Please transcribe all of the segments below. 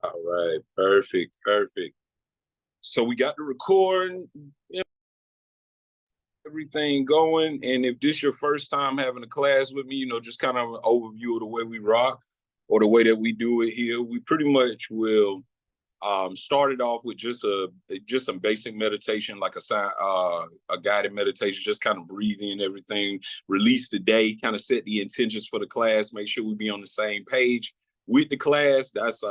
All right, perfect, perfect. So we got the recording, everything going. And if this your first time having a class with me, just kind of an overview of the way we rock or the way that we do it here, we pretty much will start it off with just some basic meditation, like a guided meditation, just kind of breathing and everything, release the day, kind of set the intentions for the class, make sure we be on the same page with the class. That's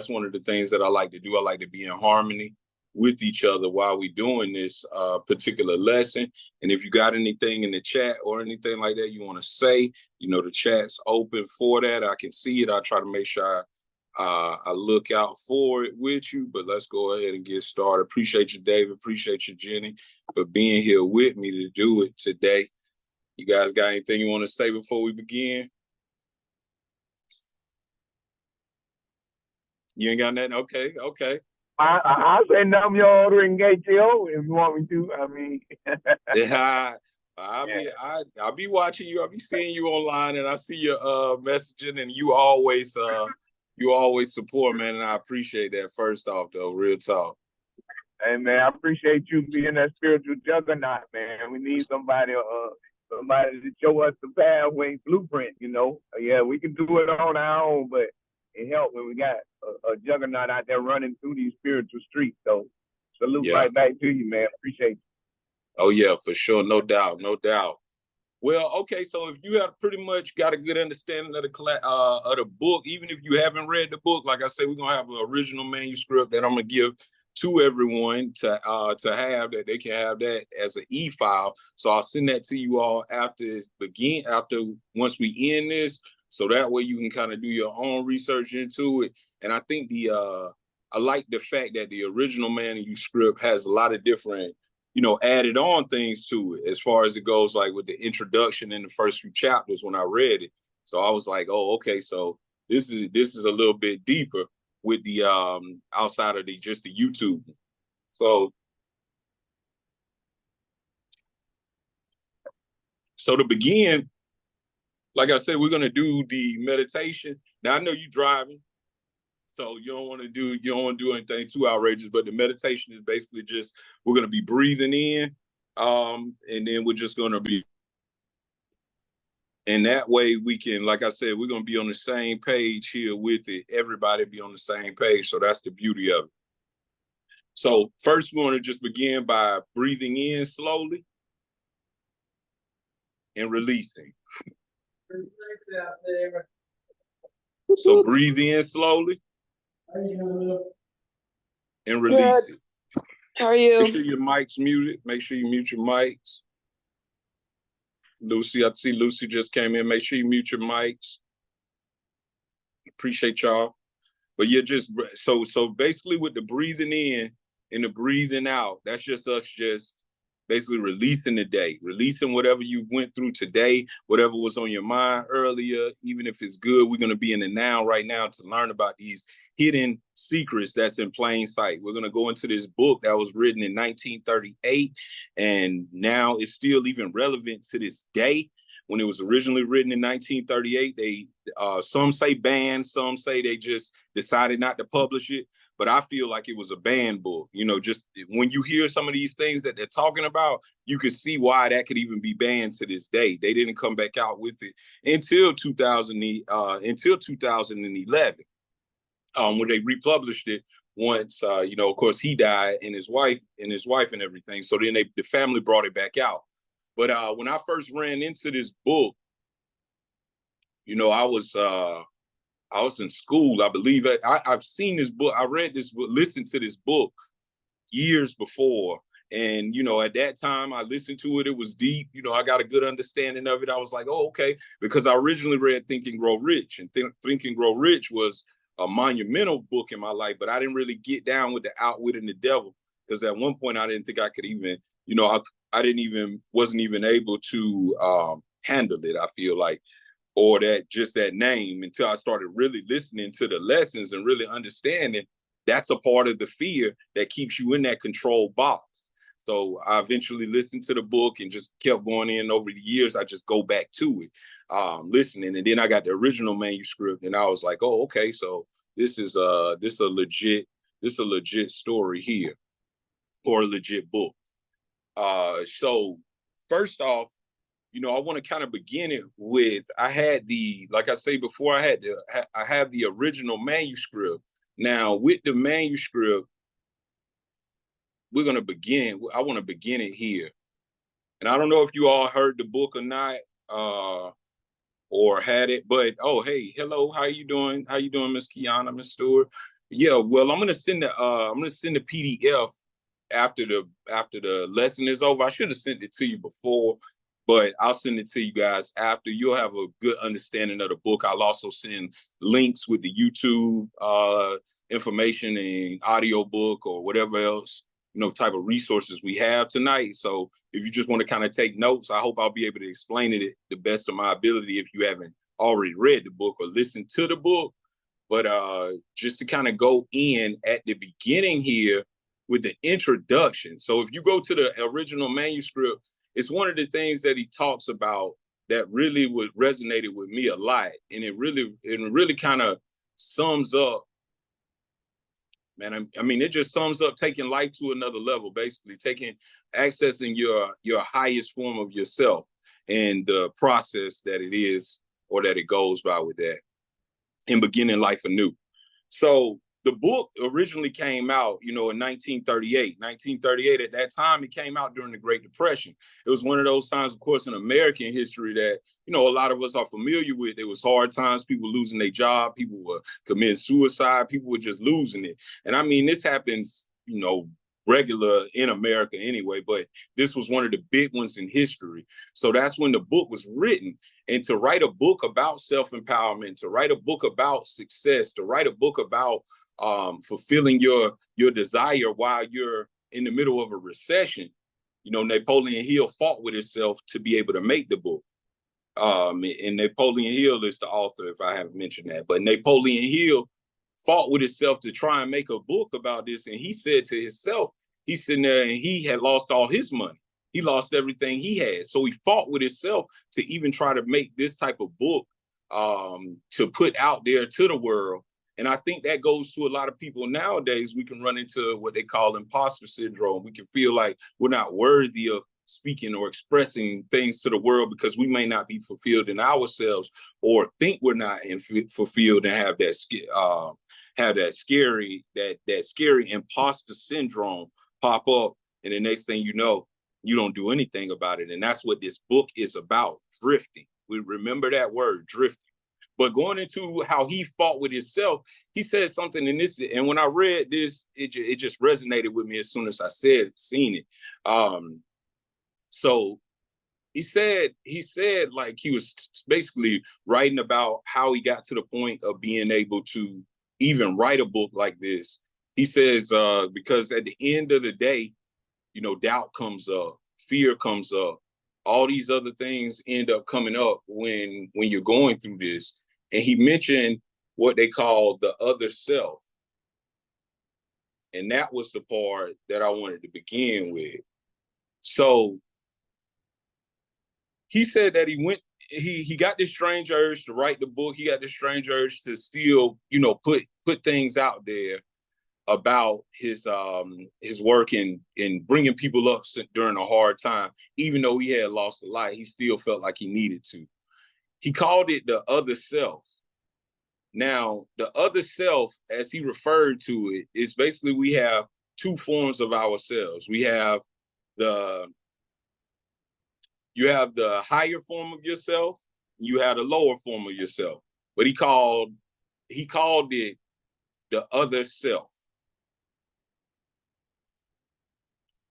one of the things that I like to do. I like to be in harmony with each other while we doing this particular lesson. And if you got anything in the chat or anything like that you want to say, the chat's open for that. I can see it. I try to make sure I look out for it with you, but let's go ahead and get started. Appreciate you, David. Appreciate you, Jenny, for being here with me to do it today. You guys got anything you want to say before we begin? You ain't got nothing? Okay. I'll say numb your order and gate you if you want me to. I mean, yeah, I'll be watching you. I'll be seeing you online, and I see your messaging, and you always support, man, and I appreciate that. First off, though, real talk. Hey, man, I appreciate you being that spiritual juggernaut, man. We need somebody to show us the pathway blueprint. Yeah, we can do it on our own, but it helps when we got a juggernaut out there running through these spiritual streets. So salute right back to you, man. Appreciate you. Oh yeah, for sure, no doubt. Well, okay, so if you have pretty much got a good understanding of the book, even if you haven't read the book, like I said, we're gonna have an original manuscript that I'm gonna give to everyone to have that they can have that as an e-file. So I'll send that to you all once we end this, so that way you can kind of do your own research into it. And I think I like the fact that the original manuscript has a lot of different added on things to it as far as it goes, like with the introduction in the first few chapters when I read it. So I was like, oh, okay, so this is a little bit deeper with the outside of just the YouTube. So to begin, like I said, we're gonna do the meditation. Now I know you're driving, so you don't want to do anything too outrageous, but the meditation is basically just, we're going to be breathing in, and then we're just going to be, and that way we can, like I said, we're going to be on the same page here with it. Everybody be on the same page. So that's the beauty of it. So first we want to just begin by breathing in slowly and releasing. So breathe in slowly and release it. How are you? Make sure your mic's muted. Make sure you mute your mics. Lucy, I see Lucy just came in. Make sure you mute your mics. Appreciate y'all. But yeah, just so basically with the breathing in and the breathing out, that's just us just basically releasing the day, releasing whatever you went through today, whatever was on your mind earlier. Even if it's good, we're going to be in the now right now to learn about these hidden secrets that's in plain sight. We're going to go into this book that was written in 1938, and now it's still even relevant to this day. When it was originally written in 1938, they some say banned, some say they just decided not to publish it. But I feel like it was a banned book. Just when you hear some of these things that they're talking about, you can see why that could even be banned to this day. They didn't come back out with it until 2011, when they republished it. Once, of course, he died and his wife and everything. So then the family brought it back out. But when I first ran into this book, I was in school, I believe. I've seen this book. I read this book, listened to this book years before. And, at that time I listened to it. It was deep. I got a good understanding of it. I was like, oh, okay. Because I originally read Think and Grow Rich. And Think and Grow Rich was a monumental book in my life. But I didn't really get down with the Outwitting the Devil. Because at one point I didn't think I could even, wasn't even able to handle it, I feel like. Or that name, until I started really listening to the lessons and really understanding that's a part of the fear that keeps you in that control box. So I eventually listened to the book and just kept going in. Over the years, I just go back to it, listening. And then I got the original manuscript and I was like, oh, okay. So this a legit story here, or a legit book. So first off, I want to kind of begin it with, I had like I say before, I have the original manuscript. Now with the manuscript, I want to begin it here. And I don't know if you all heard the book or not, or had it, but oh, hey, hello, how you doing? How you doing, Miss Kiana, Miss Stewart? Yeah, well, I'm gonna send the PDF after the lesson is over. I should have sent it to you before, but I'll send it to you guys after. You'll have a good understanding of the book. I'll also send links with the YouTube information and audio book or whatever else, type of resources we have tonight. So if you just want to kind of take notes, I hope I'll be able to explain it the best of my ability if you haven't already read the book or listened to the book. But just to kind of go in at the beginning here with the introduction. So if you go to the original manuscript, it's one of the things that he talks about that really resonated with me a lot. And it really kind of sums up, man, I mean, it just sums up taking life to another level, basically accessing your highest form of yourself and the process that it is, or that it goes by with that, and beginning life anew. So the book originally came out, in 1938. 1938, at that time, it came out during the Great Depression. It was one of those times, of course, in American history that, a lot of us are familiar with. It was hard times, people losing their job, people were committing suicide, people were just losing it. And I mean, this happens, regular in America anyway, but this was one of the big ones in history. So that's when the book was written. And to write a book about self-empowerment, to write a book about success, to write a book about fulfilling your desire while you're in the middle of a recession, Napoleon Hill fought with himself to be able to make the book. And Napoleon Hill is the author, if I haven't mentioned that. But Napoleon Hill fought with himself to try and make a book about this. And he said to himself, he's sitting there and he had lost all his money. He lost everything he had. So he fought with himself to even try to make this type of book to put out there to the world. And I think that goes to a lot of people nowadays. We can run into what they call imposter syndrome. We can feel like we're not worthy of speaking or expressing things to the world because we may not be fulfilled in ourselves, or think we're not fulfilled, and have that scary imposter syndrome pop up. And the next thing you know, you don't do anything about it. And that's what this book is about, drifting. We remember that word, drifting. But going into how he fought with himself, he said something in this, and when I read this, it just resonated with me as soon as I seen it. So he said like he was basically writing about how he got to the point of being able to even write a book like this. He says, because at the end of the day, doubt comes up, fear comes up, all these other things end up coming up when you're going through this. And he mentioned what they call the other self. And that was the part that I wanted to begin with. So he said that he got this strange urge to write the book. He got this strange urge to still, put things out there about his work in bringing people up during a hard time. Even though he had lost a lot, he still felt like he needed to. He called it the other self. Now, the other self, as he referred to it, is basically we have two forms of ourselves. You have the higher form of yourself, you have the lower form of yourself. But he called it the other self.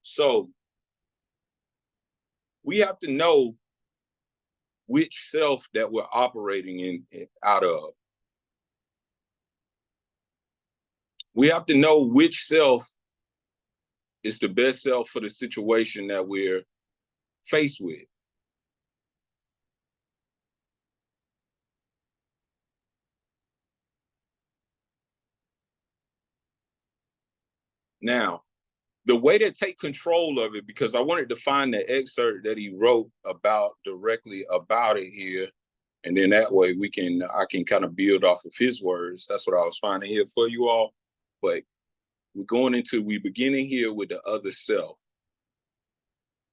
So we have to know which self that we're operating out of. We have to know which self is the best self for the situation that we're faced with. Now, the way to take control of it, because I wanted to find the excerpt that he wrote directly about it here. And then that way I can kind of build off of his words. That's what I was finding here for you all. But we beginning here with the other self.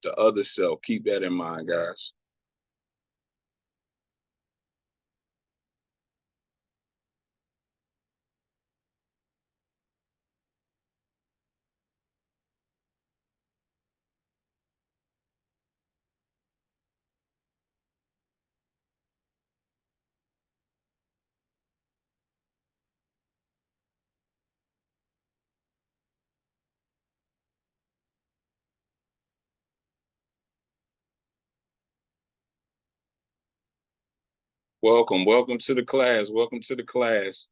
The other self. Keep that in mind, guys. Welcome to the class. Welcome to the class.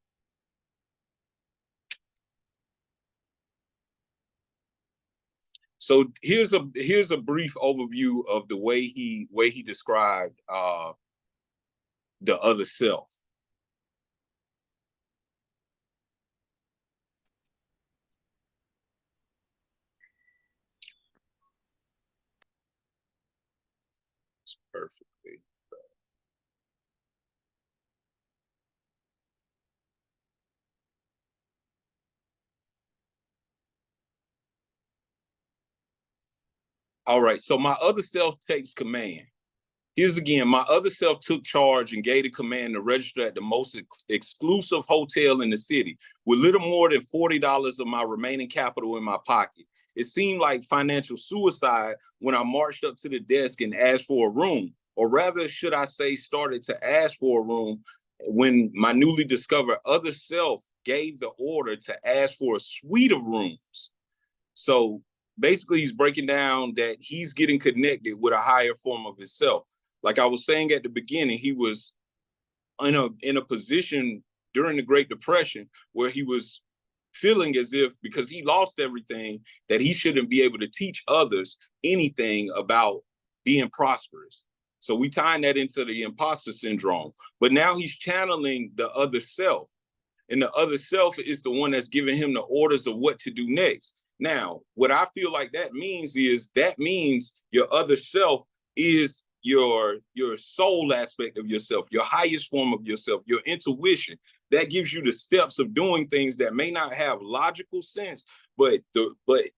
So here's a brief overview of the way he described the other self. It's perfectly. All right, so my other self takes command. Here's again, my other self took charge and gave the command to register at the most exclusive hotel in the city with little more than $40 of my remaining capital in my pocket. It seemed like financial suicide when I marched up to the desk and asked for a room, or rather, should I say, started to ask for a room when my newly discovered other self gave the order to ask for a suite of rooms. So basically, he's breaking down that he's getting connected with a higher form of himself. Like I was saying at the beginning, he was in a position during the Great Depression where he was feeling as if, because he lost everything, that he shouldn't be able to teach others anything about being prosperous. So we tying that into the imposter syndrome. But now he's channeling the other self. And the other self is the one that's giving him the orders of what to do next. Now, what I feel like that means your other self is your soul aspect of yourself, your highest form of yourself, your intuition. That gives you the steps of doing things that may not have logical sense, but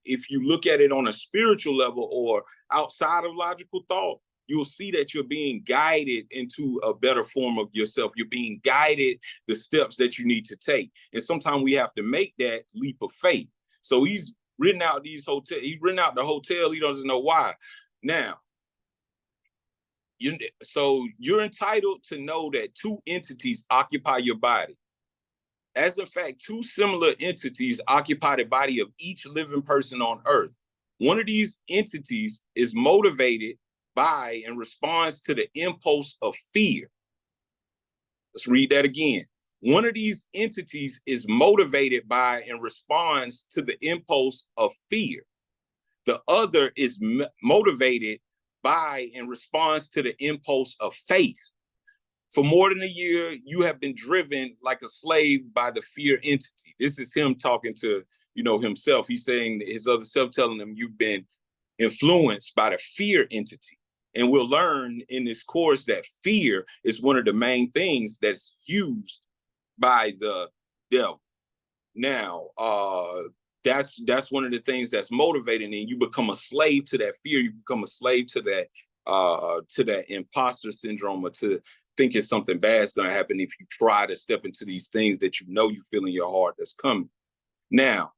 if you look at it on a spiritual level or outside of logical thought, you'll see that you're being guided into a better form of yourself. You're being guided the steps that you need to take. And sometimes we have to make that leap of faith. So he's written out the hotel. He doesn't know why. Now, you're entitled to know that two entities occupy your body. As in fact, two similar entities occupy the body of each living person on earth. One of these entities is motivated by and responds to the impulse of fear. Let's read that again. One of these entities is motivated by and responds to the impulse of fear. The other is motivated by and responds to the impulse of faith. For more than a year, you have been driven like a slave by the fear entity. This is him talking to, himself. He's saying his other self telling him you've been influenced by the fear entity. And we'll learn in this course that fear is one of the main things that's used by the devil. Now, that's one of the things that's motivating, and you become a slave to that fear. You become a slave to that imposter syndrome, or to thinking something bad is going to happen if you try to step into these things that you feel in your heart that's coming. Now,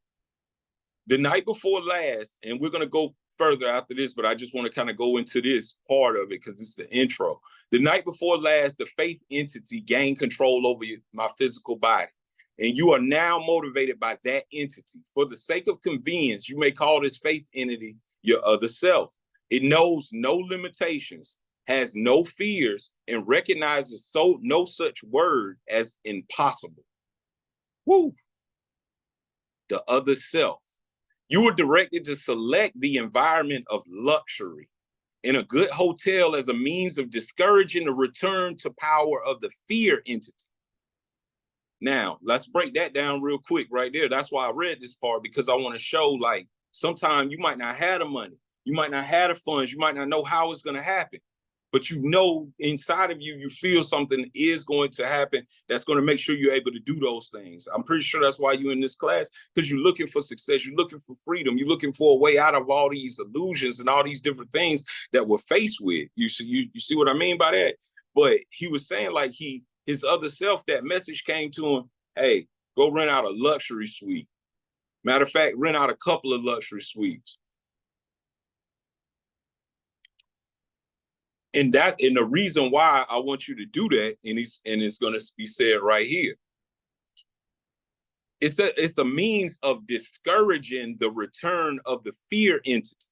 the night before last, and we're going to go further after this, but I just want to kind of go into this part of it because it's the intro. The night before last, the faith entity gained control over my physical body. And you are now motivated by that entity. For the sake of convenience, you may call this faith entity your other self. It knows no limitations, has no fears, and recognizes no such word as impossible. Woo! The other self. You were directed to select the environment of luxury in a good hotel as a means of discouraging the return to power of the fear entity. Now, let's break that down real quick right there. That's why I read this part, because I want to show, like, sometimes you might not have the money. You might not have the funds. You might not know how it's going to happen. but you know inside of you, you feel something is going to happen that's going to make sure you're able to do those things. I'm pretty sure that's why you're in this class, because you're looking for success, you're looking for freedom, you're looking for a way out of all these illusions and all these different things that we're faced with. You see what I mean by that? But he was saying like his other self, that message came to him, hey, go rent out a luxury suite. Matter of fact, rent out a couple of luxury suites. And the reason why I want you to do that, and it's going to be said right here. It's a means of discouraging the return of the fear entity.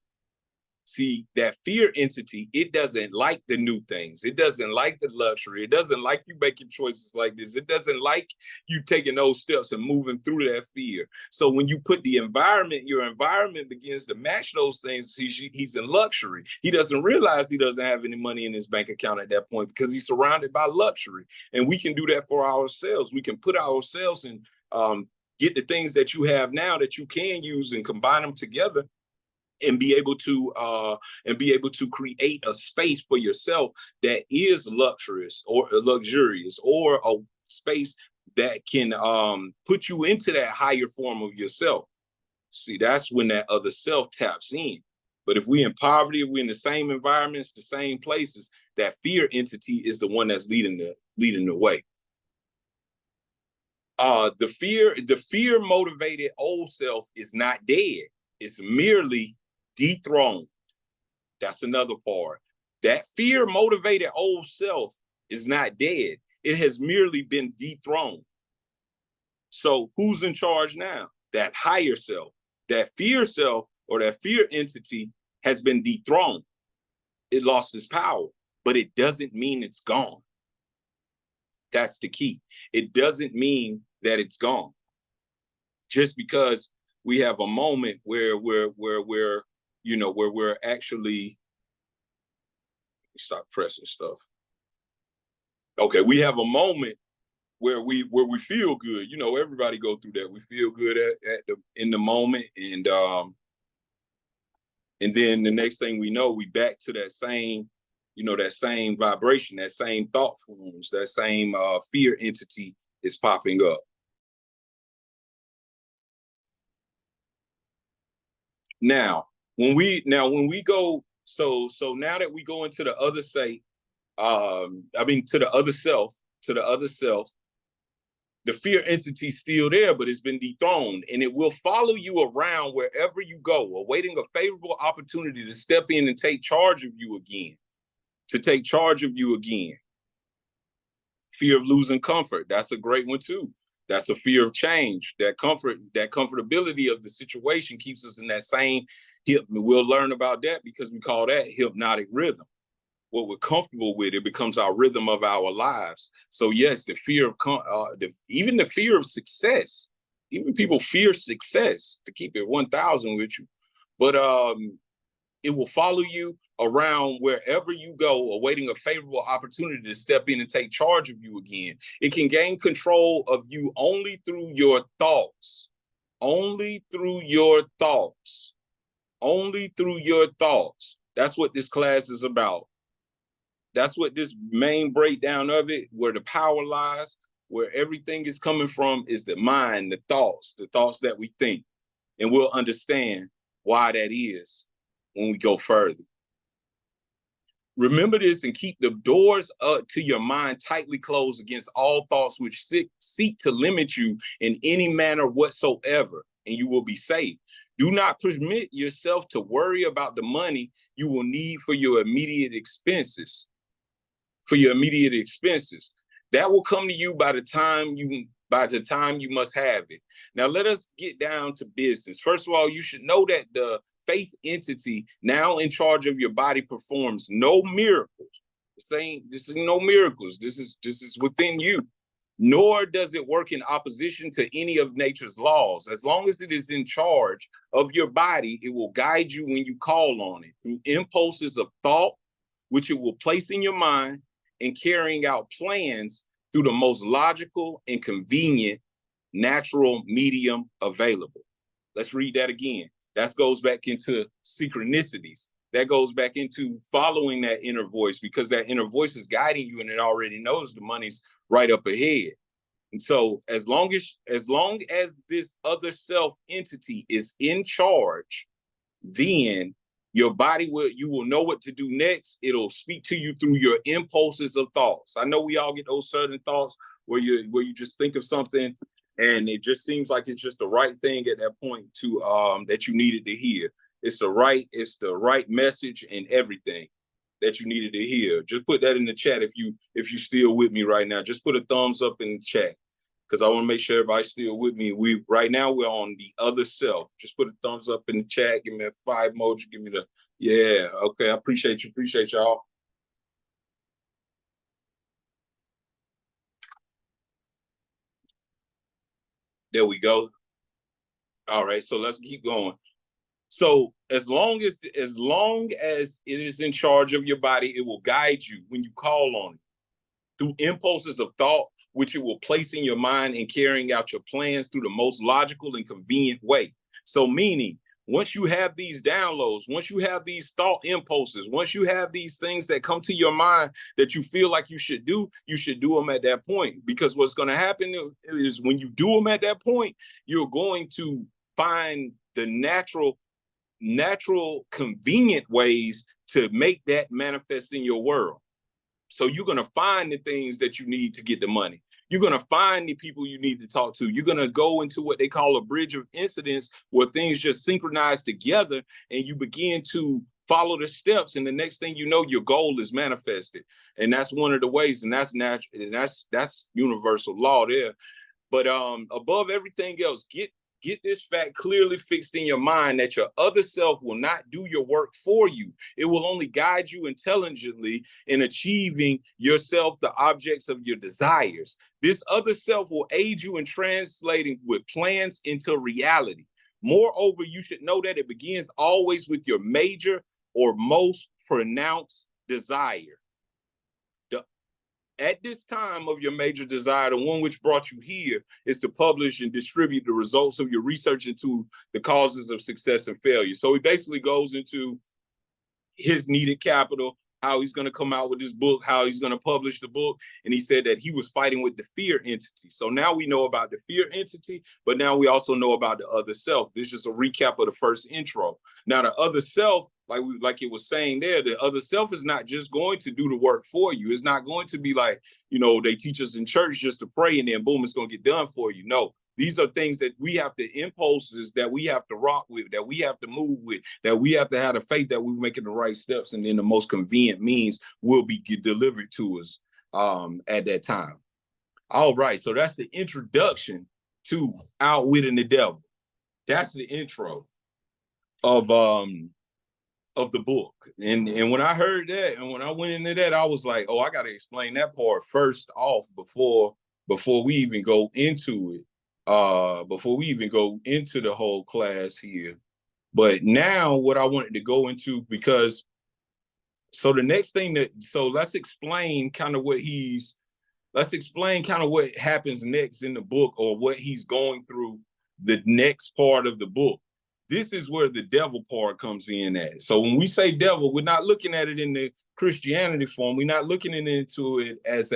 See, that fear entity, it doesn't like the new things. It doesn't like the luxury. It doesn't like you making choices like this. It doesn't like you taking those steps and moving through that fear. So when you put the environment, your environment begins to match those things. He's in luxury. He doesn't realize he doesn't have any money in his bank account at that point because he's surrounded by luxury. And we can do that for ourselves. We can put ourselves in, get the things that you have now that you can use and combine them together and be able to create a space for yourself that is luxurious or a space that can put you into that higher form of yourself. See, that's when that other self taps in. But if we're in poverty, if we're in the same environments, the same places, that fear entity is the one that's leading the way. The fear motivated old self is not dead. It's merely dethroned. That's another part. That fear motivated old self is not dead. It has merely been dethroned. So who's in charge now? That higher self. That fear self or that fear entity has been dethroned. It lost its power, but it doesn't mean it's gone. That's the key. It doesn't mean that it's gone. Just because we have a moment where we're actually, stop pressing stuff. Okay, we have a moment where we feel good. You know, everybody go through that. We feel good in the moment, and then the next thing we know, we back to that same, that same vibration, that same thought forms, that same fear entity is popping up. Now, when we go, so now that we go into the other to the other self, the fear entity's still there, but it's been dethroned, and it will follow you around wherever you go, awaiting a favorable opportunity to step in and take charge of you again. Fear of losing comfort. That's a great one too. That's a fear of change. That comfortability of the situation keeps us in that same we'll learn about that because we call that hypnotic rhythm. What we're comfortable with, it becomes our rhythm of our lives. So yes, the fear of even the fear of success. Even people fear success, to keep it 1,000 with you. But it will follow you around wherever you go, awaiting a favorable opportunity to step in and take charge of you again. It can gain control of you only through your thoughts. Only through your thoughts. Only through your thoughts. That's what this class is about. That's what this main breakdown of it, where the power lies, where everything is coming from, is the mind, the thoughts that we think. And we'll understand why that is when we go further. Remember this and keep the doors to your mind tightly closed against all thoughts which seek to limit you in any manner whatsoever, and you will be safe. Do not permit yourself to worry about the money you will need for your immediate expenses. That will come to you by the time you must have it. Now let us get down to business. First of all, you should know that the faith entity now in charge of your body performs no miracles. This is no miracles. This is within you. Nor does it work in opposition to any of nature's laws. As long as it is in charge of your body, it will guide you when you call on it through impulses of thought, which it will place in your mind, and carrying out plans through the most logical and convenient natural medium available. Let's read that again. That goes back into synchronicities. that goes back into following that inner voice, because that inner voice is guiding you and it already knows the money's right up ahead. And so as long as this other self entity is in charge, then your body you will know what to do next. It'll speak to you through your impulses of thoughts. I know we all get those certain thoughts where you just think of something and it just seems like it's just the right thing at that point to that you needed to hear. It's the right message and everything that you needed to hear. Just put that in the chat if you're still with me right now. Just put a thumbs up in the chat, because I want to make sure everybody's still with me. Right now we're on the other self. Just put a thumbs up in the chat. Give me a 5 emoji. Give me the, yeah. Okay, I appreciate you. Appreciate y'all. There we go. All right, so let's keep going. So as long as it is in charge of your body, it will guide you when you call on it through impulses of thought, which it will place in your mind and carrying out your plans through the most logical and convenient way. So meaning, once you have these downloads, once you have these thought impulses, once you have these things that come to your mind that you feel like you should do them at that point. Because what's going to happen is when you do them at that point, you're going to find the natural convenient ways to make that manifest in your world. So you're going to find the things that you need to get the money. You're going to find the people you need to talk to. You're going to go into what they call a bridge of incidents, where things just synchronize together and you begin to follow the steps. And the next thing you know, your goal is manifested. And that's one of the ways. And that's natural. And that's universal law there. But above everything else, get this fact clearly fixed in your mind that your other self will not do your work for you. It will only guide you intelligently in achieving yourself the objects of your desires. This other self will aid you in translating with plans into reality. Moreover, you should know that it begins always with your major or most pronounced desire. At this time of your major desire, the one which brought you here is to publish and distribute the results of your research into the causes of success and failure. So he basically goes into his needed capital, how he's going to come out with this book, how he's going to publish the book. And he said that he was fighting with the fear entity. So now we know about the fear entity, but now we also know about the other self. This is just a recap of the first intro. Now the other self, like it was saying there, the other self is not just going to do the work for you. It's not going to be like, they teach us in church just to pray and then boom, it's going to get done for you. No, these are things that we have to, impulses that we have to rock with, that we have to move with, that we have to have the faith that we're making the right steps, and then the most convenient means will be delivered to us at that time. All right, so that's the introduction to Outwitting the Devil. That's the intro of the book. And when I heard that, and when I went into that, I was like, oh, I got to explain that part first off before we even go into it. Before we even go into the whole class here. But now what I wanted to go into, because so the next thing let's explain kind of what happens next in the book, or what he's going through the next part of the book. This is where the devil part comes in at. So when we say devil, we're not looking at it in the Christianity form. We're not looking into it as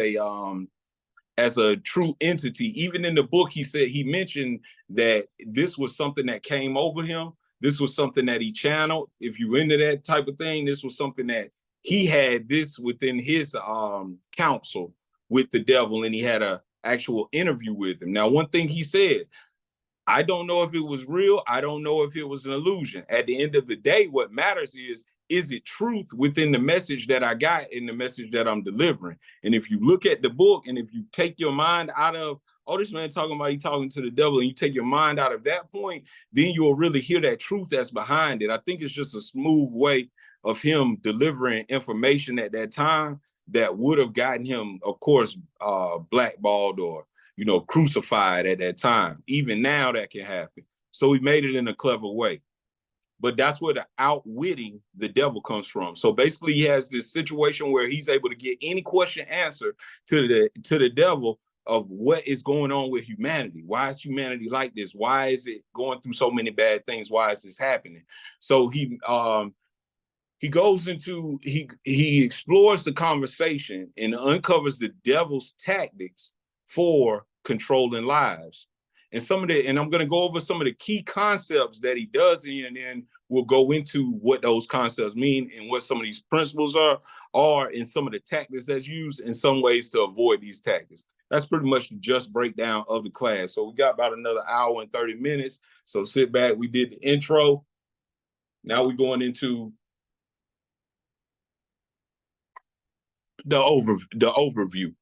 a true entity. Even in the book, he mentioned that this was something that came over him. This was something that he channeled. If you're into that type of thing, this was something that he had this within his counsel with the devil, and he had an actual interview with him. Now, one thing he said, I don't know if it was real. I don't know if it was an illusion. At the end of the day, what matters is it truth within the message that I got and the message that I'm delivering? And if you look at the book, and if you take your mind out of, oh, this man talking about he talking to the devil, and you take your mind out of that point, then you'll really hear that truth that's behind it. I think it's just a smooth way of him delivering information at that time that would have gotten him, of course, blackballed or crucified at that time. Even now that can happen. So he made it in a clever way. But that's where the outwitting the devil comes from. So basically he has this situation where he's able to get any question answered to the devil of what is going on with humanity. Why is humanity like this? Why is it going through so many bad things? Why is this happening? So he goes into he explores the conversation and uncovers the devil's tactics for controlling lives. And I'm going to go over some of the key concepts that he does, and then we'll go into what those concepts mean and what some of these principles are and some of the tactics that's used in some ways to avoid these tactics. That's pretty much the just breakdown of the class. So we got about another hour and 30 minutes. So sit back. We did the intro. Now we're going into the overview.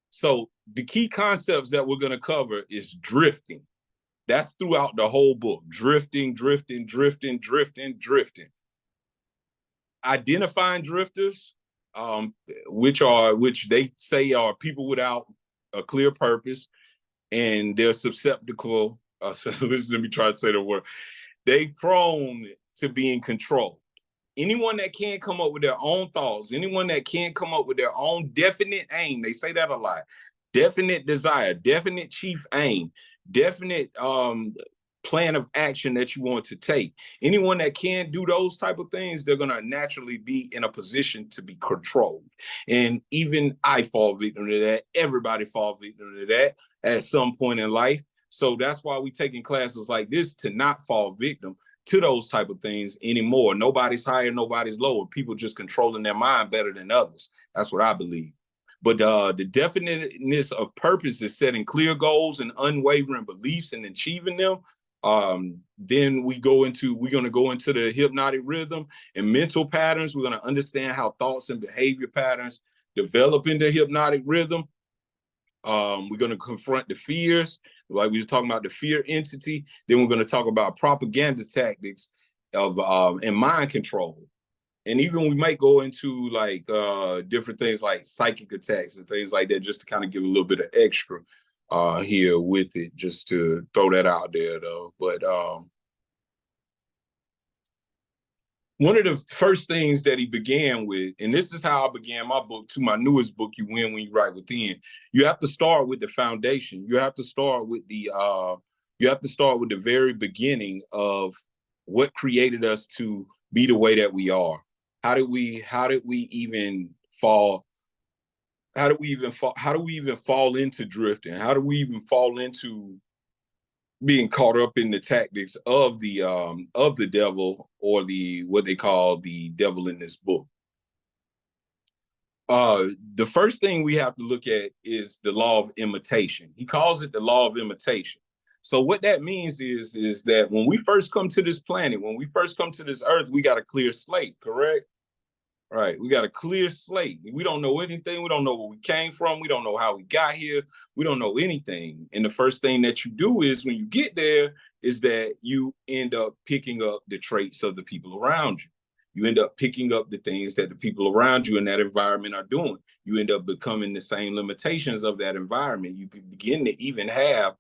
So the key concepts that we're going to cover is drifting. That's throughout the whole book. Drifting. Identifying drifters, which they say are people without a clear purpose, and they're susceptible. Let me try to say the word. They prone to being controlled. Anyone that can't come up with their own thoughts, anyone that can't come up with their own definite aim, they say that a lot, definite desire, definite chief aim, definite plan of action that you want to take. Anyone that can't do those type of things, they're going to naturally be in a position to be controlled. And even I fall victim to that. Everybody falls victim to that at some point in life. So that's why we taking classes like this to not fall victim to those type of things anymore. Nobody's higher, nobody's lower. People just controlling their mind better than others. That's what I believe. But the definiteness of purpose is setting clear goals and unwavering beliefs and achieving them. Then we're going to go into the hypnotic rhythm and mental patterns. We're going to understand how thoughts and behavior patterns develop into hypnotic rhythm. We're going to confront the fears, like we were talking about the fear entity. Then we're going to talk about propaganda tactics of and mind control. And even we might go into like different things like psychic attacks and things like that, just to kind of give a little bit of extra here with it, just to throw that out there though. But one of the first things that he began with, and this is how I began my book too, my newest book, You Win When You Write Within. You have to start with the foundation. You have to start with the very beginning of what created us to be the way that we are. How did we even fall into drifting? How do we even fall into being caught up in the tactics of the devil, or what they call the devil in this book? The first thing we have to look at is the law of imitation. He calls it the law of imitation. So what that means is that when we first come to this planet, when we first come to this earth, we got a clear slate, correct? Right. We got a clear slate. We don't know anything. We don't know where we came from. We don't know how we got here. We don't know anything. And the first thing that you do is when you get there is that you end up picking up the traits of the people around you. You end up picking up the things that the people around you in that environment are doing. You end up becoming the same limitations of that environment. You can begin to even have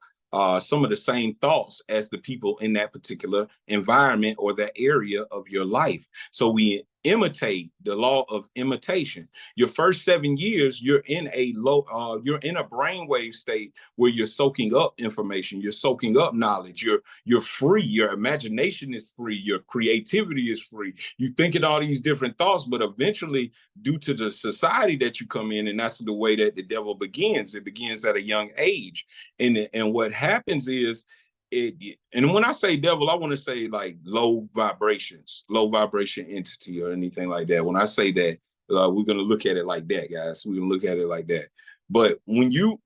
some of the same thoughts as the people in that particular environment or that area of your life. So we imitate the law of imitation. Your first 7 years, you're in a brainwave state where you're soaking up information, you're soaking up knowledge, you're free, your imagination is free, your creativity is free. You think in all these different thoughts, but eventually, due to the society that you come in, and that's the way that the devil begins. It begins at a young age, and what happens is, and when I say devil, I want to say like low vibration entity or anything like that. When I say that, we're going to look at it like that, guys. We're going to look at it like that. But when you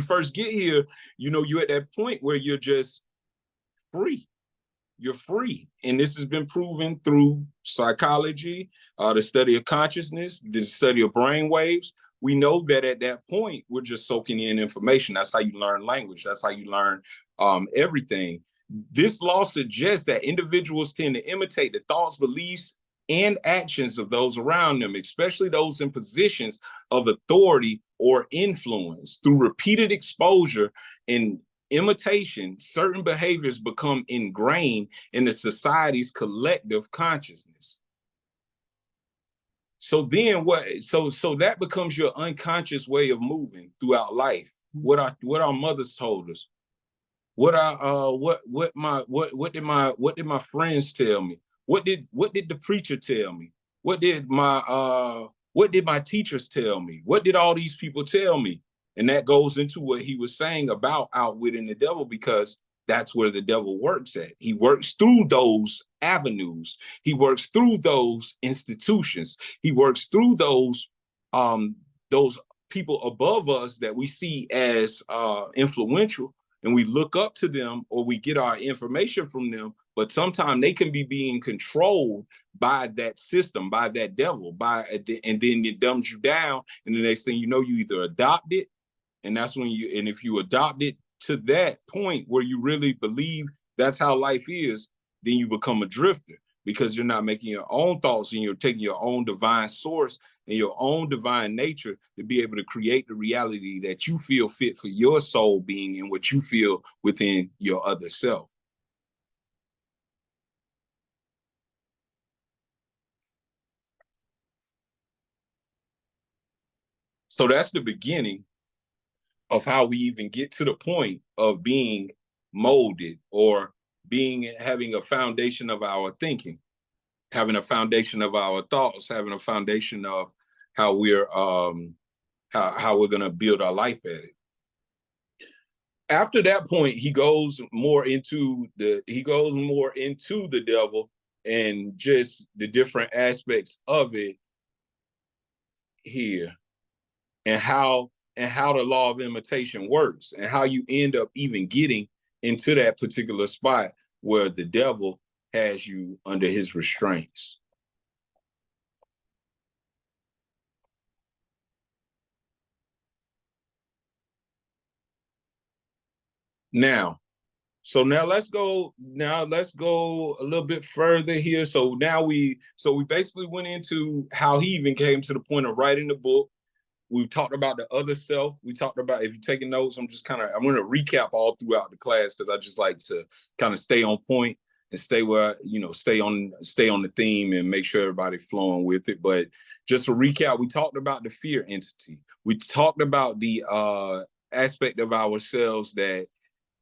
first get here, you're at that point where you're just free. You're free. And this has been proven through psychology, the study of consciousness, the study of brain waves. We know that at that point, we're just soaking in information. That's how you learn language. That's how you learn everything. This law suggests that individuals tend to imitate the thoughts, beliefs, and actions of those around them, especially those in positions of authority or influence. Through repeated exposure and imitation, certain behaviors become ingrained in the society's collective consciousness. So then so that becomes your unconscious way of moving throughout life. What our mothers told us. What did my friends tell me? What did the preacher tell me? What did my teachers tell me? What did all these people tell me? And that goes into what he was saying about outwitting the devil, because that's where the devil works at. He works through those avenues. He works through those institutions. He works through those people above us that we see as influential, and we look up to them or we get our information from them, but sometimes they can be being controlled by that system, by that devil, and then it dumbs you down, and the next thing you know, you either adopt it, and that's when and if you adopt it to that point where you really believe that's how life is, then you become a drifter, because you're not making your own thoughts, and you're taking your own divine source and your own divine nature to be able to create the reality that you feel fit for your soul being and what you feel within your other self. So that's the beginning of how we even get to the point of being molded, or having a foundation of our thinking, having a foundation of our thoughts, having a foundation of how we're how we're gonna build our life at it. After that point, he goes more into the devil and just the different aspects of it here, and how the law of imitation works, and how you end up even getting into that particular spot where the devil has you under his restraints. Now, let's go a little bit further here. So we basically went into how he even came to the point of writing the book. We talked about the other self. We talked about, if you're taking notes, I'm going to recap all throughout the class, because I just like to kind of stay on point and stay on the theme and make sure everybody's flowing with it. But just to recap, we talked about the fear entity. We talked about the aspect of ourselves that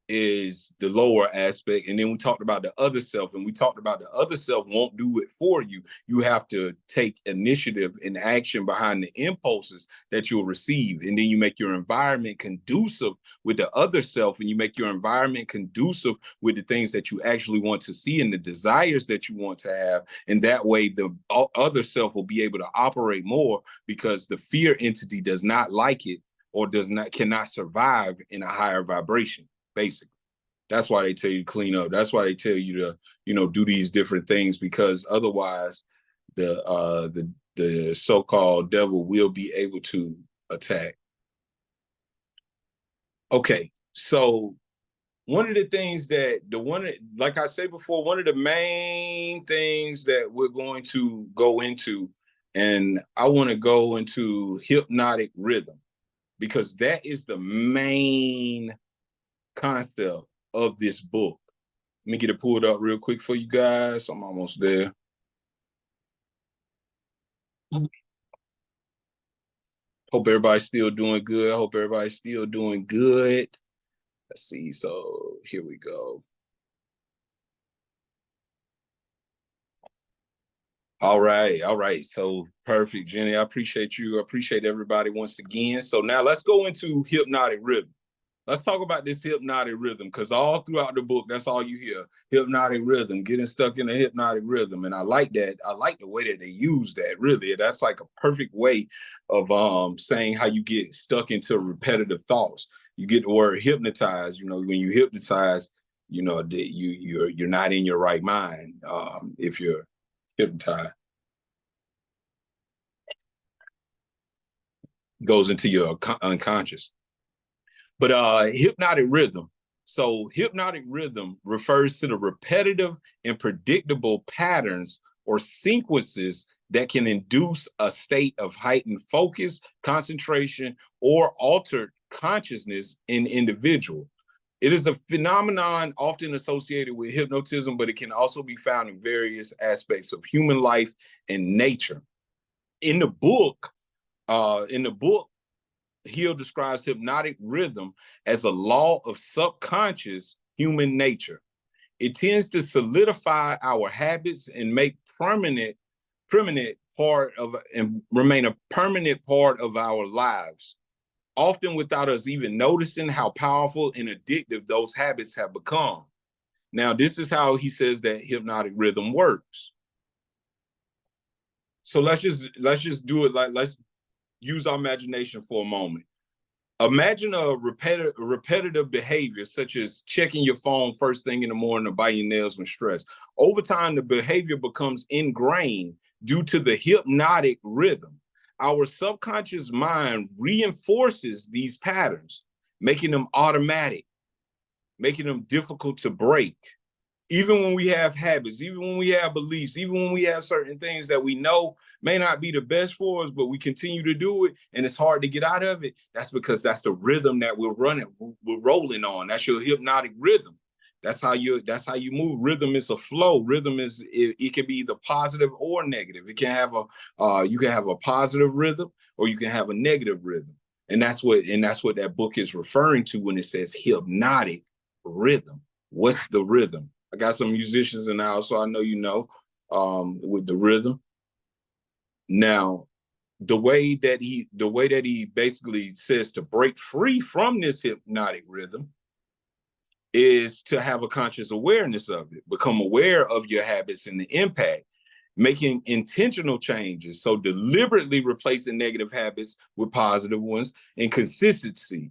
is the lower aspect, and then we talked about the other self, and we talked about the other self won't do it for you. You have to take initiative and action behind the impulses that you'll receive, and then you make your environment conducive with the other self, and you make your environment conducive with the things that you actually want to see and the desires that you want to have, and that way the other self will be able to operate more, because the fear entity does not like it, or cannot survive in a higher vibration. Basically, that's why they tell you to clean up. That's why they tell you to, do these different things, because otherwise the so-called devil will be able to attack. Okay, so one of the things like I said before, one of the main things that we're going to go into, and I want to go into hypnotic rhythm, because that is the main concept of this book. Let me get it pulled up real quick for you guys. I'm almost there. Hope everybody's still doing good. Let's see. So here we go. All right. So perfect, Jenny. I appreciate you. I appreciate everybody once again. So now let's go into hypnotic rhythm. Let's talk about this hypnotic rhythm, because all throughout the book, that's all you hear. Hypnotic rhythm, getting stuck in a hypnotic rhythm. And I like that. I like the way that they use that, really. That's like a perfect way of saying how you get stuck into repetitive thoughts. You get the word hypnotized, when you hypnotize, that you're not in your right mind if you're hypnotized. Goes into your unconscious. But hypnotic rhythm. So hypnotic rhythm refers to the repetitive and predictable patterns or sequences that can induce a state of heightened focus, concentration, or altered consciousness in individual. It is a phenomenon often associated with hypnotism, but it can also be found in various aspects of human life and nature. In the book, Hill describes hypnotic rhythm as a law of subconscious human nature. It tends to solidify our habits and make permanent part of and remain a permanent part of our lives, often without us even noticing how powerful and addictive those habits have become. Now, this is how he says that hypnotic rhythm works. So let's just do it like, let's use our imagination for a moment. Imagine a repetitive behavior such as checking your phone first thing in the morning or biting your nails when stressed. Over time, the behavior becomes ingrained due to the hypnotic rhythm. Our subconscious mind reinforces these patterns, making them automatic, making them difficult to break. Even when we have habits, even when we have beliefs, even when we have certain things that we know may not be the best for us, but we continue to do it and it's hard to get out of it, that's because that's the rhythm that we're rolling on. That's your hypnotic rhythm. That's how you move. Rhythm is a flow. Rhythm is, it can be either positive or negative. It can have you can have a positive rhythm or you can have a negative rhythm. And that's what that book is referring to when it says hypnotic rhythm. What's the rhythm? I got some musicians in the house, so I know with the rhythm. Now, the way that he basically says to break free from this hypnotic rhythm is to have a conscious awareness of it, become aware of your habits and the impact, making intentional changes. So deliberately replacing negative habits with positive ones, and consistency.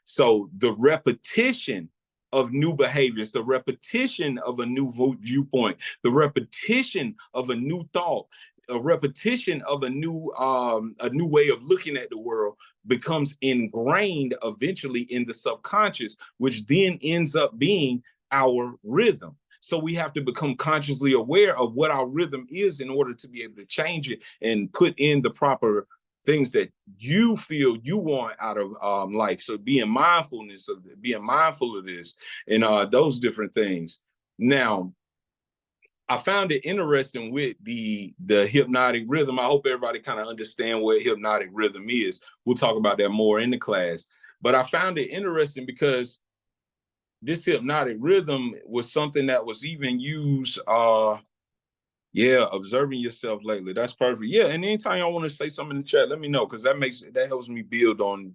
So the repetition of new behaviors, the repetition of a new viewpoint, the repetition of a new thought, a repetition of a new way of looking at the world becomes ingrained eventually in the subconscious, which then ends up being our rhythm. So we have to become consciously aware of what our rhythm is in order to be able to change it and put in the proper things that you feel you want out of life. So being mindful of this and those different things. Now, I found it interesting with the hypnotic rhythm. I hope everybody kind of understand what hypnotic rhythm is. We'll talk about that more in the class. But I found it interesting because this hypnotic rhythm was something that was even used observing yourself lately. That's perfect. Yeah, and anytime y'all want to say something in the chat, let me know, because that helps me build on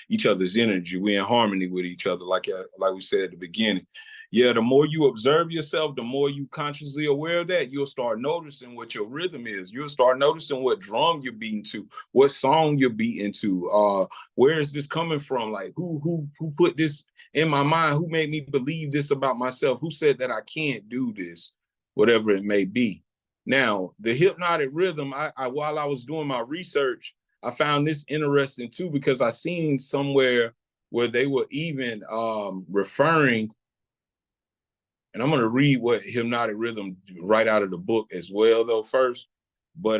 each other's energy. We're in harmony with each other, like we said at the beginning. Yeah, the more you observe yourself, the more you consciously aware of that, you'll start noticing what your rhythm is. You'll start noticing what drum you're beating to, what song you're beating to. Where is this coming from? Like who put this in my mind? Who made me believe this about myself? Who said that I can't do this? Whatever it may be. Now, the hypnotic rhythm, I while I was doing my research, I found this interesting too, because I seen somewhere where they were even referring, and I'm going to read what hypnotic rhythm right out of the book as well, though, first. But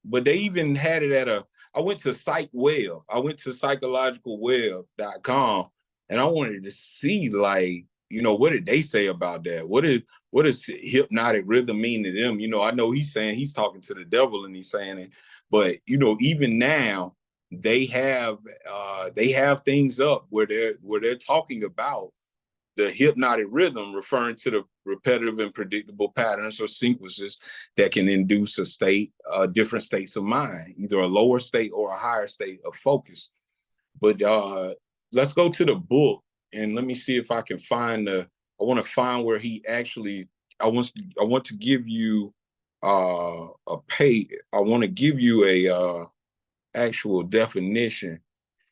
they even had it at I went to PsychWeb. I went to psychologicalweb.com, and I wanted to see, like, what did they say about that? What does hypnotic rhythm mean to them? I know he's saying he's talking to the devil and he's saying it, but even now they have things up where they're talking about the hypnotic rhythm, referring to the repetitive and predictable patterns or sequences that can induce different states of mind, either a lower state or a higher state of focus. But let's go to the book and let me see if I can find I want to find where he actually, I want to give you I want to give you a actual definition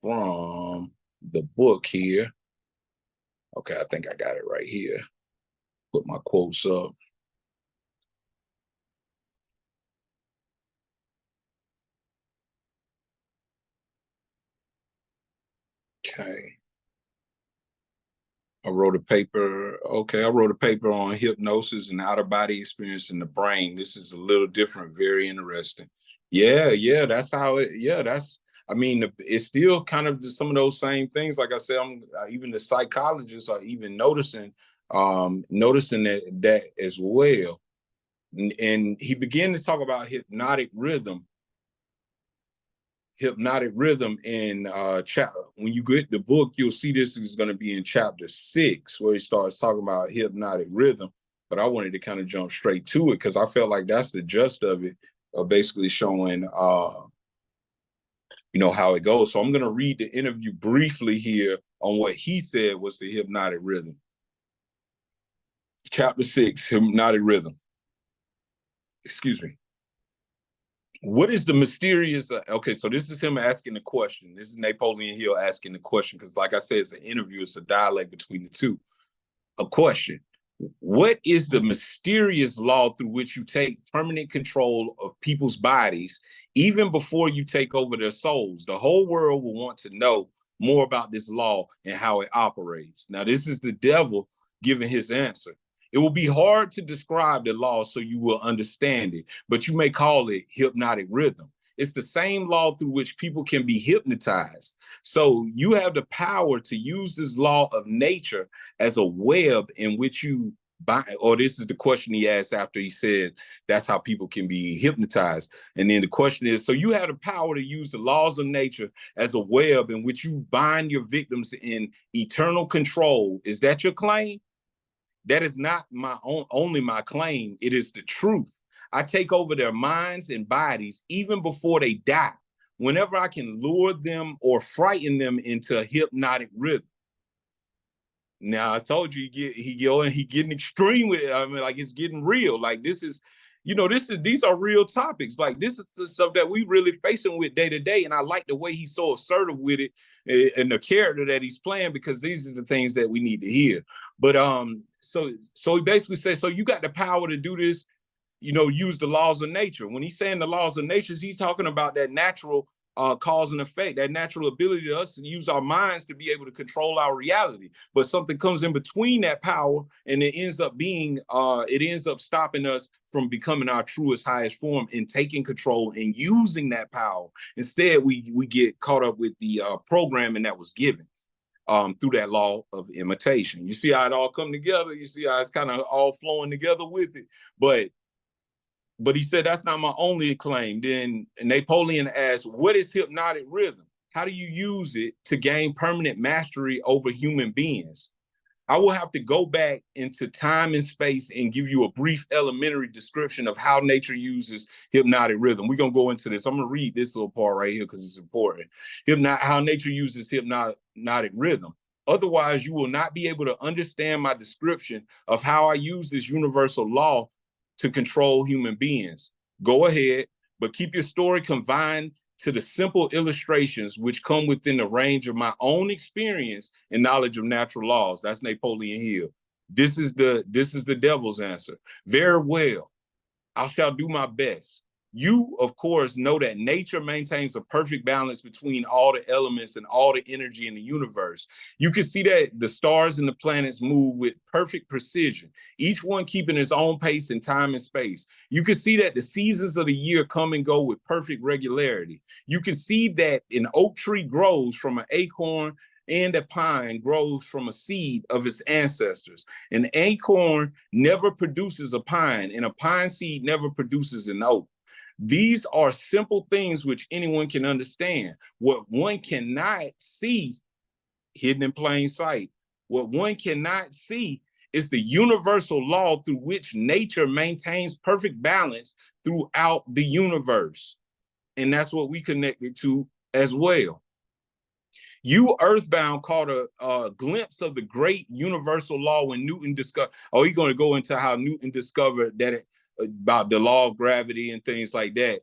from the book here. Okay, I think I got it right here. Put my quotes up. Okay. I wrote a paper on hypnosis and out-of-body experience in the brain. This is a little different, very interesting. Yeah, that's how it's still kind of some of those same things. Like I said, even the psychologists are even noticing that as well. And he began to talk about hypnotic rhythm hypnotic rhythm in chapter. When you get the book, you'll see this is going to be in chapter 6, where he starts talking about hypnotic rhythm. But I wanted to kind of jump straight to it because I felt like that's the gist of it, basically showing how it goes. So I'm going to read the interview briefly here on what he said was the hypnotic rhythm. Chapter 6, hypnotic rhythm. Excuse me. What is the mysterious? Okay, so this is him asking the question. This is Napoleon Hill asking the question because, like I said, it's an interview. It's a dialogue between the two. A question. What is the mysterious law through which you take permanent control of people's bodies even before you take over their souls? The whole world will want to know more about this law and how it operates. Now, this is the devil giving his answer. It will be hard to describe the law so you will understand it, but you may call it hypnotic rhythm. It's the same law through which people can be hypnotized. So you have the power to use this law of nature as a web in which you bind, or this is the question he asked after he said that's how people can be hypnotized. And then the question is, so you have the power to use the laws of nature as a web in which you bind your victims in eternal control. Is that your claim? That is not only my claim. It is the truth. I take over their minds and bodies even before they die, whenever I can lure them or frighten them into a hypnotic rhythm. Now, I told you he getting extreme with it. I mean, like, it's getting real. Like, this is, these are real topics. Like, this is the stuff that we really facing with day to day. And I like the way he's so assertive with it and the character that he's playing, because these are the things that we need to hear. But so he basically says, so you got the power to do this, use the laws of nature. When he's saying the laws of nature, he's talking about that natural cause and effect, that natural ability to us to use our minds to be able to control our reality. But something comes in between that power, and it ends up stopping us from becoming our truest, highest form and taking control and using that power. Instead, we get caught up with the programming that was given through that law of imitation. You see how it all come together? You see how it's kind of all flowing together with it? But he said, that's not my only claim. Then Napoleon asked, what is hypnotic rhythm? How do you use it to gain permanent mastery over human beings? I will have to go back into time and space and give you a brief elementary description of how nature uses hypnotic rhythm. We're going to go into this. I'm going to read this little part right here because it's important. How nature uses hypnotic rhythm. Otherwise, you will not be able to understand my description of how I use this universal law to control human beings. Go ahead, but keep your story confined to the simple illustrations which come within the range of my own experience and knowledge of natural laws. That's Napoleon Hill. This is the devil's answer. Very well, I shall do my best. You, of course, know that nature maintains a perfect balance between all the elements and all the energy in the universe. You can see that the stars and the planets move with perfect precision, each one keeping its own pace in time and space. You can see that the seasons of the year come and go with perfect regularity. You can see that an oak tree grows from an acorn and a pine grows from a seed of its ancestors. An acorn never produces a pine, and a pine seed never produces an oak. These are simple things which anyone can understand. What one cannot see, hidden in plain sight, what one cannot see is the universal law through which nature maintains perfect balance throughout the universe. And that's what we connected to as well. You, earthbound, caught a glimpse of the great universal law when Newton discovered. Oh, he's going to go into how Newton discovered that about the law of gravity and things like that.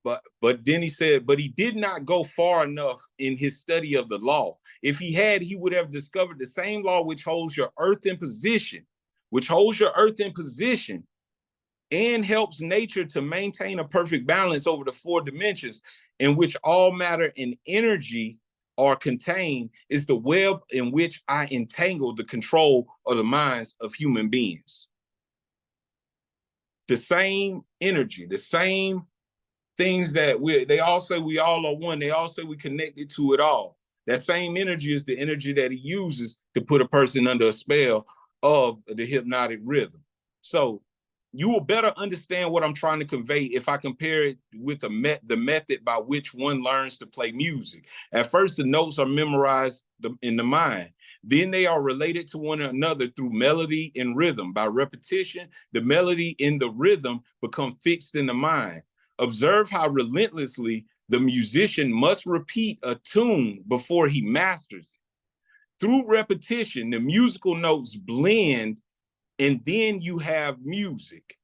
But then he said, but he did not go far enough in his study of the law. If he had, he would have discovered the same law which holds your earth in position, and helps nature to maintain a perfect balance over the 4 dimensions in which all matter and energy are contained, is the web in which I entangle the control of the minds of human beings. The same energy, the same things that they all say we all are one. They all say we connected to it all. That same energy is the energy that he uses to put a person under a spell of the hypnotic rhythm. So you will better understand what I'm trying to convey if I compare it with the method by which one learns to play music. At first, the notes are memorized in the mind. Then they are related to one another through melody and rhythm. By repetition, the melody and the rhythm become fixed in the mind. Observe how relentlessly the musician must repeat a tune before he masters it. Through repetition, the musical notes blend, and then you have music.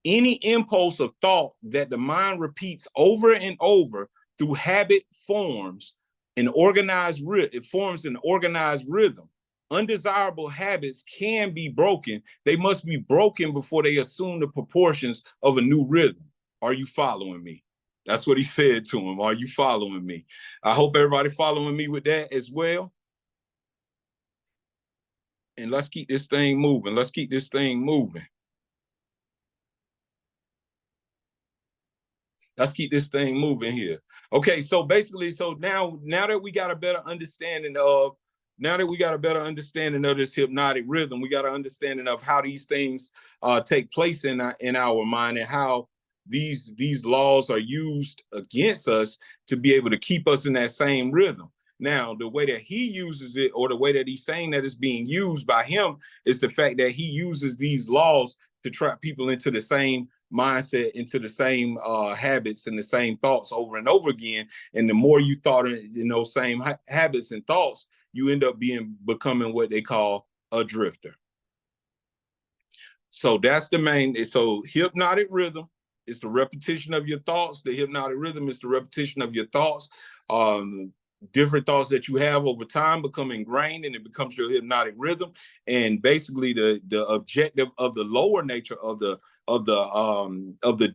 Any impulse of thought that the mind repeats over and over through habit forms an organized rhythm. Undesirable habits can be broken. They must be broken before they assume the proportions of a new rhythm. Are you following me? That's what he said to him. Are you following me? I hope everybody following me with that as well. And let's keep this thing moving. Let's keep this thing moving. Let's keep this thing moving here. Okay, so basically, so now that we got a better understanding of this hypnotic rhythm, we got an understanding of how these things take place in our mind, and how these laws are used against us to be able to keep us in that same rhythm. Now, the way that he uses it, or the way that he's saying that it's being used by him, is the fact that he uses these laws to trap people into the same mindset, into the same habits and the same thoughts over and over again. And the more you thought in those same habits and thoughts, you end up becoming what they call a drifter. So that's the main. So hypnotic rhythm is the repetition of your thoughts. The hypnotic rhythm is the repetition of your thoughts. Different thoughts that you have over time become ingrained, and it becomes your hypnotic rhythm. And basically, the objective of the lower nature of the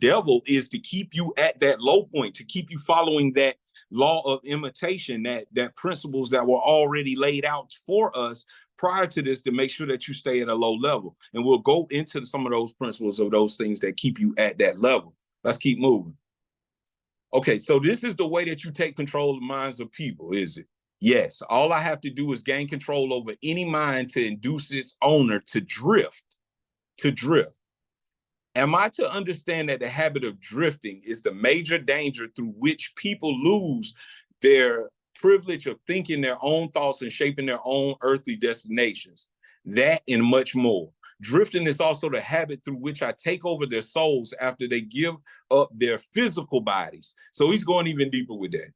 devil is to keep you at that low point, to keep you following that law of imitation, that principles that were already laid out for us prior to this, to make sure that you stay at a low level. And we'll go into some of those principles of those things that keep you at that level. Let's keep moving. Okay, so this is the way that you take control of the minds of people, is it? Yes, all I have to do is gain control over any mind to induce its owner to drift, Am I to understand that the habit of drifting is the major danger through which people lose their privilege of thinking their own thoughts and shaping their own earthly destinations? That and much more. Drifting is also the habit through which I take over their souls after they give up their physical bodies. So he's going even deeper with that.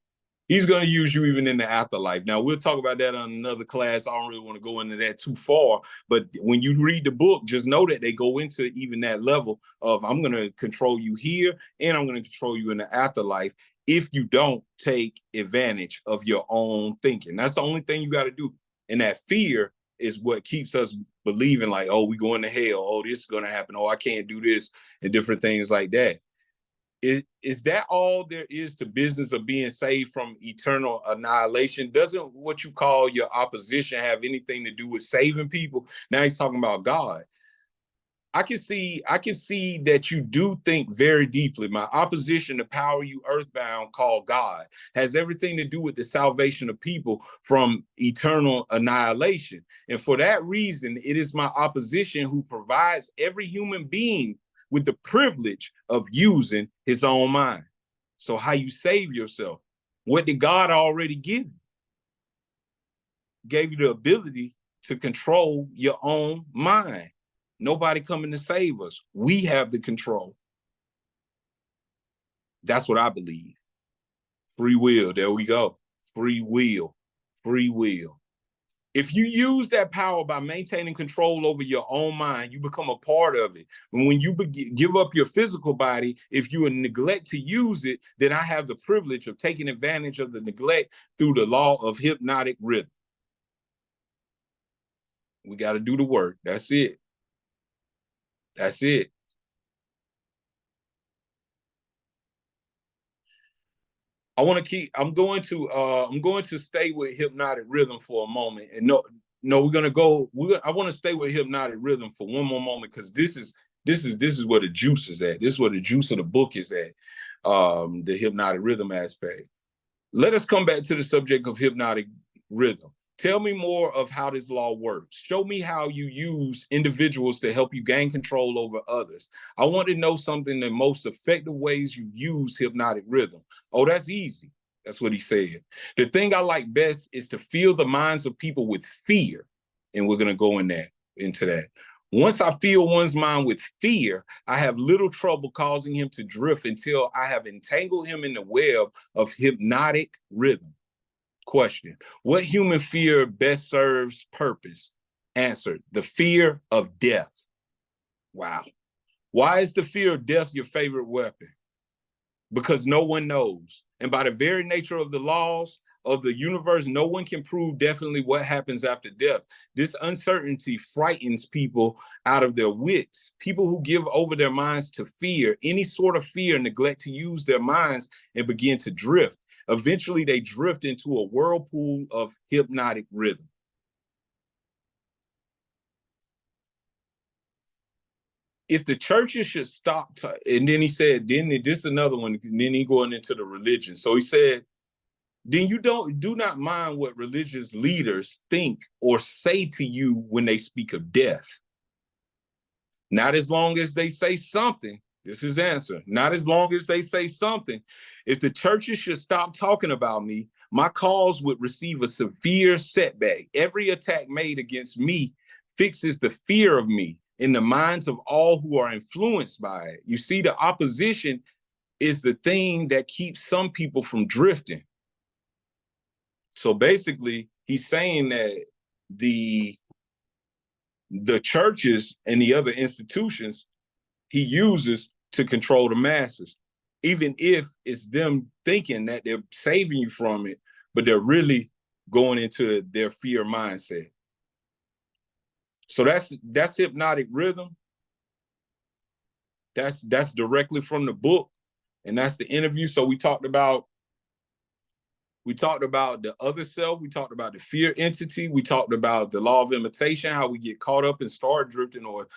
He's going to use you even in the afterlife. Now, we'll talk about that on another class. I don't really want to go into that too far. But when you read the book, just know that they go into even that level of, I'm going to control you here, and I'm going to control you in the afterlife if you don't take advantage of your own thinking. That's the only thing you got to do. And that fear is what keeps us believing like, oh, we're going to hell. Oh, this is going to happen. Oh, I can't do this, and different things like that. Is that all there is to business of being saved from eternal annihilation? Doesn't what you call your opposition have anything to do with saving people? Now he's talking about God. I can see that you do think very deeply. My opposition to power you earthbound called God has everything to do with the salvation of people from eternal annihilation. And for that reason, it is my opposition who provides every human being with the privilege of using his own mind. So how you save yourself? What did God already give you? Gave you the ability to control your own mind. Nobody coming to save us. We have the control. That's what I believe. Free will. There we go. Free will. Free will. If you use that power by maintaining control over your own mind, you become a part of it. And when you give up your physical body, if you neglect to use it, then I have the privilege of taking advantage of the neglect through the law of hypnotic rhythm. We got to do the work. That's it. That's it. I'm going to stay with hypnotic rhythm for a moment. And no, I want to stay with hypnotic rhythm for one more moment, because this is where the juice is at. This is where the juice of the book is at. The hypnotic rhythm aspect. Let us come back to the subject of hypnotic rhythm. Tell me more of how this law works. Show me how you use individuals to help you gain control over others. I want to know something, the most effective ways you use hypnotic rhythm. Oh, that's easy. That's what he said. The thing I like best is to fill the minds of people with fear. And we're going to go into that. Once I fill one's mind with fear, I have little trouble causing him to drift until I have entangled him in the web of hypnotic rhythm. Question: what human fear best serves purpose? Answer: the fear of death. Wow. Why is the fear of death your favorite weapon? Because no one knows. And by the very nature of the laws of the universe, no one can prove definitely what happens after death. This uncertainty frightens people out of their wits. People who give over their minds to fear, any sort of fear, neglect to use their minds and begin to drift. Eventually, they drift into a whirlpool of hypnotic rhythm. If the churches should stop, and then he said, then this is another one, and then he going into the religion. So he said, then you do not mind what religious leaders think or say to you when they speak of death. Not as long as they say something. This is answer. Not as long as they say something. If the churches should stop talking about me, my cause would receive a severe setback. Every attack made against me fixes the fear of me in the minds of all who are influenced by it. You see, the opposition is the thing that keeps some people from drifting. So basically, he's saying that the churches and the other institutions he uses to control the masses, even if it's them thinking that they're saving you from it, but they're really going into their fear mindset. So that's hypnotic rhythm. That's directly from the book, and that's the interview. So we talked about the other self. We talked about the fear entity. We talked about the law of imitation, how we get caught up and start drifting, or,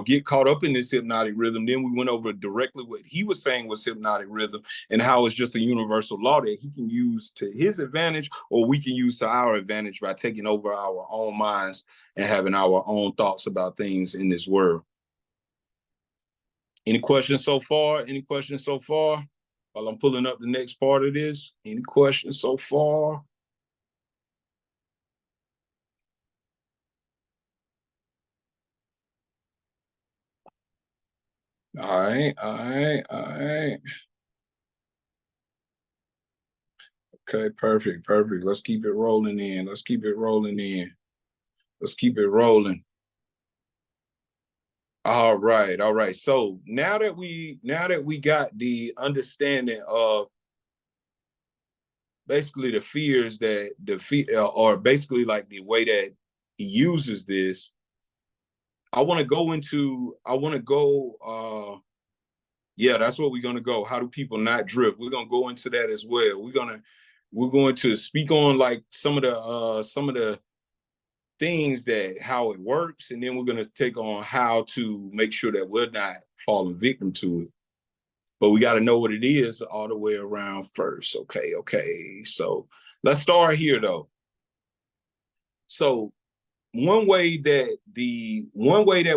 get caught up in this hypnotic rhythm. Then we went over directly what he was saying was hypnotic rhythm and how it's just a universal law that he can use to his advantage, or we can use to our advantage by taking over our own minds and having our own thoughts about things in this world. Any questions so far? Any questions so far? While I'm pulling up the next part of this, any questions so far? All right. Okay, perfect. Let's keep it rolling in. Let's keep it rolling. All right. So now that we got the understanding of basically the fears that or basically like the way that he uses this, I want to go, that's what we're going to go. How do people not drift? We're going to go into that as well. We're going to speak on like some of the things that how it works, and then we're going to take on how to make sure that we're not falling victim to it. But we got to know what it is all the way around first. Okay. So let's start here though. So one way that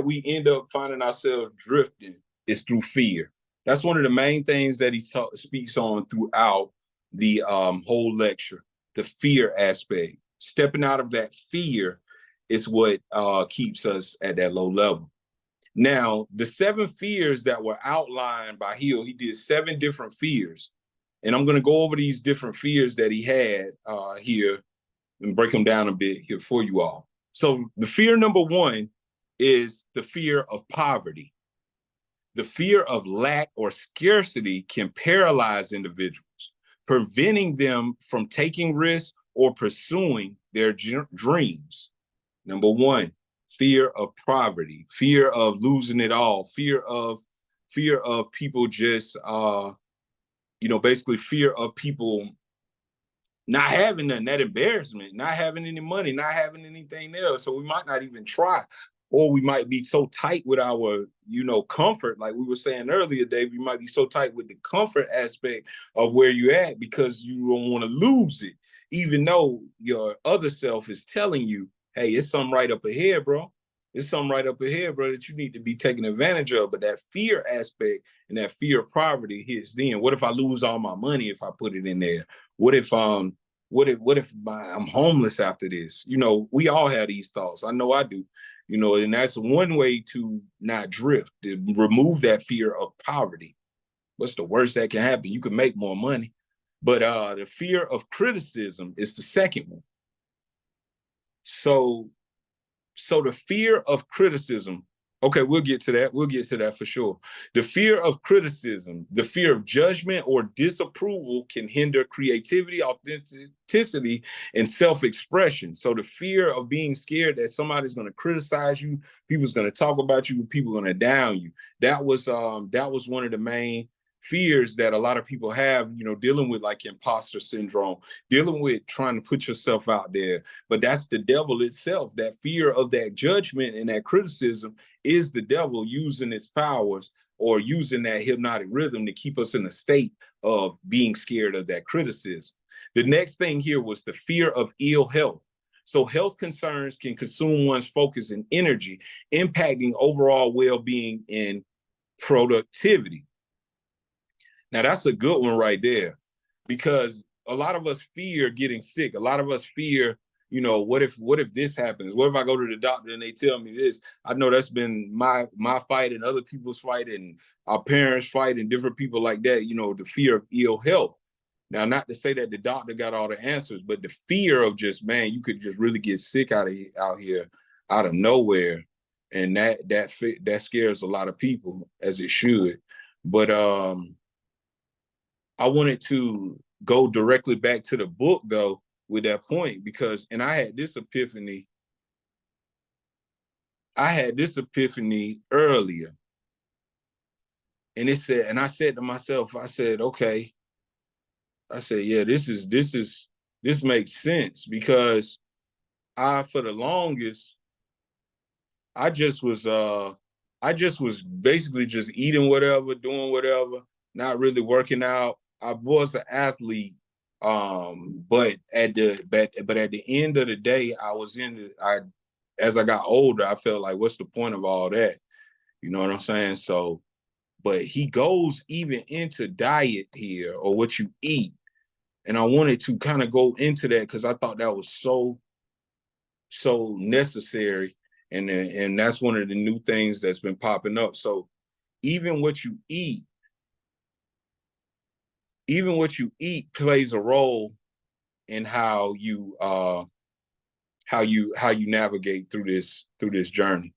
we end up finding ourselves drifting is through fear. That's one of the main things that he speaks on throughout the whole lecture, the fear aspect. Stepping out of that fear is what keeps us at that low level. Now, the 7 fears that were outlined by Hill, he did 7 different fears. And I'm going to go over these different fears that he had here and break them down a bit here for you all. So the fear number 1 is the fear of poverty. The fear of lack or scarcity can paralyze individuals, preventing them from taking risks or pursuing their dreams. Number 1, fear of poverty, fear of losing it all, fear of people just, basically fear of people not having nothing, that embarrassment, not having any money, not having anything else. So we might not even try, or we might be so tight with our, comfort. Like we were saying earlier, Dave, you might be so tight with the comfort aspect of where you're at because you don't want to lose it. even though your other self is telling you, hey, it's something right up ahead, bro. It's something right up ahead, bro, that you need to be taking advantage of. But that fear aspect and that fear of poverty hits then. What if I lose all my money if I put it in there? What if I'm homeless after this? You know, we all have these thoughts. I know I do. You know, and that's one way to not drift, to remove that fear of poverty. What's the worst that can happen? You can make more money. But the fear of criticism is the second one. So the fear of criticism, okay, we'll get to that. We'll get to that for sure. The fear of criticism, the fear of judgment or disapproval can hinder creativity, authenticity, and self-expression. So the fear of being scared that somebody's going to criticize you, people's going to talk about you, people are going to down you. That was one of the main fears that a lot of people have, you know, dealing with like imposter syndrome, dealing with trying to put yourself out there. But that's the devil itself. That fear of that judgment and that criticism is the devil using its powers or using that hypnotic rhythm to keep us in a state of being scared of that criticism. The next thing here was the fear of ill health. So health concerns can consume one's focus and energy, impacting overall well-being and productivity. Now that's a good one right there, because a lot of us fear getting sick. A lot of us fear, you know, what if this happens? What if I go to the doctor and they tell me this? I know that's been my fight and other people's fight and our parents' fight and different people like that, you know, the fear of ill health. Now, not to say that the doctor got all the answers, but the fear of just, man, you could just really get sick out here, out of nowhere. And that scares a lot of people, as it should. But I wanted to go directly back to the book though with that point, because and I had this epiphany earlier. And it said, and I said to myself, I said, okay, I said, yeah, this makes sense, because for the longest, I just was basically just eating whatever, doing whatever, not really working out. I was an athlete, but at the end of the day, as I got older, I felt like, what's the point of all that? You know what I'm saying? So, but he goes even into diet here, or what you eat, and I wanted to kind of go into that because I thought that was so necessary, and that's one of the new things that's been popping up. So even what you eat plays a role in how you navigate through this journey.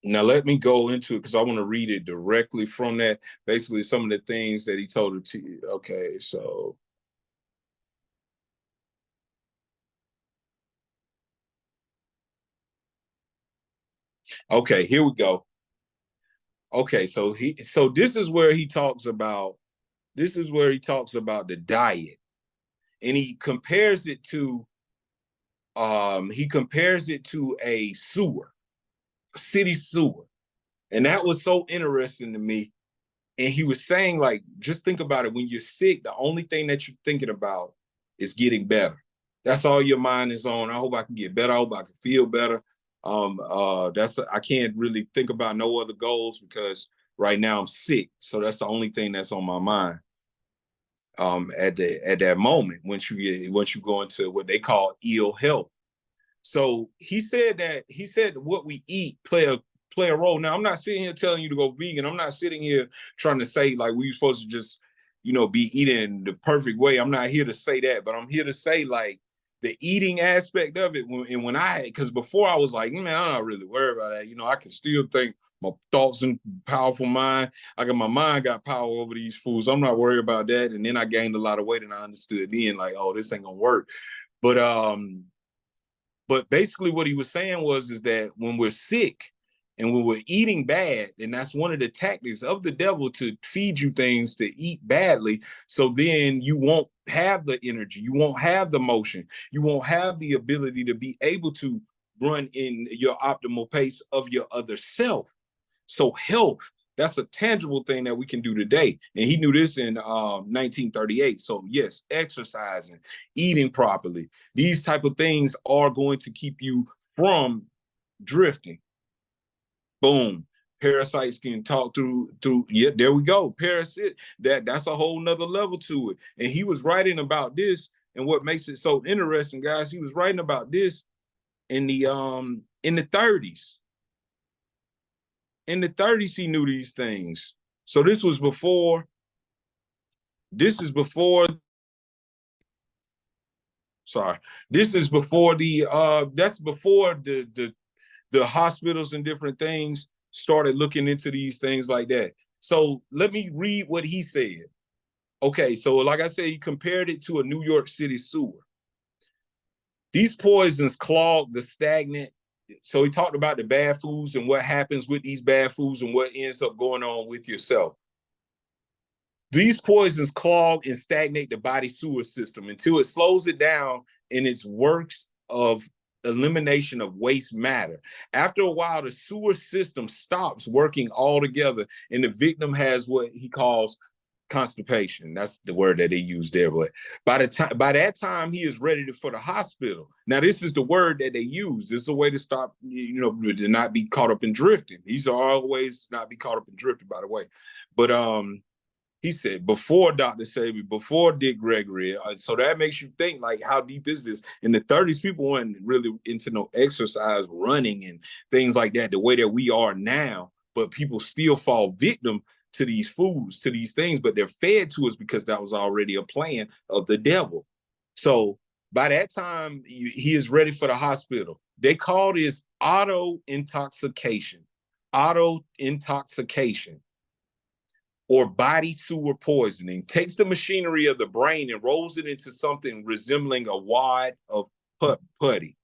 Now let me go into it because I want to read it directly from that. Basically, some of the things that he told her to. Okay, so okay, here we go. Okay, so this is where he talks about the diet, and he compares it to a sewer, a city sewer. And that was so interesting to me. And he was saying, like, just think about it. When you're sick, the only thing that you're thinking about is getting better. That's all your mind is on. I hope I can get better. I hope I can feel better. I can't really think about no other goals because right now I'm sick. So that's the only thing that's on my mind. At that moment, once you go into what they call ill health. So he said what we eat play a role. Now, I'm not sitting here telling you to go vegan. I'm not sitting here trying to say like we're supposed to just, you know, be eating the perfect way. I'm not here to say that, but I'm here to say like the eating aspect of it. Because before I was like, man, I'm not really worried about that. You know, I can still think, my thoughts and powerful mind. My mind got power over these foods. I'm not worried about that. And then I gained a lot of weight and I understood then like, oh, this ain't gonna work. But basically what he was saying is that when we're sick and when we're eating bad, and that's one of the tactics of the devil, to feed you things to eat badly. So then you won't have the energy, you won't have the motion, you won't have the ability to be able to run in your optimal pace of your other self. So health That's a tangible thing that we can do today. And he knew this in 1938. So yes, exercising, eating properly, these type of things are going to keep you from drifting. Boom. Parasites can talk through, yeah, there we go. Parasite, that's a whole nother level to it. And he was writing about this, and what makes it so interesting, guys, he was writing about this in the 30s. In the 30s, he knew these things. So this is before this is before that's before the hospitals and different things started looking into these things like that. So let me read what he said. Okay, so like I said, he compared it to a New York City sewer. These poisons clog the stagnant. So he talked about the bad foods and what happens with these bad foods and what ends up going on with yourself. These poisons clog and stagnate the body sewer system until it slows it down in its works of elimination of waste matter. After a while, the sewer system stops working altogether, and the victim has what he calls constipation. That's the word that they use there. But by that time, he is ready for the hospital. Now, this is the word that they use. This is a way to stop, to not be caught up in drifting. These are all ways to not be caught up in drifting, by the way. But he said, before Dr. Sabi, before Dick Gregory. So that makes you think, like, how deep is this? In the 30s, people weren't really into no exercise, running, and things like that, the way that we are now. But people still fall victim to these foods, to these things, but they're fed to us because that was already a plan of the devil. So by that time, he is ready for the hospital. They call this auto intoxication. Auto intoxication, or body sewer poisoning, takes the machinery of the brain and rolls it into something resembling a wad of putty.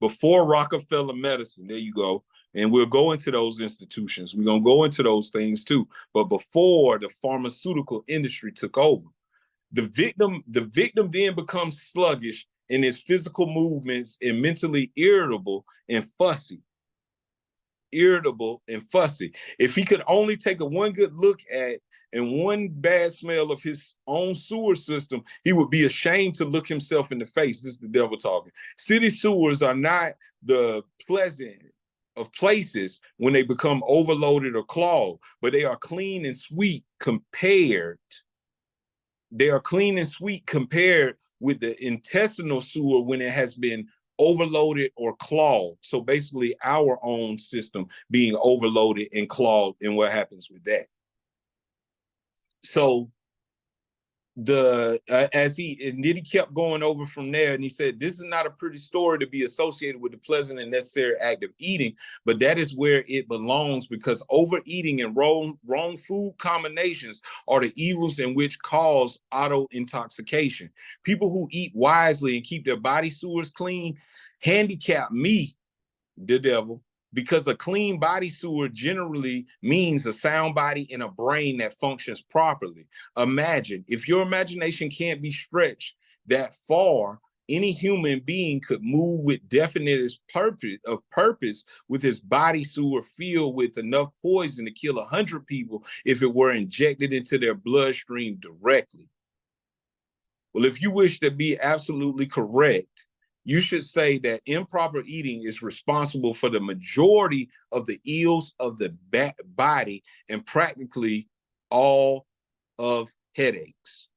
Before Rockefeller medicine, there you go. And we'll go into those institutions. We're going to go into those things too. But before the pharmaceutical industry took over, the victim then becomes sluggish in his physical movements and mentally irritable and fussy. If he could only take one good look at and one bad smell of his own sewer system, he would be ashamed to look himself in the face. This is the devil talking. City sewers are not the pleasant of places when they become overloaded or clogged, but they are clean and sweet compared. They are clean and sweet compared with the intestinal sewer when it has been overloaded or clogged. So basically our own system being overloaded and clogged, and what happens with that. So then he kept going over from there, and he said, this is not a pretty story to be associated with the pleasant and necessary act of eating, but that is where it belongs, because overeating and wrong food combinations are the evils in which cause auto intoxication. People who eat wisely and keep their body sewers clean handicap me, the devil, because a clean body sewer generally means a sound body and a brain that functions properly. Imagine, if your imagination can't be stretched that far, any human being could move with definite purpose with his body sewer filled with enough poison to kill 100 people if it were injected into their bloodstream directly. Well, if you wish to be absolutely correct, you should say that improper eating is responsible for the majority of the ills of the body and practically all of headaches.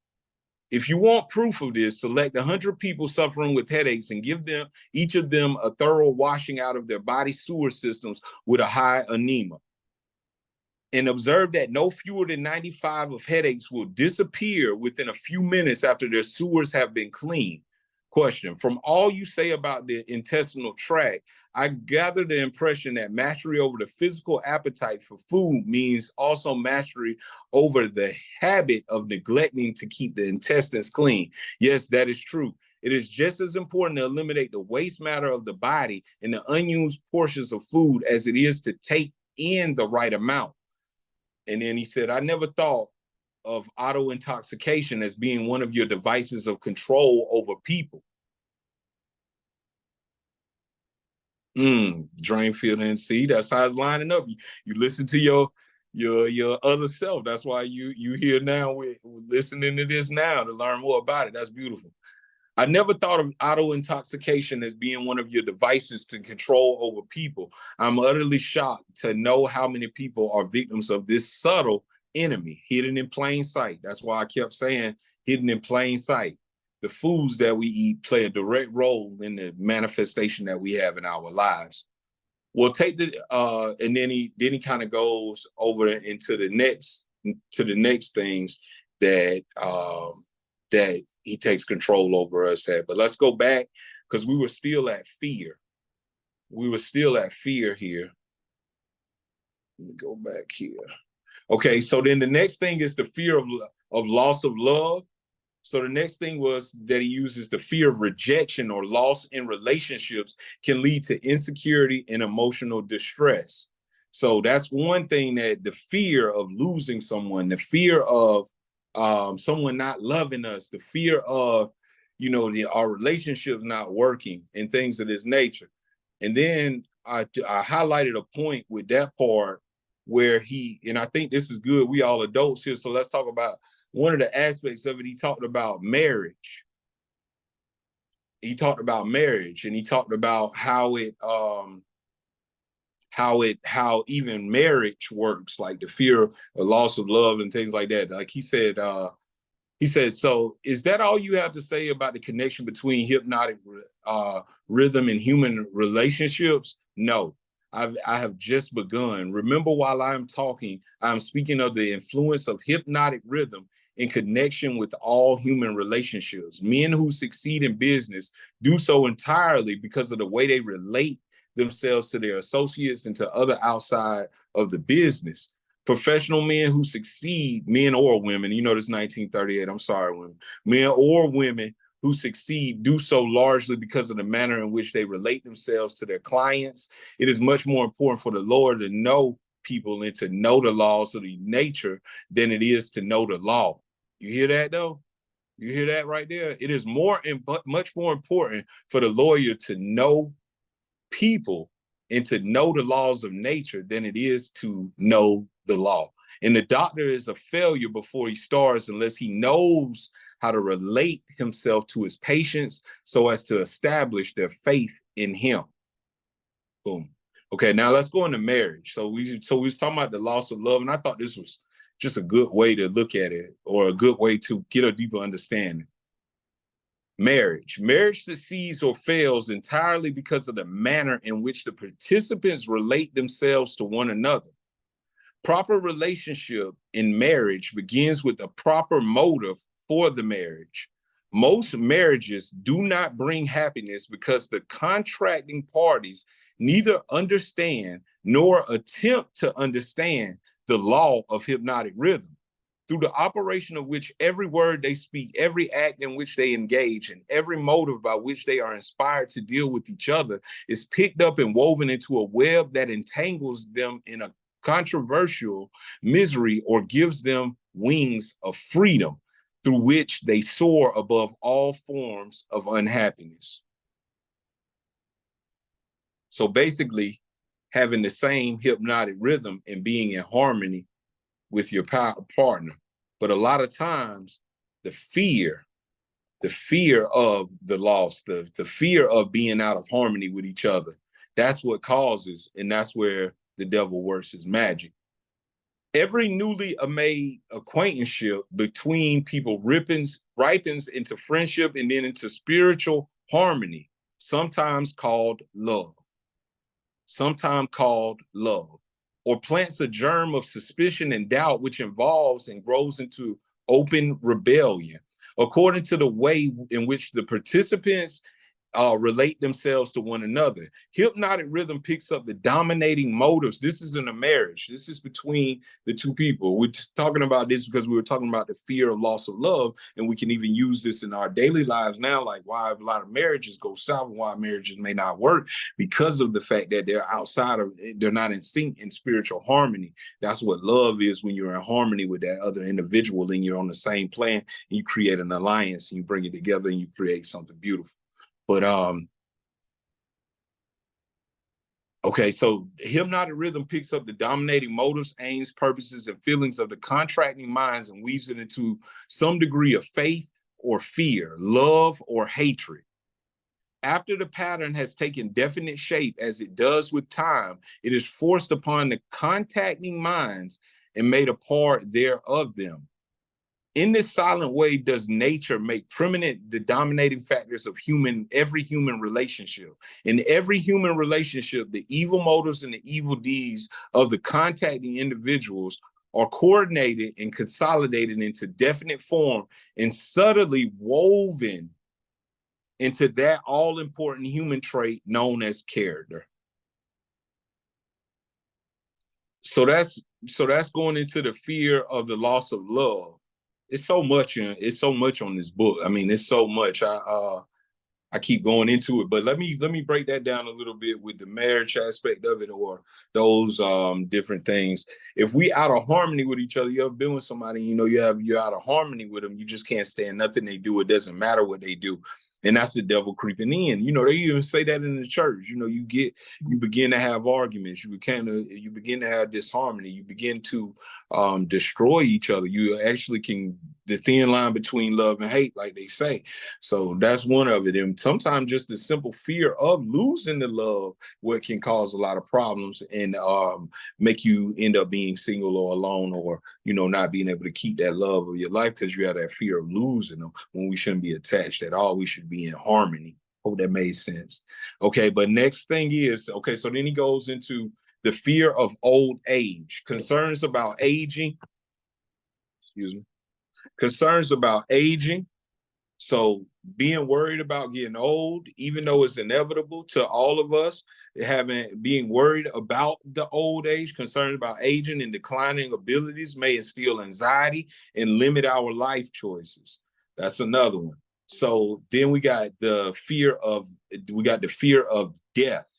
If you want proof of this, select 100 people suffering with headaches and give them each of them a thorough washing out of their body sewer systems with a high enema. And observe that no fewer than 95 of headaches will disappear within a few minutes after their sewers have been cleaned. Question: from all you say about the intestinal tract, I gather the impression that mastery over the physical appetite for food means also mastery over the habit of neglecting to keep the intestines clean. Yes, that is true. It is just as important to eliminate the waste matter of the body and the unused portions of food as it is to take in the right amount. And then he said, I never thought of auto intoxication as being one of your devices of control over people. Drain, field, and see, that's how it's lining up. You listen to your other self. That's why you here now with listening to this now to learn more about it. That's beautiful. I never thought of auto intoxication as being one of your devices to control over people. I'm utterly shocked to know how many people are victims of this subtle enemy hidden in plain sight. That's why I kept saying hidden in plain sight. The foods that we eat play a direct role in the manifestation that we have in our lives. We'll take the and then he kind of goes over into the next things that that he takes control over us at. But let's go back because we were still at fear. We were still at fear here. Let me go back here. Okay, so then the next thing is the fear of loss of love. So the next thing was that he uses the fear of rejection or loss in relationships can lead to insecurity and emotional distress. So that's one thing, that the fear of losing someone, the fear of someone not loving us, the fear of, our relationship not working and things of this nature. And then I highlighted a point with that part where and I think this is good. We all adults here. So let's talk about one of the aspects of it. He talked about marriage. He talked about marriage, and he talked about how even marriage works, like the fear of loss of love and things like that. Like he said, so is that all you have to say about the connection between hypnotic rhythm and human relationships? No, I have just begun. Remember, while I'm talking, I'm speaking of the influence of hypnotic rhythm in connection with all human relationships. Men who succeed in business do so entirely because of the way they relate themselves to their associates and to other outside of the business. Professional men who succeed, men or women, this 1938, I'm sorry, women, men or women who succeed do so largely because of the manner in which they relate themselves to their clients. It is much more important for the Lord to know people and to know the laws of the nature than it is to know the law. You hear that, though? You hear that right there? It is much more important for the lawyer to know people and to know the laws of nature than it is to know the law. And the doctor is a failure before he starts unless he knows how to relate himself to his patients so as to establish their faith in him. Boom. Okay, now let's go into marriage. So we was talking about the loss of love, and I thought this was just a good way to look at it, or a good way to get a deeper understanding. Marriage succeeds or fails entirely because of the manner in which the participants relate themselves to one another. Proper relationship in marriage begins with a proper motive for the marriage. Most marriages do not bring happiness because the contracting parties neither understand nor attempt to understand the law of hypnotic rhythm, through the operation of which every word they speak, every act in which they engage, and every motive by which they are inspired to deal with each other is picked up and woven into a web that entangles them in a controversial misery or gives them wings of freedom through which they soar above all forms of unhappiness. So basically, having the same hypnotic rhythm and being in harmony with your partner. But a lot of times, the fear of the loss, the fear of being out of harmony with each other, that's what causes, and that's where the devil works his magic. Every newly made acquaintanceship between people ripens into friendship and then into spiritual harmony, sometimes called love. Or plants a germ of suspicion and doubt, which involves and grows into open rebellion. According to the way in which the participants relate themselves to one another. Hypnotic rhythm picks up the dominating motives. This isn't a marriage. This is between the two people. We're just talking about this because we were talking about the fear of loss of love, and we can even use this in our daily lives now, like why a lot of marriages go south and why marriages may not work, because of the fact that they're not in sync in spiritual harmony. That's what love is, when you're in harmony with that other individual and you're on the same plan, and you create an alliance and you bring it together and you create something beautiful. But Okay, so hypnotic rhythm picks up the dominating motives, aims, purposes, and feelings of the contracting minds and weaves it into some degree of faith or fear, love or hatred. After the pattern has taken definite shape, as it does with time, it is forced upon the contacting minds and made a part there of them. In this silent way does nature make permanent the dominating factors of every human relationship. In every human relationship, the evil motives and the evil deeds of the contacting individuals are coordinated and consolidated into definite form and subtly woven into that all-important human trait known as character. So that's going into the fear of the loss of love. It's so much on this book. I mean, it's so much. I keep going into it, but let me break that down a little bit with the marriage aspect of it, or those different things. If we out of harmony with each other, you ever been with somebody, you're out of harmony with them, you just can't stand nothing they do. It doesn't matter what they do. And that's the devil creeping in. They even say that in the church. You begin to have arguments. You begin to have disharmony. You begin to destroy each other. You actually can, the thin line between love and hate, like they say. So that's one of it. And sometimes just the simple fear of losing the love, what can cause a lot of problems and make you end up being single or alone, or not being able to keep that love of your life because you have that fear of losing them, when we shouldn't be attached at all. We should be in harmony. Hope that made sense. Okay, but next thing is, okay, so then he goes into the fear of old age, concerns about aging, concerns about aging. So being worried about getting old, even though it's inevitable to all of us, being worried about the old age, concerned about aging and declining abilities may instill anxiety and limit our life choices. That's another one. So then we got the fear of death.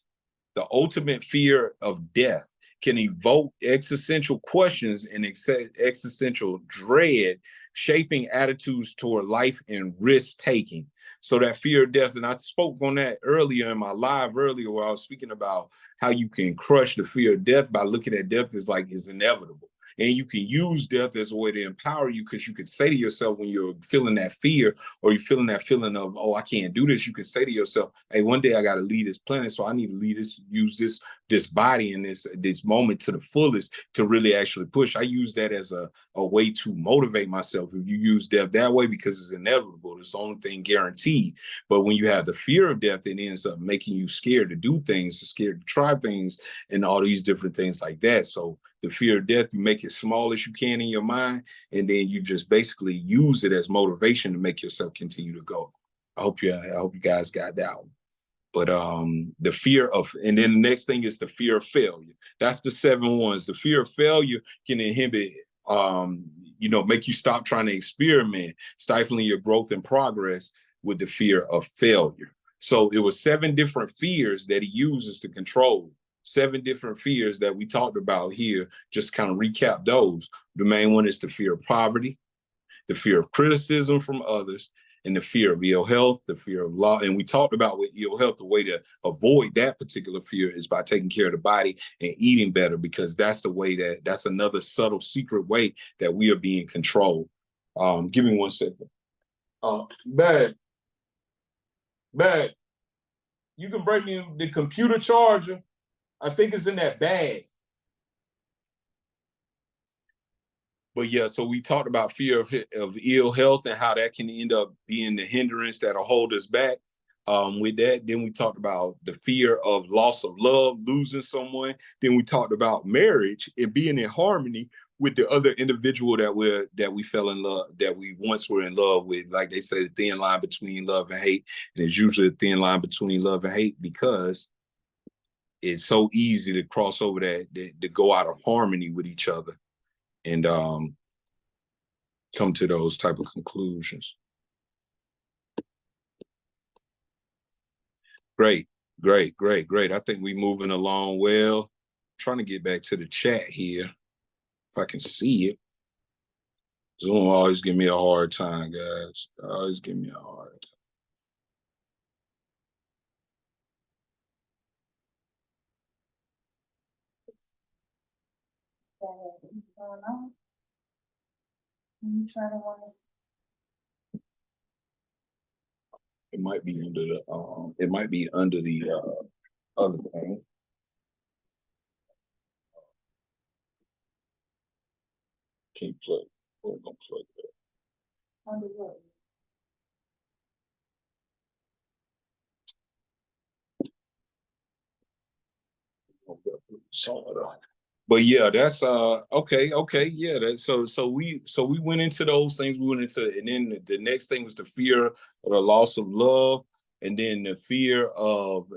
The ultimate fear of death can evoke existential questions and existential dread, shaping attitudes toward life and risk taking. So that fear of death, and I spoke on that earlier in my live earlier, where I was speaking about how you can crush the fear of death by looking at death as like it's inevitable. And you can use death as a way to empower you, because you could say to yourself, when you're feeling that fear, or you're feeling that feeling of, oh, I can't do this, you can say to yourself, hey, one day I got to leave this planet, so I need to use this body and this moment to the fullest to really actually push. I use that as a way to motivate myself. If you use death that way, because it's inevitable, it's the only thing guaranteed. But when you have the fear of death, it ends up making you scared to do things, scared to try things, and all these different things like that. So the fear of death, you make it small as you can in your mind, and then you just basically use it as motivation to make yourself continue to go. I hope you guys got that one. But the fear of, and then the next thing is the fear of failure. That's the 7 ones. The fear of failure can inhibit, make you stop trying to experiment, stifling your growth and progress with the fear of failure. So it was 7 different fears that he uses to control. 7 different fears that we talked about here. Just kind of recap those. The main one is the fear of poverty, the fear of criticism from others, and the fear of ill health, the fear of law. And we talked about with ill health, the way to avoid that particular fear is by taking care of the body and eating better, because that's that's another subtle secret way that we are being controlled. Give me 1 second. Bag, you can bring me the computer charger. I think it's in that bag. But yeah, so we talked about fear of ill health and how that can end up being the hindrance that'll hold us back. With that, then we talked about the fear of loss of love, losing someone. Then we talked about marriage and being in harmony with the other individual that we fell in love, that we once were in love with. Like they say, the thin line between love and hate, and it's usually a thin line between love and hate, because it's so easy to cross over that to go out of harmony with each other and come to those type of conclusions. Great. I think we're moving along well. I'm trying to get back to the chat here, if I can see it. Zoom always give me a hard time, guys. Always give me a hard time. It might be under the other thing. Can't plug. Oh, don't plug that. Under what? But yeah, that's okay, yeah. So we went into those things. We went into, and then the next thing was the fear of the loss of love, and then the fear of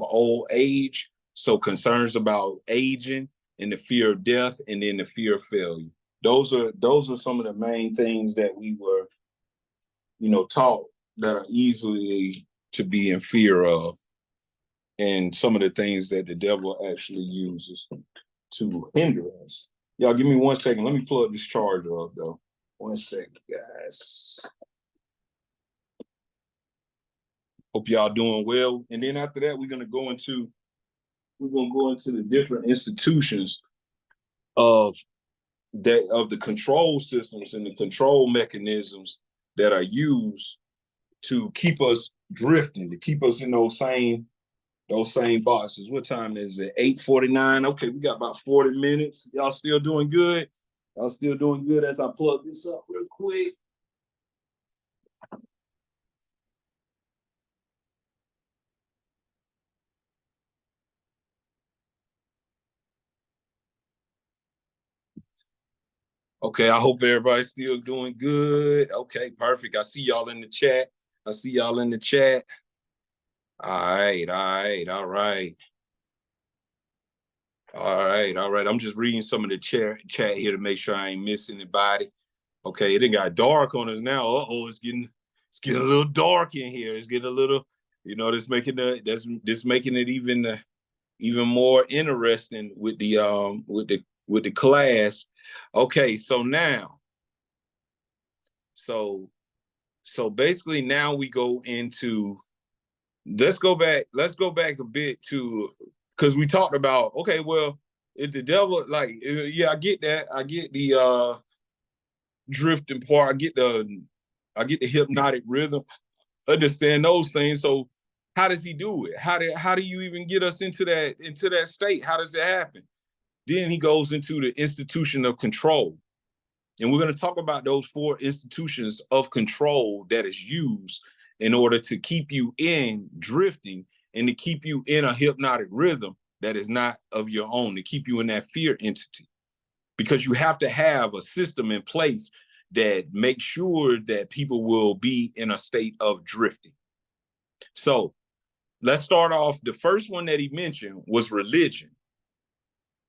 old age. So concerns about aging, and the fear of death, and then the fear of failure. Those are some of the main things that we were, taught that are easily to be in fear of, and some of the things that the devil actually uses to hinder us. Y'all give me 1 second. Let me plug this charger up though. 1 second, guys. Hope y'all doing well. And then after that, we're gonna go into the different institutions of the control systems and the control mechanisms that are used to keep us drifting, to keep us in those same boxes. What time is it? 8:49. Okay, we got about 40 minutes. Y'all still doing good? Y'all still doing good as I plug this up real quick. Okay, I hope everybody's still doing good. Okay, perfect. I see y'all in the chat. All right. I'm just reading some of the chat here to make sure I ain't missing anybody. Okay, it done got dark on us now. It's getting a little dark in here. It's getting a little, that's making it even more interesting with the class. Okay, so now, so basically now we go into, let's go back a bit to, because we talked about, okay, well, if the devil, like, yeah, I get that. I get the drifting part. I get the hypnotic rhythm. Understand those things. So how does he do it? How do you even get us into that state? How does it happen? Then he goes into the institution of control. And we're going to talk about those 4 institutions of control that is used in order to keep you in drifting and to keep you in a hypnotic rhythm that is not of your own, to keep you in that fear entity. Because you have to have a system in place that makes sure that people will be in a state of drifting. So let's start off. The first one that he mentioned was religion,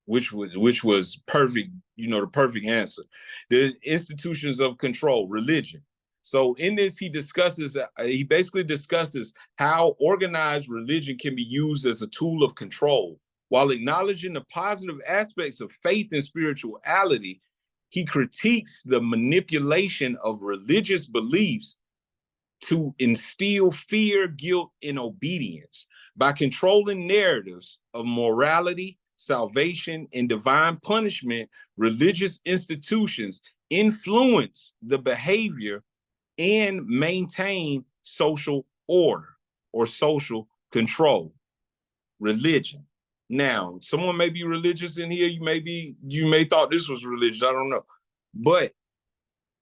which was perfect, the perfect answer. The institutions of control, religion. So in this, he basically discusses how organized religion can be used as a tool of control. While acknowledging the positive aspects of faith and spirituality, he critiques the manipulation of religious beliefs to instill fear, guilt, and obedience. By controlling narratives of morality, salvation, and divine punishment, religious institutions influence the behavior and maintain social order or social control. Religion. Now, someone may be religious in here. You may thought this was religious. I don't know. But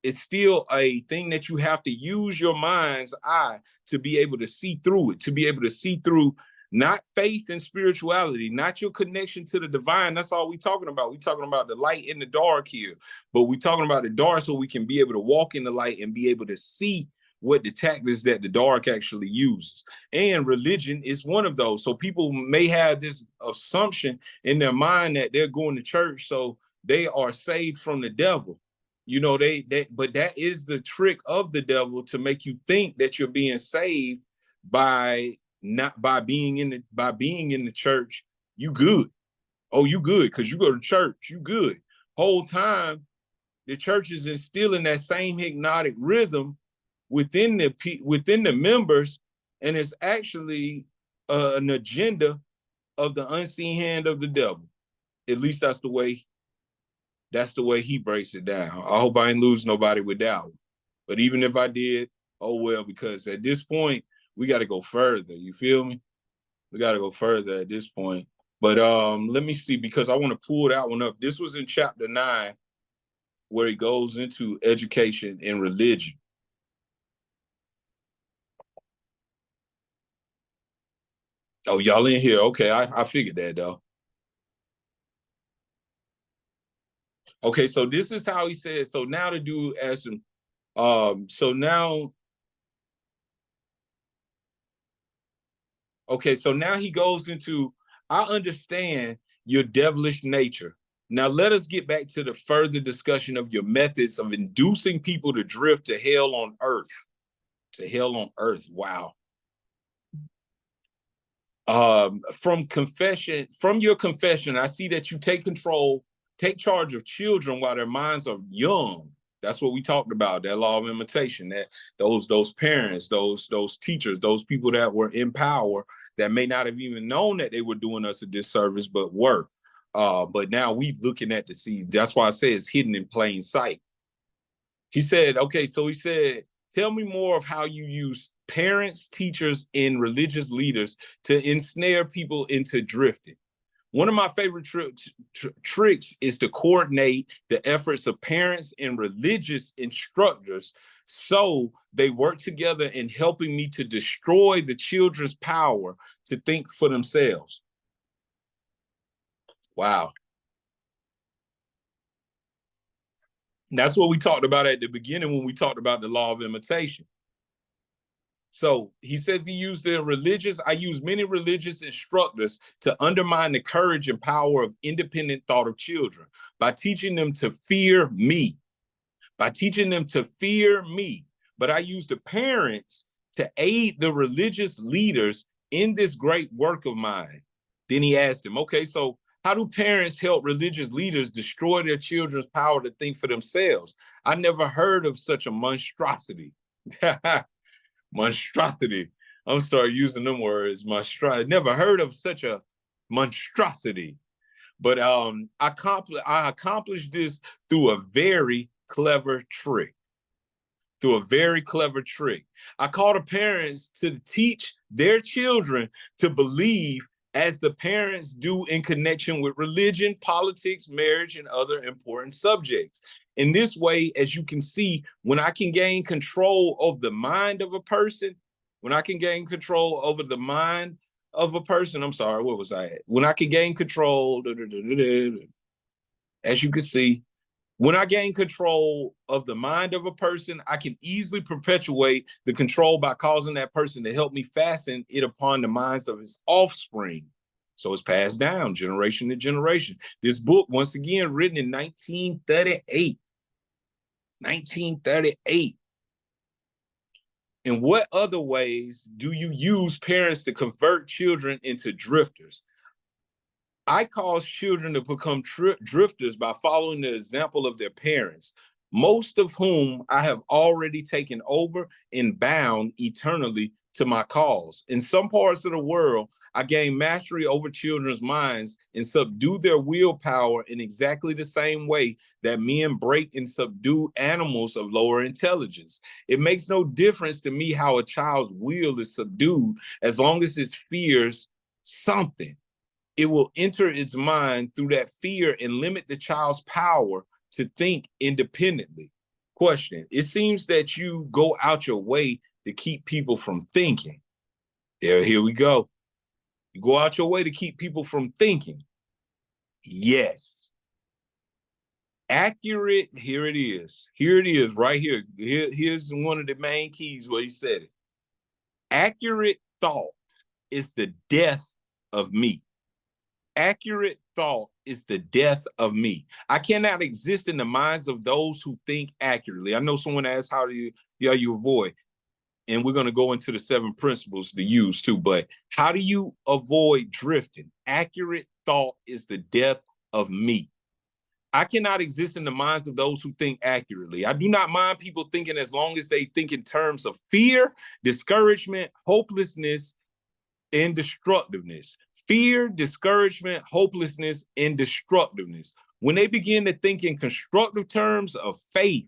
it's still a thing that you have to use your mind's eye to be able to see through it, to be able to see through not faith and spirituality, not your connection to the divine. That's all we're talking about. We're talking about the light and the dark here, but we're talking about the dark so we can be able to walk in the light and be able to see what the tactics that the dark actually uses. And religion is one of those. So people may have this assumption in their mind that they're going to church, so they are saved from the devil. But that is the trick of the devil, to make you think that you're being saved by being in the church. You good. Oh, you good because you go to church. You good. Whole time the church is instilling that same hypnotic rhythm within the members, and it's actually an agenda of the unseen hand of the devil. At least that's the way That's the way he breaks it down. I hope I ain't lose nobody with that one. But even if I did, oh well, because at this point, we got to go further. You feel me? We got to go further at this point. But let me see, because I want to pull that one up. This was in chapter 9, where he goes into education and religion. Oh, y'all in here. Okay, I figured that, though. Okay, so this is how he says. So now the dude asks him, so now, okay, so now he goes into, I understand your devilish nature. Now let us get back to the further discussion of your methods of inducing people to drift to hell on earth. To hell on earth. Wow. From your confession, I see that you take charge of children while their minds are young. That's what we talked about, that law of imitation, that those parents, those teachers, those people that were in power that may not have even known that they were doing us a disservice, but were. But now we looking at the see. That's why I say it's hidden in plain sight. He said, okay, so he said, tell me more of how you use parents, teachers, and religious leaders to ensnare people into drifting. One of my favorite tricks is to coordinate the efforts of parents and religious instructors so they work together in helping me to destroy the children's power to think for themselves. Wow. That's what we talked about at the beginning when we talked about the law of imitation. So he says he used I use many religious instructors to undermine the courage and power of independent thought of children by teaching them to fear me. But I use the parents to aid the religious leaders in this great work of mine. Then he asked him, okay, so how do parents help religious leaders destroy their children's power to think for themselves? I never heard of such a monstrosity. Monstrosity. I'm starting using them words. Monstrosity. Never heard of such a monstrosity. But I accomplished this through a very clever trick. I call the parents to teach their children to believe as the parents do in connection with religion, politics, marriage, and other important subjects. In this way, as you can see, when I can gain control of the mind of a person, I'm sorry, what was I at? When I can gain control, as you can see, when I gain control of the mind of a person, I can easily perpetuate the control by causing that person to help me fasten it upon the minds of his offspring. So it's passed down generation to generation. This book, once again, written in 1938. 1938. In what other ways do you use parents to convert children into drifters? I cause children to become drifters by following the example of their parents, most of whom I have already taken over and bound eternally to my cause. In some parts of the world, I gain mastery over children's minds and subdue their willpower in exactly the same way that men break and subdue animals of lower intelligence. It makes no difference to me how a child's will is subdued as long as it fears something. It will enter its mind through that fear and limit the child's power to think independently. Question: it seems that you go out your way to keep people from thinking. Here we go. You go out your way to keep people from thinking. Yes. Accurate, here it is. Here it is, right here. Here's one of the main keys where he said it. Accurate thought is the death of me. Accurate thought is the death of me. I cannot exist in the minds of those who think accurately. I know someone asked, how do you avoid? And we're going to go into the 7 principles to use too, but how do you avoid drifting? Accurate thought is the death of me. I cannot exist in the minds of those who think accurately. I do not mind people thinking as long as they think in terms of fear, discouragement, hopelessness, and destructiveness. Fear, discouragement, hopelessness, and destructiveness. When they begin to think in constructive terms of faith,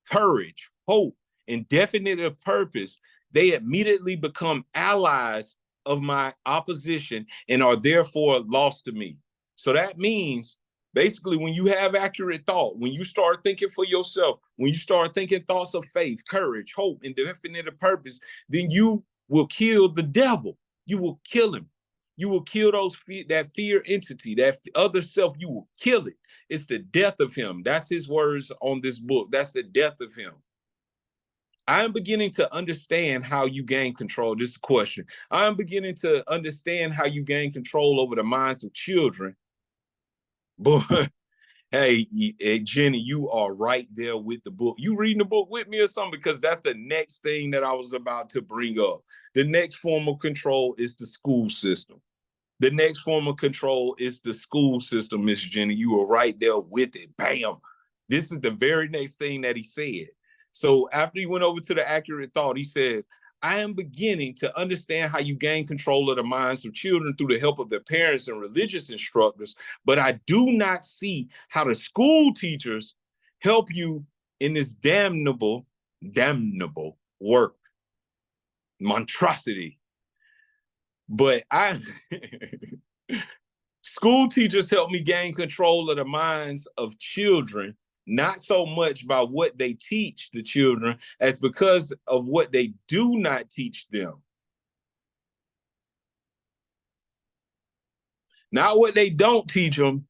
courage, hope, and definite purpose, they immediately become allies of my opposition and are therefore lost to me. So that means basically when you have accurate thought, when you start thinking for yourself, when you start thinking thoughts of faith, courage, hope, and definite purpose, then you will kill the devil. You will kill him. You will kill that fear entity, that other self. You will kill it. It's the death of him. That's his words on this book. That's the death of him. I am beginning to understand how you gain control. This is a question. I am beginning to understand how you gain control over the minds of children. But hey, Jenny, you are right there with the book. You reading the book with me or something? Because that's the next thing that I was about to bring up. The next form of control is the school system. The next form of control is the school system, Miss Jenny. You were right there with it. Bam. This is the very next thing that he said. So after he went over to the accurate thought, he said, I am beginning to understand how you gain control of the minds of children through the help of their parents and religious instructors, but I do not see how the school teachers help you in this damnable work, monstrosity. But school teachers help me gain control of the minds of children, not so much by what they teach the children as because of what they do not teach them. Not what they don't teach them.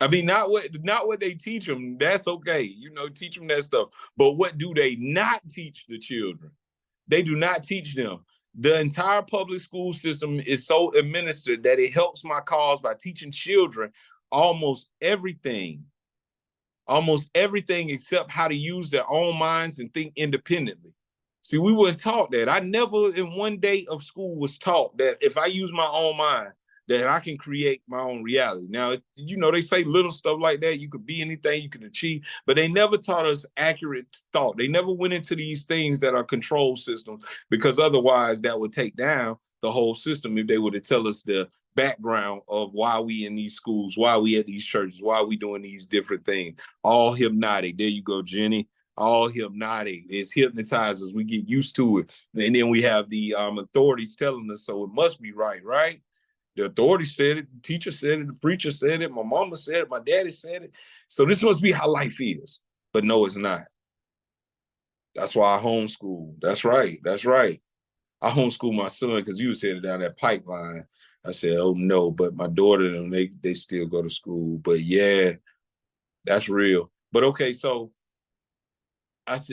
I mean, not what they teach them. That's okay. You know, teach them that stuff. But what do they not teach the children? They do not teach them. The entire public school system is so administered that it helps my cause by teaching children almost everything except how to use their own minds and think independently. See, we weren't taught that. I never in one day of school was taught that if I use my own mind, that I can create my own reality. Now, you know, they say little stuff like that. You could be anything you can achieve, but they never taught us accurate thought. They never went into these things that are control systems, because otherwise that would take down the whole system if they were to tell us the background of why we in these schools, why we at these churches, why we doing these different things. All hypnotic. There you go, Jenny. All hypnotic. It's hypnotizers. We get used to it. And then we have the authorities telling us, so it must be right, right? The authority said it, the teacher said it, the preacher said it, my mama said it, my daddy said it. So this must be how life is. But no, it's not. That's why I homeschool. That's right. That's right. I homeschool my son because he was headed down that pipeline. I said, oh no, but my daughter and them, they still go to school. But yeah, that's real. But okay, so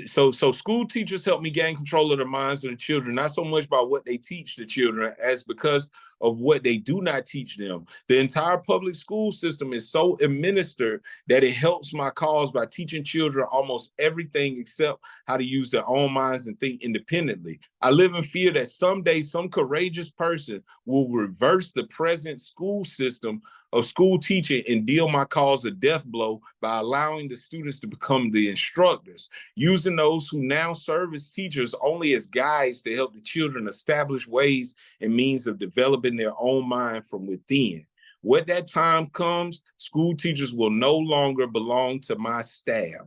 so school teachers help me gain control of the minds of the children, not so much by what they teach the children as because of what they do not teach them. The entire public school system is so administered that it helps my cause by teaching children almost everything except how to use their own minds and think independently. I live in fear that someday some courageous person will reverse the present school system of school teaching and deal my cause a death blow by allowing the students to become the instructors, using those who now serve as teachers only as guides to help the children establish ways and means of developing their own mind from within. When that time comes, school teachers will no longer belong to my staff.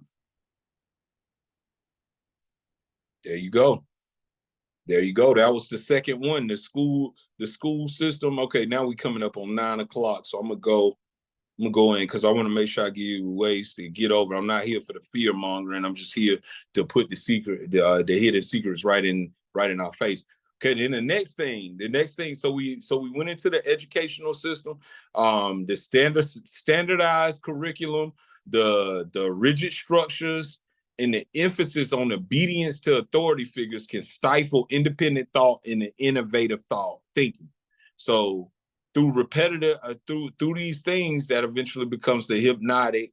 There you go. There you go. That was the second one. The school system. Okay, now we coming up on 9 o'clock. So I'm gonna go in because I want to make sure I give you ways to get over. I'm not here for the fear mongering. I'm just here to put the hidden secrets right in our face. Okay, then the next thing. So we went into the educational system, the standardized curriculum, the rigid structures, and the emphasis on obedience to authority figures can stifle independent thought and the innovative thought thinking. So through repetitive, through these things, that eventually becomes the hypnotic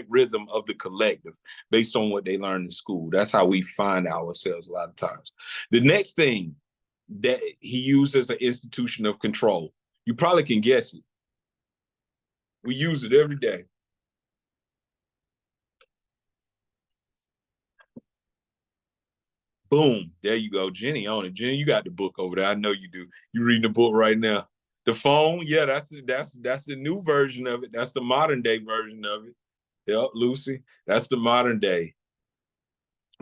rhythm of the collective based on what they learn in school. That's how we find ourselves a lot of times. The next thing that he used as an institution of control, you probably can guess it. We use it every day. Boom. There you go. Jenny on it. Jenny, you got the book over there. I know you do. You reading the book right now. The phone, yeah, that's the new version of it. That's the modern day version of it. Yep, Lucy, that's the modern day.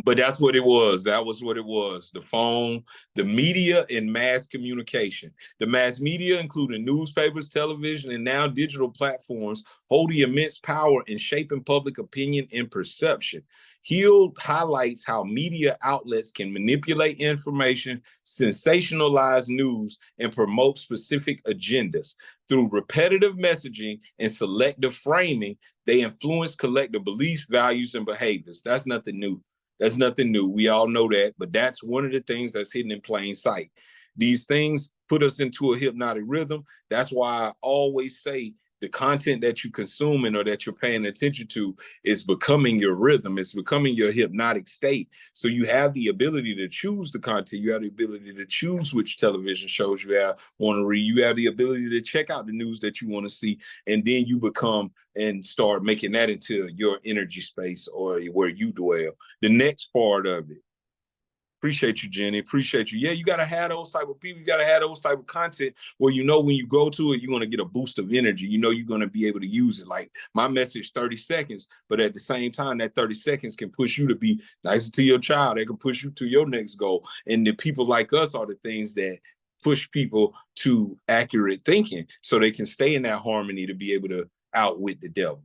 But that's what it was. That was what it was. The phone, the media, and mass communication. The mass media, including newspapers, television, and now digital platforms, hold the immense power in shaping public opinion and perception. Hill highlights how media outlets can manipulate information, sensationalize news, and promote specific agendas. Through repetitive messaging and selective framing, they influence collective beliefs, values, and behaviors. That's nothing new. That's nothing new. We all know that, but that's one of the things that's hidden in plain sight. These things put us into a hypnotic rhythm. That's why I always say the content that you consuming or that you're paying attention to is becoming your rhythm. It's becoming your hypnotic state. So you have the ability to choose the content. You have the ability to choose which television shows you want to read. You have the ability to check out the news that you want to see, and then you become and start making that into your energy space or where you dwell. The next part of it. Appreciate you, Jenny. Appreciate you. Yeah, you got to have those type of people. You got to have those type of content where you know when you go to it, you're going to get a boost of energy. You know you're going to be able to use it. Like my message, 30 seconds, but at the same time, that 30 seconds can push you to be nicer to your child. They can push you to your next goal. And the people like us are the things that push people to accurate thinking so they can stay in that harmony to be able to outwit the devil.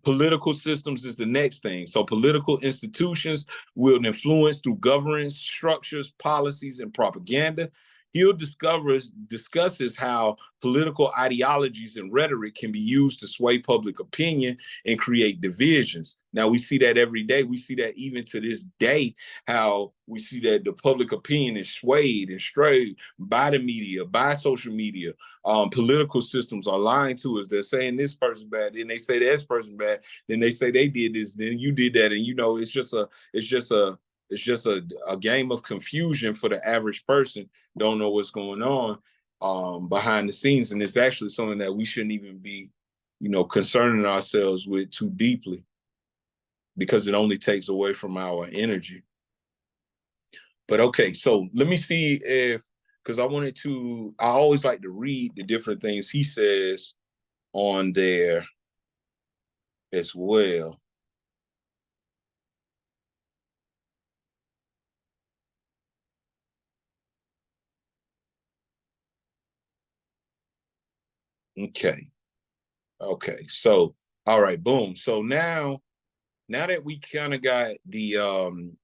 Political systems is the next thing. So political institutions will influence through governance, structures, policies, and propaganda. Hill discusses how political ideologies and rhetoric can be used to sway public opinion and create divisions. Now, we see that every day. We see that even to this day, how we see that the public opinion is swayed and strayed by the media, by social media. Political systems are lying to us. They're saying this person bad, then they say this person bad, then they say they did this, then you did that. And, you know, it's just a game of confusion for the average person. Don't know what's going on behind the scenes, and it's actually something that we shouldn't even be, you know, concerning ourselves with too deeply, because it only takes away from our energy. But okay, so let me see if, because I always like to read the different things he says on there as well. Okay. Okay. So, all right, boom. So now that we kind of got the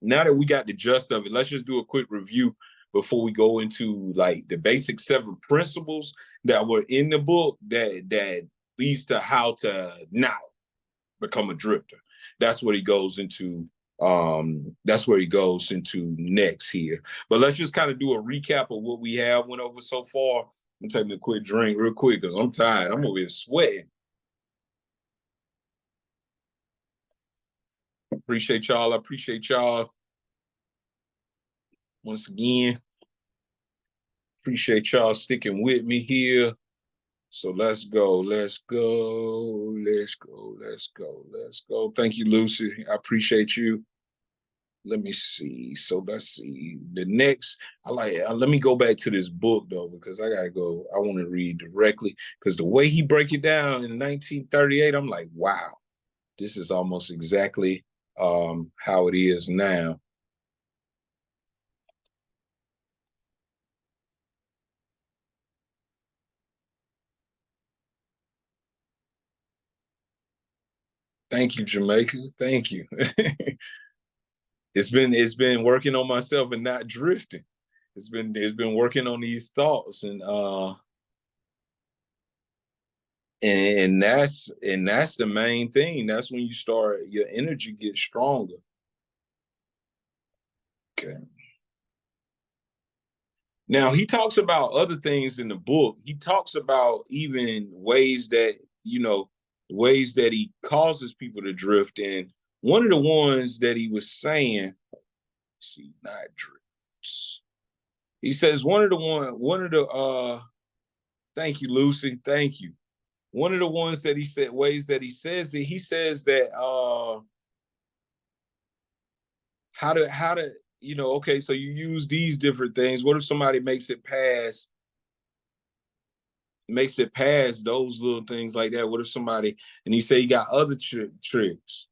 now that we got the gist of it, let's just do a quick review before we go into like the basic 7 principles that were in the book that leads to how to not become a drifter. That's what he goes into. That's where he goes into next here. But let's just kind of do a recap of what we have went over so far. I'm taking a quick drink real quick because I'm tired. I'm over here sweating. Appreciate y'all. I appreciate y'all once again. Appreciate y'all sticking with me here. So let's go. Let's go. Let's go. Let's go. Let's go. Thank you, Lucy. I appreciate you. Let me see. So let's see. The next, let me go back to this book though, because I gotta go. I want to read directly because the way he break it down in 1938, I'm like, wow, this is almost exactly how it is now. Thank you, Jamaica. Thank you. It's been working on myself and not drifting. It's been working on these thoughts and that's the main thing. That's when you start your energy gets stronger. Okay. Now he talks about other things in the book. He talks about even ways that, you know, ways that he causes people to drift. And one of the ones that he was saying, see, not drifts. He says one of the thank you, Lucy. Thank you. One of the ones that he said, ways that he says that how to, you know, okay, so you use these different things. What if somebody makes it past makes it past those little things like that? What if somebody, and he say he got other tricks?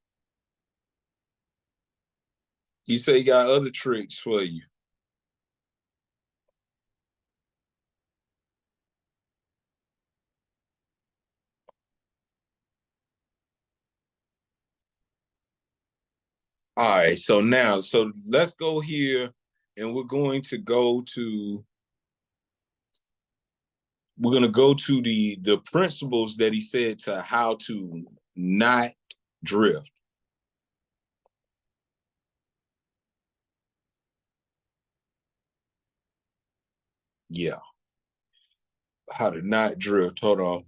He say he got other tricks for you. All right, so let's go here, and we're going to go to the principles that he said to how to not drift. Yeah, how to not drift. Hold on.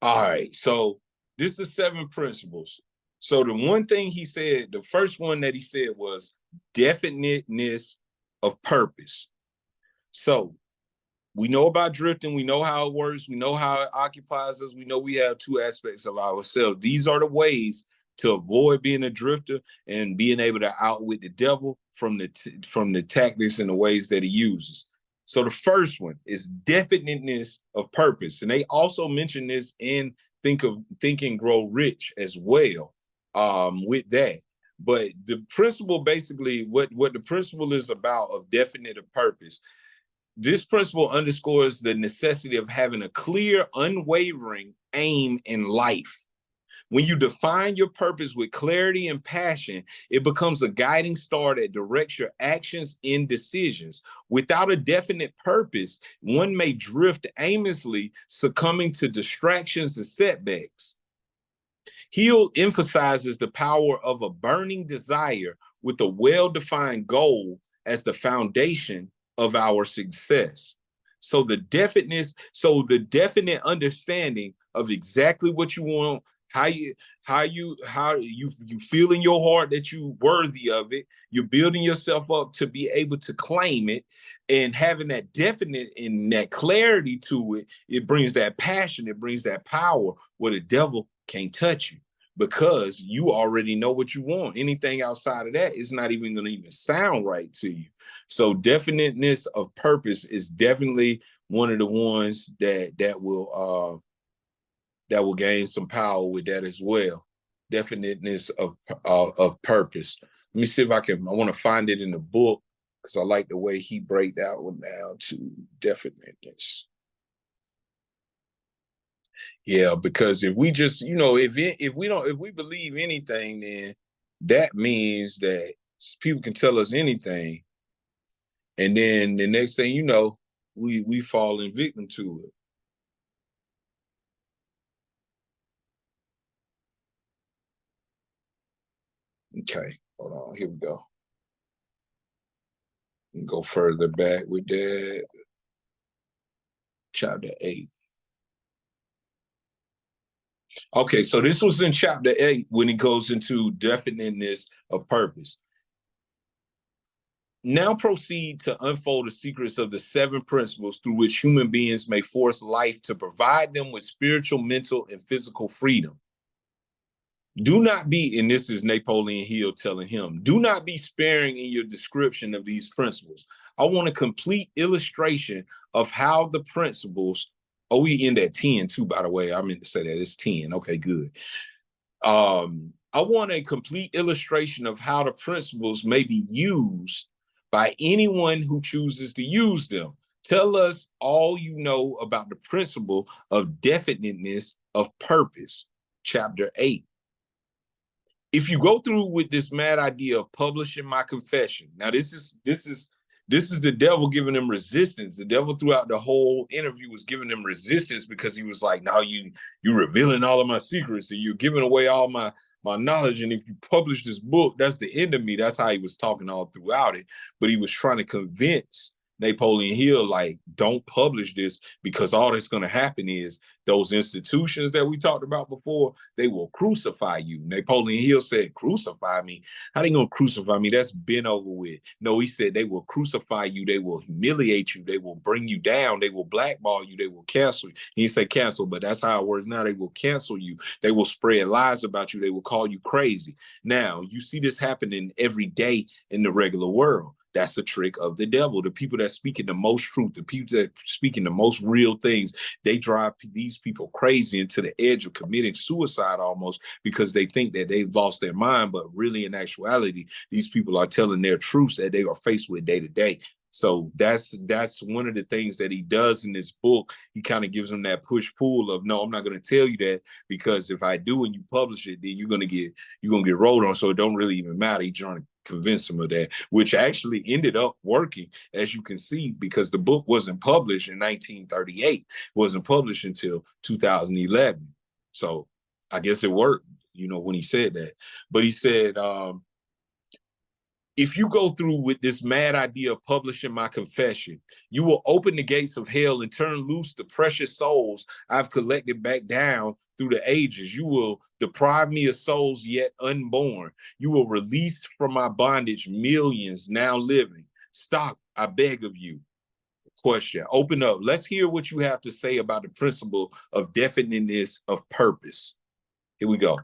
All right, so this is 7 principles. So the one thing he said, the first one that he said was definiteness of purpose. So we know about drifting. We know how it works. We know how it occupies us. We know we have 2 aspects of ourselves. These are the ways to avoid being a drifter and being able to outwit the devil from the tactics and the ways that he uses. So the first one is definiteness of purpose. And they also mention this in Think and Grow Rich as well, with that. But the principle, basically, what the principle is about of definite of purpose, this principle underscores the necessity of having a clear, unwavering aim in life. When you define your purpose with clarity and passion, it becomes a guiding star that directs your actions and decisions. Without a definite purpose, one may drift aimlessly, succumbing to distractions and setbacks. Hill emphasizes the power of a burning desire with a well-defined goal as the foundation of our success. So the definite understanding of exactly what you want, how you feel in your heart that you're worthy of it. You're building yourself up to be able to claim it, and having that definite and that clarity to it. It brings that passion. It brings that power where the devil can't touch you, because you already know what you want. Anything outside of that is not even going to even sound right to you. So definiteness of purpose is definitely one of the ones that will gain some power with that as well. Definiteness of purpose. Let me see if I want to find it in the book, because I like the way he break that one down to definiteness. Yeah, because if we just, if we believe anything, then that means that people can tell us anything, and then the next thing you know, we fall in victim to it. Okay, hold on. Here we go. And go further back with that. Chapter 8. Okay, so this was in chapter 8 when he goes into definiteness of purpose. Now proceed to unfold the secrets of the 7 principles through which human beings may force life to provide them with spiritual, mental, and physical freedom. Do not be, and this is Napoleon Hill telling him, do not be sparing in your description of these principles. I want a complete illustration of how the principles, we end at 10 too, by the way. I meant to say that it's 10. Okay, good. I want a complete illustration of how the principles may be used by anyone who chooses to use them. Tell us all you know about the principle of definiteness of purpose, chapter 8. If you go through with this mad idea of publishing my confession, now this is the devil giving them resistance. The devil throughout the whole interview was giving them resistance, because he was like, now you're revealing all of my secrets, and you're giving away all my knowledge. And if you publish this book, that's the end of me. That's how he was talking all throughout it. But he was trying to convince Napoleon Hill, like, don't publish this, because all that's going to happen is those institutions that we talked about before, they will crucify you. Napoleon Hill said, crucify me? How they going to crucify me? That's been over with. No, he said they will crucify you. They will humiliate you. They will bring you down. They will blackball you. They will cancel you. He didn't say cancel, but that's how it works now. They will cancel you. They will spread lies about you. They will call you crazy. Now, you see this happening every day in the regular world. That's a trick of the devil. The people that speak in the most truth, the people that speak in the most real things, they drive these people crazy into the edge of committing suicide almost, because they think that they've lost their mind. But really, in actuality, these people are telling their truths that they are faced with day to day. So that's one of the things that he does in this book. He kind of gives them that push-pull of, no, I'm not going to tell you that, because if I do and you publish it, then you're gonna get rolled on. So it don't really even matter. He's trying to convince him of that, which actually ended up working, as you can see, because the book wasn't published in 1938. It wasn't published until 2011. So I guess it worked, when he said that. But he said, if you go through with this mad idea of publishing my confession, you will open the gates of hell and turn loose the precious souls I've collected back down through the ages. You will deprive me of souls yet unborn. You will release from my bondage millions now living. Stop, I beg of you. Question, open up. Let's hear what you have to say about the principle of definiteness of purpose. Here we go.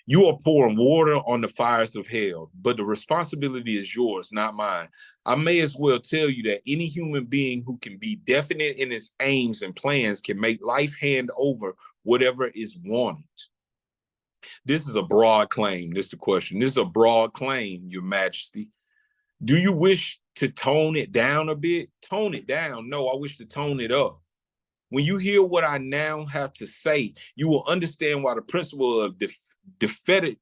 You are pouring water on the fires of hell, but the responsibility is yours, not mine. I may as well tell you that any human being who can be definite in his aims and plans can make life hand over whatever is wanted. This is a broad claim. This is the question. This is a broad claim, Your Majesty. Do you wish to tone it down a bit? Tone it down? No, I wish to tone it up. When you hear what I now have to say, you will understand why the principle of definite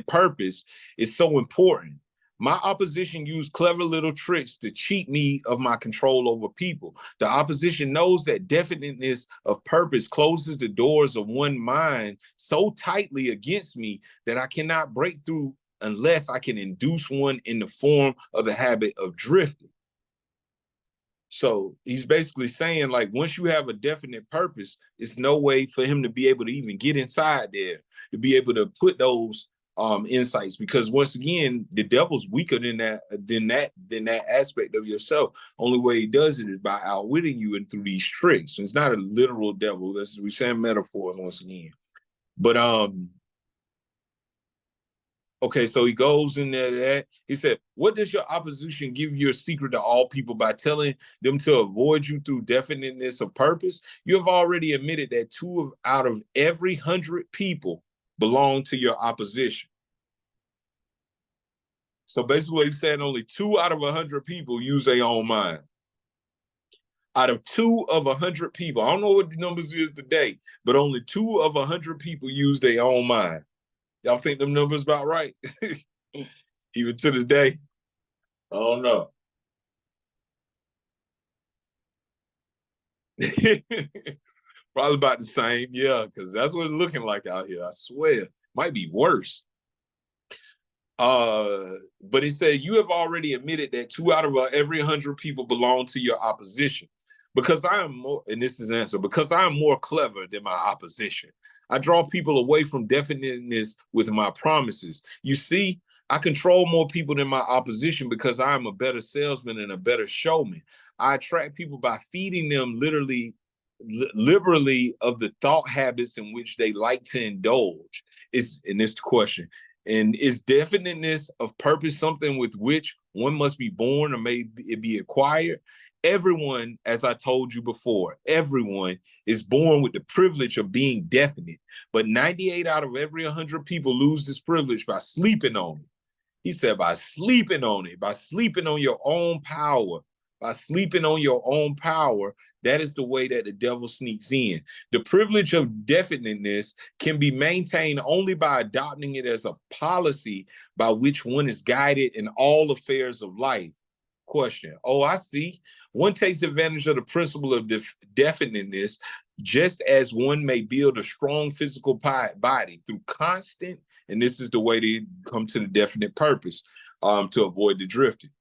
purpose is so important. My opposition used clever little tricks to cheat me of my control over people. The opposition knows that definiteness of purpose closes the doors of one mind so tightly against me that I cannot break through unless I can induce one in the form of the habit of drifting. So he's basically saying, like, once you have a definite purpose, it's no way for him to be able to even get inside there, to be able to put those insights, because once again, the devil's weaker than that aspect of yourself. Only way he does it is by outwitting you and through these tricks. So it's not a literal devil. That's, we saying metaphor once again. But okay, so he goes in there. That he said, what does your opposition give you a secret to all people by telling them to avoid you through definiteness of purpose? You have already admitted that 2 out of every 100 people belong to your opposition. So basically what he's saying, only 2 out of 100 people use their own mind. Out of 2 of 100 people, I don't know what the numbers is today, but only 2 of 100 people use their own mind. Y'all think them numbers about right? Even to this day? I don't know. Probably about the same, yeah, because that's what it's looking like out here. I swear. Might be worse. But he said, you have already admitted that 2 out of every 100 people belong to your opposition. Because I am more, and this is answer, because I am more clever than my opposition. I draw people away from definiteness with my promises. You see, I control more people than my opposition because I am a better salesman and a better showman. I attract people by feeding them liberally of the thought habits in which they like to indulge. And it's the question. And is definiteness of purpose something with which one must be born or may it be acquired? Everyone, as I told you before, everyone is born with the privilege of being definite. But 98 out of every 100 people lose this privilege by sleeping on it. He said, by sleeping on it, by sleeping on your own power, by sleeping on your own power, that is the way that the devil sneaks in. The privilege of definiteness can be maintained only by adopting it as a policy by which one is guided in all affairs of life. Question. Oh, I see. One takes advantage of the principle of definiteness just as one may build a strong physical body through constant, and this is the way to come to the definite purpose, to avoid the drifting.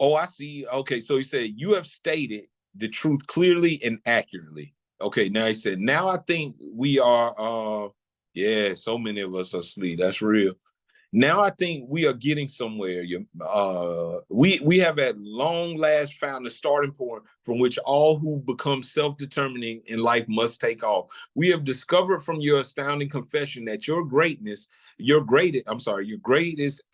Oh, I see. Okay, so he said, you have stated the truth clearly and accurately. Okay, now he said, now I think we are, yeah, so many of us are asleep. That's real. Now I think we are getting somewhere. We have at long last found the starting point from which all who become self-determining in life must take off. We have discovered from your astounding confession that your greatest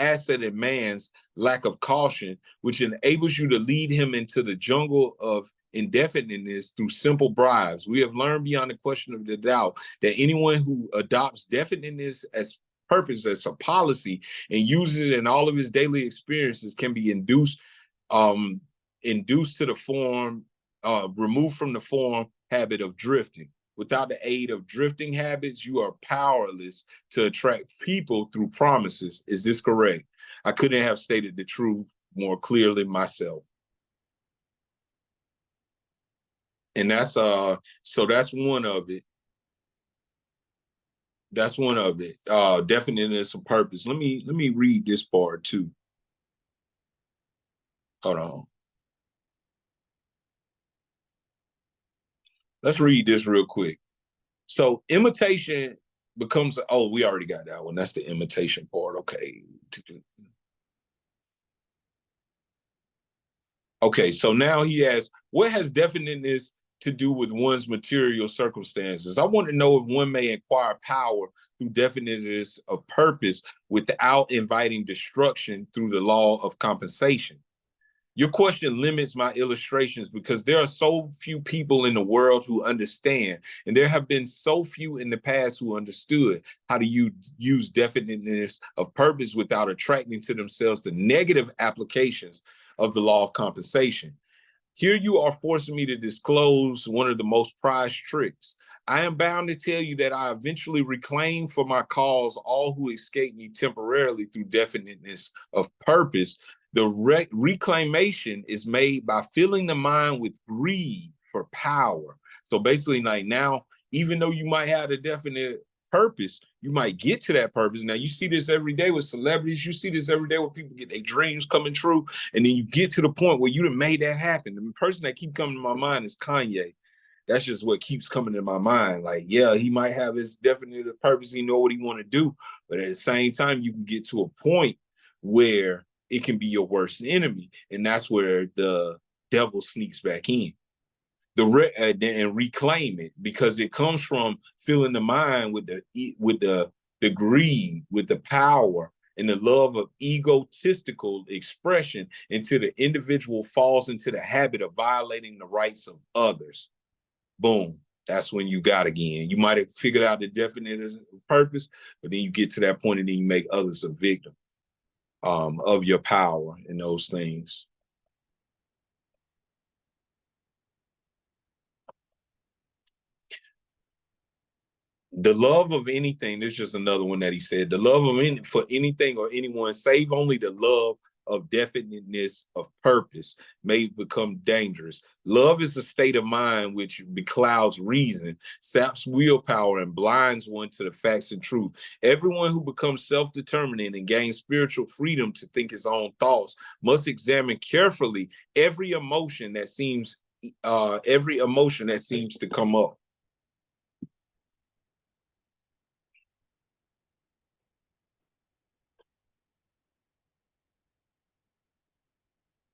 asset in man's lack of caution, which enables you to lead him into the jungle of indefiniteness through simple bribes. We have learned beyond the question of the doubt that anyone who adopts definiteness as purpose as a policy and uses it in all of his daily experiences can be induced to the form, removed from the form habit of drifting. Without the aid of drifting habits, you are powerless to attract people through promises. Is this correct? I couldn't have stated the truth more clearly myself. And that's so that's one of it. That's one of it. Definiteness of purpose. Let me read this part too. Hold on. Let's read this real quick. So imitation becomes, oh, we already got that one. That's the imitation part. Okay. Okay, so now he asks, what has definiteness to do with one's material circumstances? I want to know if one may acquire power through definiteness of purpose without inviting destruction through the law of compensation. Your question limits my illustrations because there are so few people in the world who understand, and there have been so few in the past who understood how to use definiteness of purpose without attracting to themselves the negative applications of the law of compensation. Here you are forcing me to disclose one of the most prized tricks. I am bound to tell you that I eventually reclaim for my cause all who escape me temporarily through definiteness of purpose. The reclamation is made by filling the mind with greed for power. So basically, like now, even though you might have a definite purpose, you might get to that purpose. Now, you see this every day with celebrities. You see this every day where people get their dreams coming true. And then you get to the point where you done made that happen. The person that keep coming to my mind is Kanye. That's just what keeps coming to my mind. Like, yeah, he might have his definite purpose. He know what he want to do. But at the same time, you can get to a point where it can be your worst enemy. And that's where the devil sneaks back in. And reclaim it, because it comes from filling the mind with the greed, with the power and the love of egotistical expression, until the individual falls into the habit of violating the rights of others. Boom. That's when you got again. You might have figured out the definite purpose, but then you get to that point and then you make others a victim of your power and those things. The love of anything, this is just another one that he said, the love of for anything or anyone, save only the love of definiteness of purpose, may become dangerous. Love is a state of mind which beclouds reason, saps willpower, and blinds one to the facts and truth. Everyone who becomes self-determined and gains spiritual freedom to think his own thoughts must examine carefully every emotion that seems to come up.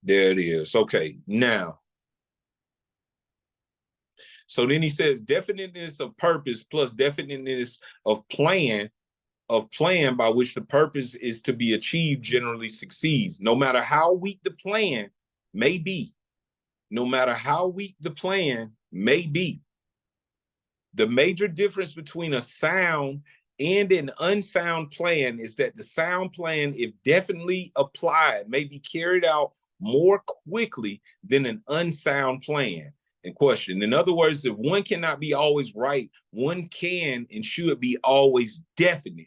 There it is. Okay, now. So then he says definiteness of purpose plus definiteness of plan by which the purpose is to be achieved generally succeeds. No matter how weak the plan may be, no matter how weak the plan may be, the major difference between a sound and an unsound plan is that the sound plan, if definitely applied, may be carried out more quickly than an unsound plan in question. In other words, if one cannot be always right, one can and should be always definite.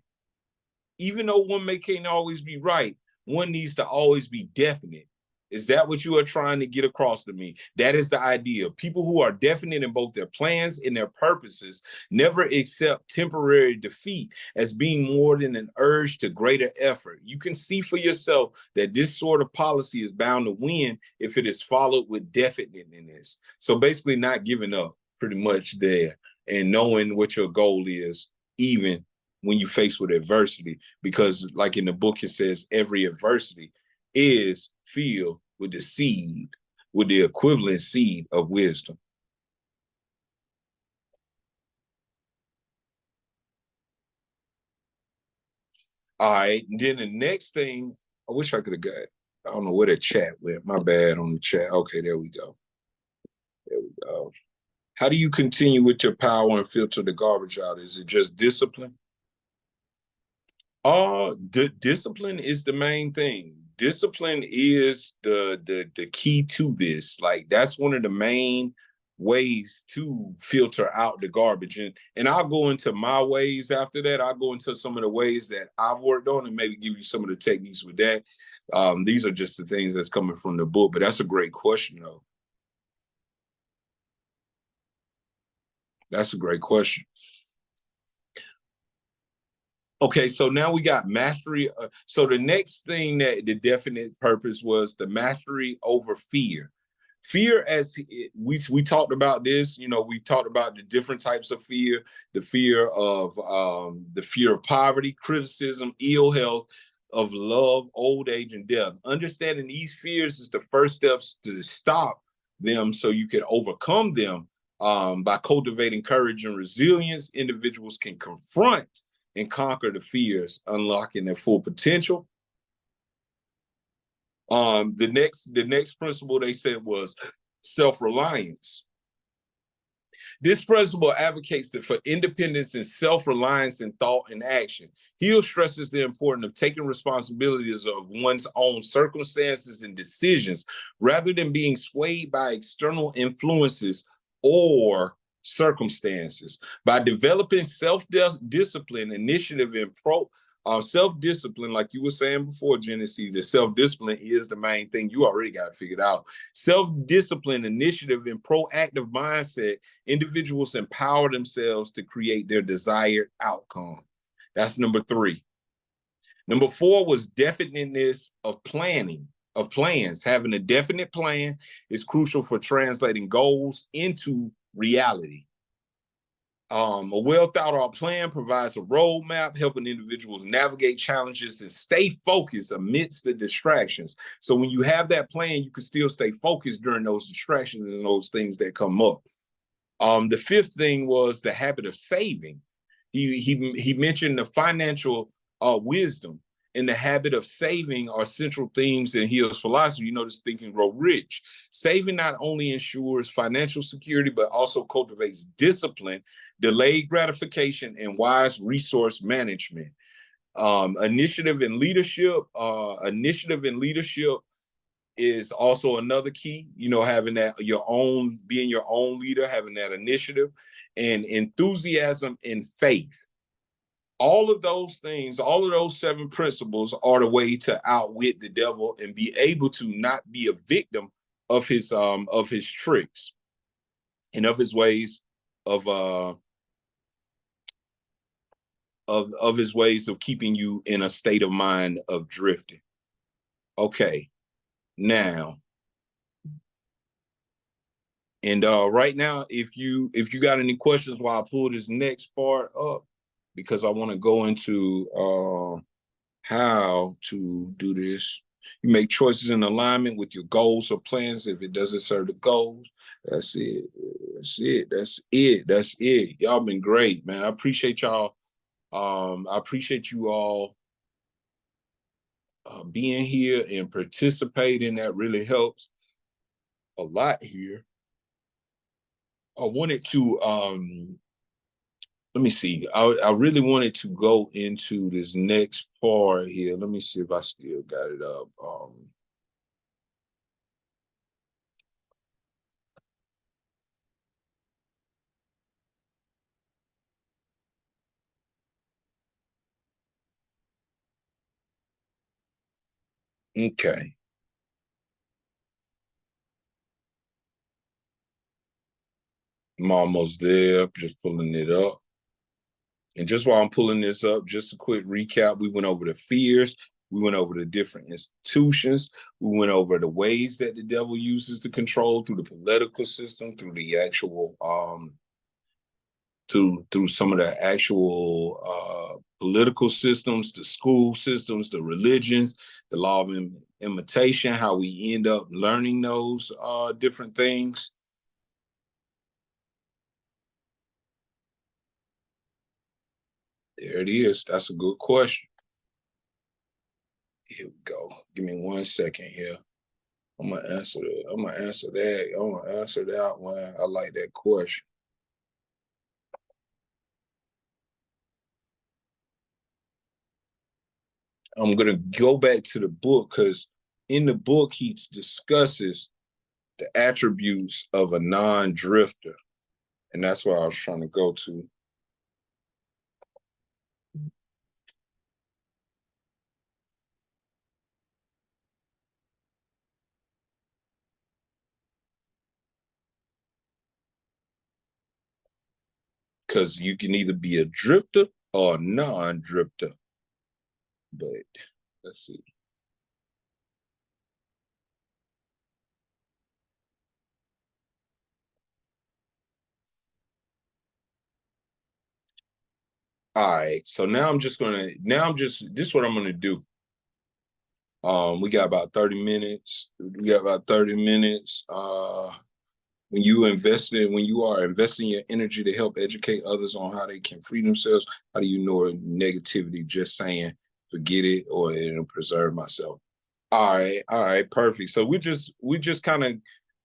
Even though one can't always be right, one needs to always be definite. Is that what you are trying to get across to me? That is the idea. People who are definite in both their plans and their purposes never accept temporary defeat as being more than an urge to greater effort. You can see for yourself that this sort of policy is bound to win if it is followed with definiteness. So basically not giving up pretty much there and knowing what your goal is, even when you face with adversity. Because like in the book, it says every adversity is filled with the seed, with the equivalent seed of wisdom. All right. And then the next thing, I wish I could have got, I don't know where the chat went. My bad on the chat. Okay, there we go. There we go. How do you continue with your power and filter the garbage out? Is it just discipline? Discipline is the main thing. Discipline is the key to this. Like that's one of the main ways to filter out the garbage. And I'll go into my ways after that. I'll go into some of the ways that I've worked on and maybe give you some of the techniques with that. These are just the things that's coming from the book, but that's a great question though. That's a great question. Okay, so now we got mastery. So the next thing that the definite purpose was the mastery over fear. Fear, as we talked about this, you know, we talked about the different types of fear, the fear of poverty, criticism, ill health, of love, old age, and death. Understanding these fears is the first steps to stop them, so you can overcome them. By cultivating courage and resilience, individuals can confront and conquer the fears, unlocking their full potential. The next principle they said was self-reliance. This principle advocates for independence and self-reliance in thought and action. Hill stresses the importance of taking responsibilities of one's own circumstances and decisions rather than being swayed by external influences or circumstances. By developing self-discipline, initiative, and self-discipline, like you were saying before, Genesee, the self-discipline is the main thing. You already got it figured out. Self-discipline, initiative, and proactive mindset, individuals empower themselves to create their desired outcome. That's number 3. Number 4 was definiteness of planning, of plans. Having a definite plan is crucial for translating goals into reality. A well thought out plan provides a roadmap, helping individuals navigate challenges and stay focused amidst the distractions. So when you have that plan, you can still stay focused during those distractions and those things that come up. The 5th thing was the habit of saving. He mentioned the financial wisdom and the habit of saving are central themes in Hill's philosophy. You know, this Think and Grow Rich. Saving not only ensures financial security, but also cultivates discipline, delayed gratification, and wise resource management. Initiative and leadership. Initiative and leadership is also another key, you know, having that being your own leader, having that initiative, and enthusiasm and faith. All of those things, all of those 7 principles are the way to outwit the devil and be able to not be a victim of his tricks and of his ways of his ways of keeping you in a state of mind of drifting. Okay, now, and right now, if you got any questions while I pull this next part up, because I want to go into how to do this. You make choices in alignment with your goals or plans. If it doesn't serve the goals, that's it. That's it. That's it. That's it. Y'all been great, man. I appreciate y'all. I appreciate you all being here and participating. That really helps a lot here. I wanted to let me see. I really wanted to go into this next part here. Let me see if I still got it up. Okay. I'm almost there, just pulling it up. And just while I'm pulling this up, just a quick recap. We went over the fears. We went over the different institutions. We went over the ways that the devil uses to control through the political system, through the actual, through some of the actual political systems, the school systems, the religions, the law of imitation, how we end up learning those different things. There it is. That's a good question. Here we go. Give me 1 second here. I'm gonna answer that. I'm gonna answer that. I'm gonna answer that one. I like that question. I'm gonna go back to the book because in the book he discusses the attributes of a non-drifter, and that's what I was trying to go to. Because you can either be a drifter or a non-drifter. But let's see. All right. So now I'm just this is what I'm gonna do. We got about 30 minutes. We got about 30 minutes. When you are investing your energy to help educate others on how they can free themselves, how do you know negativity just saying forget it or it'll preserve myself? All right, perfect. So we just kind of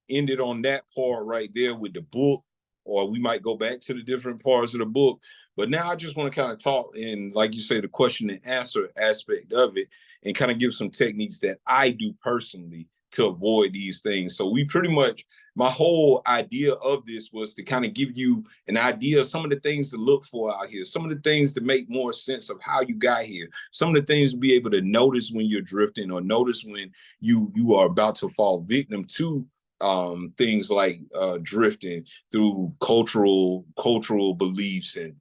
ended on that part right there with the book, or we might go back to the different parts of the book. But now I just want to kind of talk in, like you say, the question and answer aspect of it, and kind of give some techniques that I do personally to avoid these things. So we pretty much, my whole idea of this was to kind of give you an idea of some of the things to look for out here, some of the things to make more sense of how you got here, some of the things to be able to notice when you're drifting or notice when you are about to fall victim to things like drifting through cultural beliefs and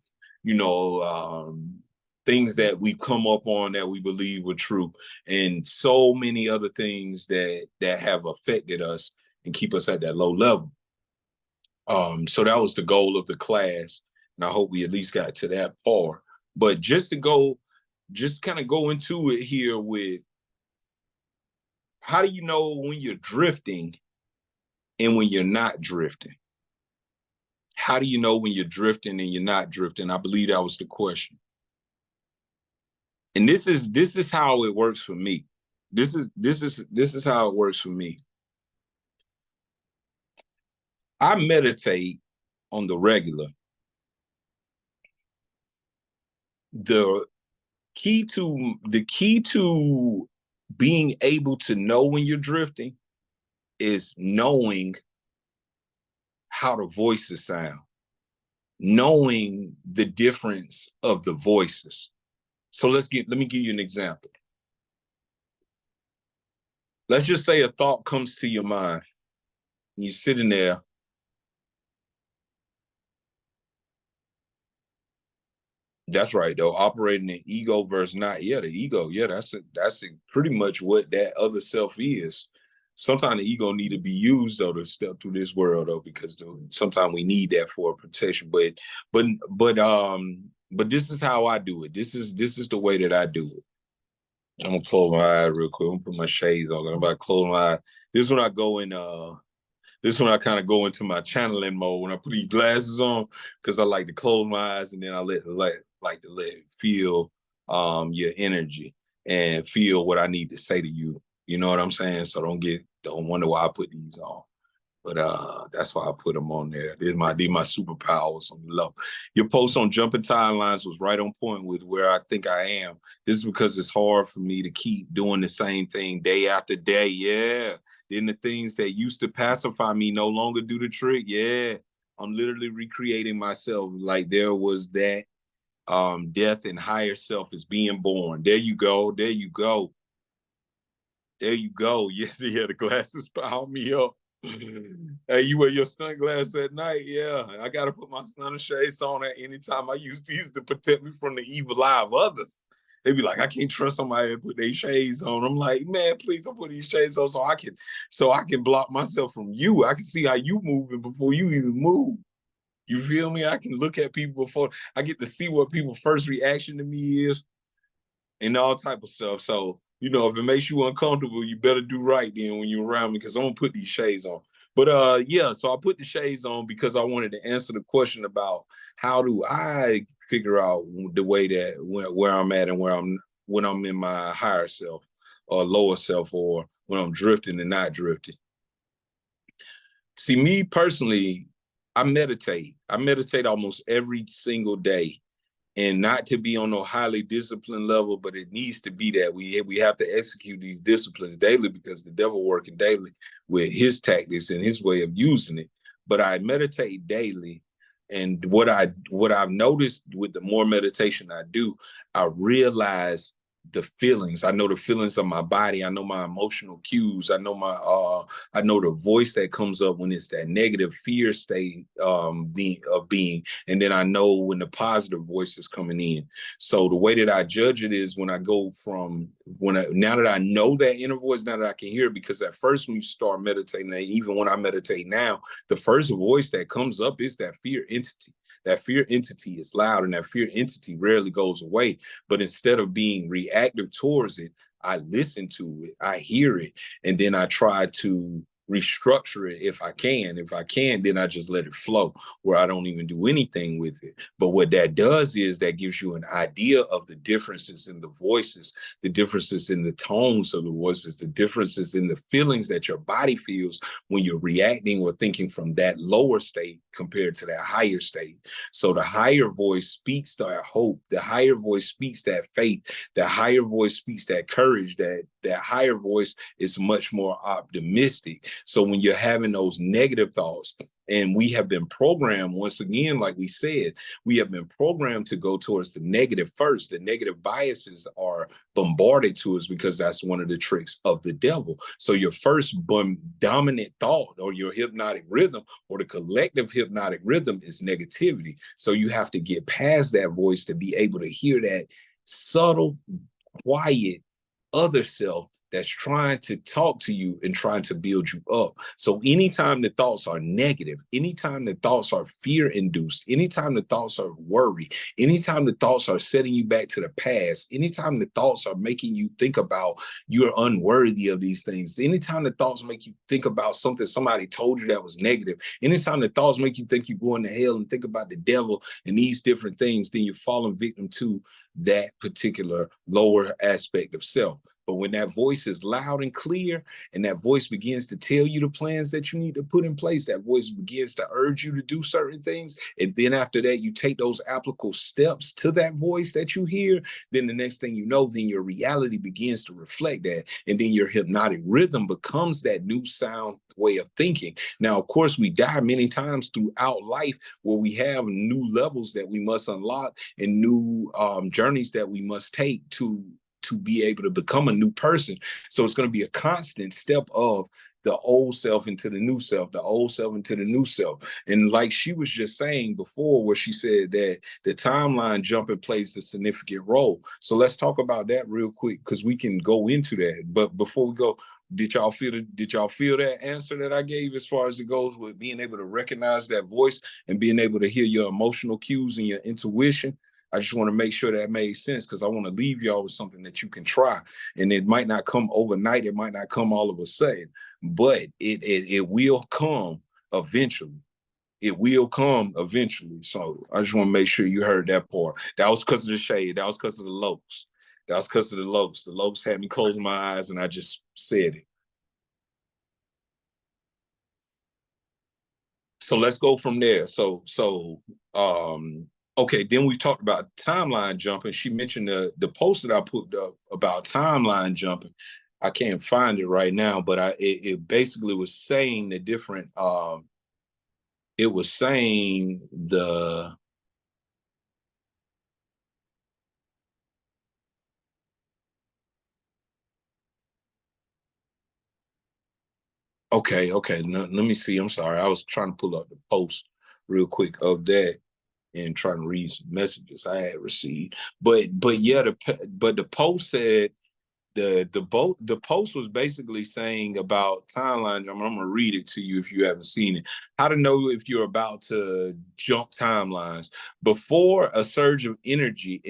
things that we come up on that we believe were true, and so many other things that have affected us and keep us at that low level. So that was the goal of the class, and I hope we at least got to that far. But just kind of go into it here with, how do you know when you're drifting and when you're not drifting? How do you know when you're drifting and you're not drifting? I believe that was the question. And this is how it works for me. This is how it works for me. I meditate on the regular. The key to being able to know when you're drifting is knowing how the voices sound, knowing the difference of the voices. So let me give you an example. Let's just say a thought comes to your mind. You're sitting there. That's right, though. Operating in ego versus not. Yeah, the ego. Yeah, that's pretty much what that other self is. Sometimes the ego need to be used though to step through this world though, because sometimes we need that for protection. But this is how I do it. This is the way that I do it. I'm gonna close my eyes real quick. I'm gonna put my shades on. I'm about to close my eyes. This is when I go in. This is when I kind of go into my channeling mode when I put these glasses on, because I like to close my eyes and then I like to let it feel your energy and feel what I need to say to you. You know what I'm saying? So don't wonder why I put these on. But that's why I put them on there. These my superpowers on the low. Your post on jumping timelines was right on point with where I think I am. This is because it's hard for me to keep doing the same thing day after day. Yeah. Then the things that used to pacify me no longer do the trick. Yeah. I'm literally recreating myself. Like there was that death and higher self is being born. There you go. There you go. There you go. Yeah, the glasses power me up. Hey, you wear your sunglasses at night? Yeah, I gotta put my sun shades on at any time. I use these to protect me from the evil eye of others. They be like, I can't trust somebody to put their shades on. I'm like, man, please don't put these shades on so I can block myself from you. I can see how you moving before you even move. You feel me? I can look at people before I get to see what people's first reaction to me is and all type of stuff. So, if it makes you uncomfortable, you better do right then when you're around me because I'm gonna put these shades on. But yeah, so I put the shades on because I wanted to answer the question about how do I figure out the way that where I'm at and when I'm in my higher self or lower self or when I'm drifting and not drifting. See, me personally, I meditate. I meditate almost every single day, and not to be on no highly disciplined level, but it needs to be that we have to execute these disciplines daily because the devil working daily with his tactics and his way of using it. But I meditate daily, and what I've noticed with the more meditation I do, I realize the feelings. I know the feelings of my body. I know my emotional cues. I know the voice that comes up when it's that negative fear state being, and then I know when the positive voice is coming in. So the way that I judge it is when I go from now that I know that inner voice, now that I can hear it, because at first when you start meditating, even when I meditate now, the first voice that comes up is that fear entity. That fear entity is loud, and that fear entity rarely goes away. But instead of being reactive towards it, I listen to it, I hear it, and then I try to restructure it if I can. If I can, then I just let it flow where I don't even do anything with it. But what that does is that gives you an idea of the differences in the voices, the differences in the tones of the voices, the differences in the feelings that your body feels when you're reacting or thinking from that lower state compared to that higher state. So the higher voice speaks that hope, the higher voice speaks that faith, the higher voice speaks that courage, that higher voice is much more optimistic. So when you're having those negative thoughts, and we have been programmed, once again, like we said, we have been programmed to go towards the negative first. The negative biases are bombarded to us because that's one of the tricks of the devil. So your first dominant thought or your hypnotic rhythm or the collective hypnotic rhythm is negativity. So you have to get past that voice to be able to hear that subtle, quiet other self that's trying to talk to you and trying to build you up. So anytime the thoughts are negative, anytime the thoughts are fear induced, anytime the thoughts are worry, anytime the thoughts are setting you back to the past, anytime the thoughts are making you think about you're unworthy of these things, anytime the thoughts make you think about something somebody told you that was negative, anytime the thoughts make you think you're going to hell and think about the devil and these different things, then you're falling victim to that particular lower aspect of self. But when that voice is loud and clear, and that voice begins to tell you the plans that you need to put in place, that voice begins to urge you to do certain things, and then after that, you take those applicable steps to that voice that you hear, then the next thing you know, then your reality begins to reflect that. And then your hypnotic rhythm becomes that new sound way of thinking. Now, of course, we die many times throughout life where we have new levels that we must unlock and new journeys that we must take to be able to become a new person. So it's going to be a constant step of the old self into the new self, the old self into the new self. And like she was just saying before, where she said that the timeline jumping plays a significant role. So let's talk about that real quick because we can go into that. But before we go, did y'all feel that answer that I gave as far as it goes with being able to recognize that voice and being able to hear your emotional cues and your intuition? I just want to make sure that made sense because I want to leave y'all with something that you can try. And it might not come overnight. It might not come all of a sudden, but it will come eventually. It will come eventually. So I just want to make sure you heard that part. That was because of the shade. That was because of the locs. That was because of the locs. The locs had me closing my eyes and I just said it. So let's go from there. Okay, then we talked about timeline jumping. She mentioned the post that I put up about timeline jumping. I can't find it right now, but it basically was saying the different it was saying the Okay. Let me see. I'm sorry. I was trying to pull up the post real quick of that and trying to read some messages I had received. But yeah, the post said the post was basically saying about timelines. I'm gonna read it to you if you haven't seen it. How to know if you're about to jump timelines. Before a surge of energy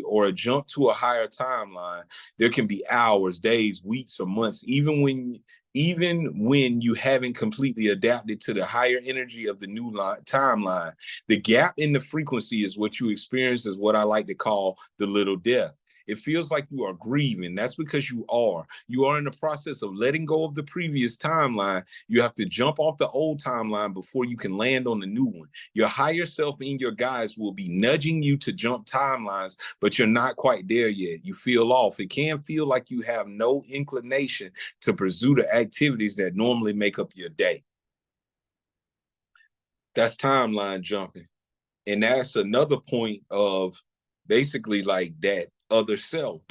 or a jump to a higher timeline, there can be hours, days, weeks, or months, even when you haven't completely adapted to the higher energy of the new timeline. The gap in the frequency is what you experience, is what I like to call the little death. It feels like you are grieving. That's because you are. You are in the process of letting go of the previous timeline. You have to jump off the old timeline before you can land on the new one. Your higher self and your guides will be nudging you to jump timelines, but you're not quite there yet. You feel off. It can feel like you have no inclination to pursue the activities that normally make up your day. That's timeline jumping. And that's another point of basically like that other self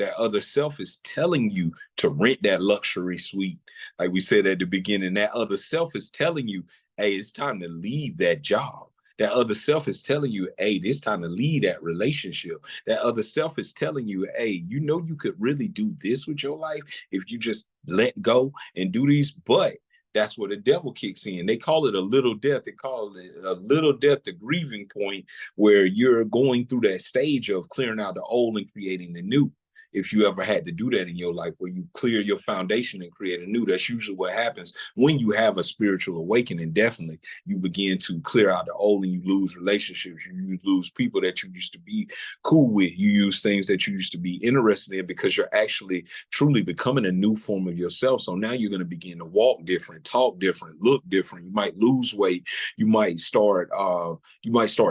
is telling you to rent that luxury suite. Like we said at the beginning, that other self is telling you, hey, it's time to leave that job. That other self is telling you, hey, it's time to leave that relationship. That other self is telling you, hey, you know, you could really do this with your life if you just let go and do these. But that's where the devil kicks in. They call it a little death. They call it a little death, the grieving point, where you're going through that stage of clearing out the old and creating the new. If you ever had to do that in your life, where you clear your foundation and create a new, that's usually what happens when you have a spiritual awakening. Definitely, you begin to clear out the old and you lose relationships. You lose people that you used to be cool with. You use things that you used to be interested in because you're actually truly becoming a new form of yourself. So now you're going to begin to walk different, talk different, look different. You might lose weight. You might start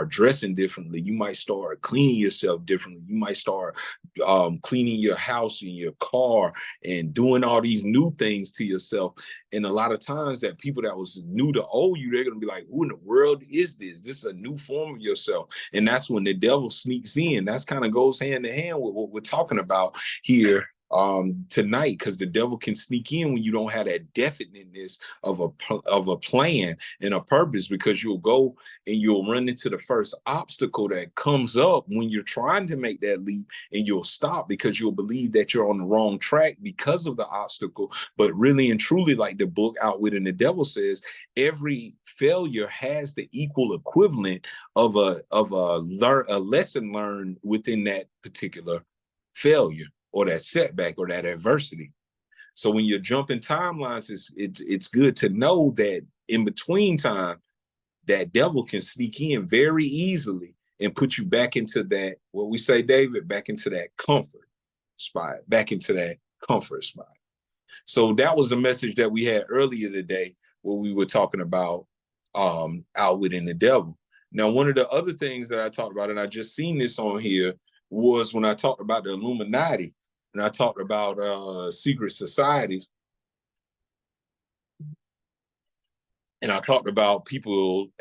dressing differently. You might start cleaning yourself differently. You might start cleaning your house and your car and doing all these new things to yourself. And a lot of times that people that was new to old you, they're going to be like, who in the world is this? This is a new form of yourself. And that's when the devil sneaks in. That's kind of goes hand in hand with what we're talking about here tonight, because the devil can sneak in when you don't have that definiteness of a plan and a purpose, because you'll go and you'll run into the first obstacle that comes up when you're trying to make that leap, and you'll stop because you'll believe that you're on the wrong track because of the obstacle. But really and truly, like the book Outwitting the Devil says, every failure has the equal equivalent of a lesson learned within that particular failure or that setback or that adversity. So when you're jumping timelines, it's good to know that in between time, that devil can sneak in very easily and put you back into that, what we say, David, back into that comfort spot, back into that comfort spot. So that was the message that we had earlier today, where we were talking about outwitting the devil. Now, one of the other things that I talked about, and I just seen this on here, was when I talked about the Illuminati and I talked about secret societies. And I talked about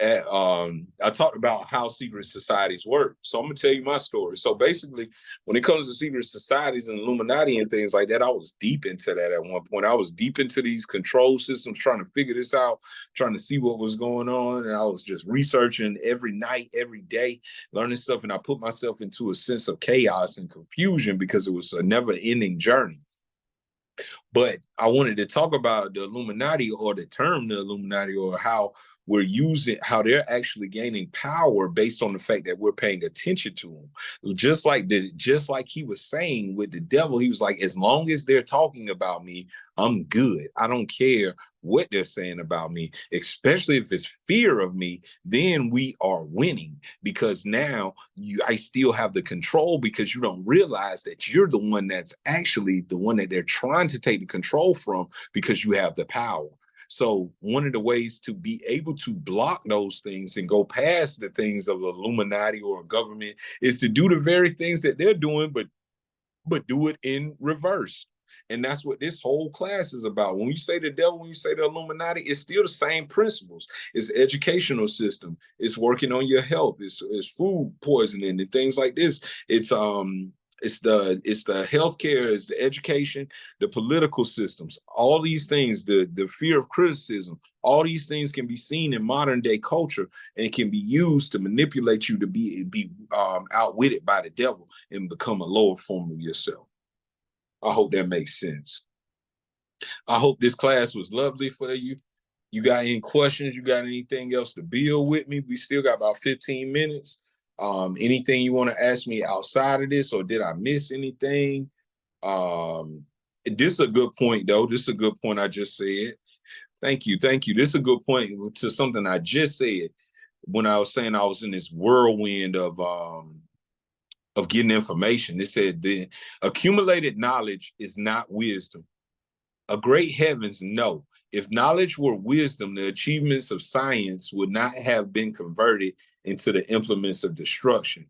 I talked about how secret societies work. So I'm gonna tell you my story. So basically, when it comes to secret societies and Illuminati and things like that, I was deep into that at one point. I was deep into these control systems, trying to figure this out, trying to see what was going on. And I was just researching every night, every day, learning stuff. And I put myself into a sense of chaos and confusion because it was a never-ending journey. But I wanted to talk about the Illuminati, or the term the Illuminati, or how how they're actually gaining power based on the fact that we're paying attention to them. Just like he was saying with the devil, he was like, as long as they're talking about me, I'm good. I don't care what they're saying about me, especially if it's fear of me, then we are winning, because now I still have the control, because you don't realize that you're the one that's actually the one that they're trying to take the control from, because you have the power. So one of the ways to be able to block those things and go past the things of the Illuminati or a government is to do the very things that they're doing, but do it in reverse. And that's what this whole class is about. When you say the devil, when you say the Illuminati, it's still the same principles. It's educational system. It's working on your health. It's food poisoning and things like this. It's the healthcare, it's the education, the political systems, all these things, the fear of criticism, all these things can be seen in modern day culture and can be used to manipulate you to be outwitted by the devil and become a lower form of yourself. I hope that makes sense. I hope this class was lovely for you. You got any questions? You got anything else to build with me? We still got about 15 minutes. Anything you want to ask me outside of this, or did I miss anything? This is a good point, though. This is a good point I just said. Thank you. Thank you. This is a good point to something I just said when I was saying I was in this whirlwind of getting information. It said the accumulated knowledge is not wisdom. A great heavens, no. If knowledge were wisdom, the achievements of science would not have been converted into the implements of destruction.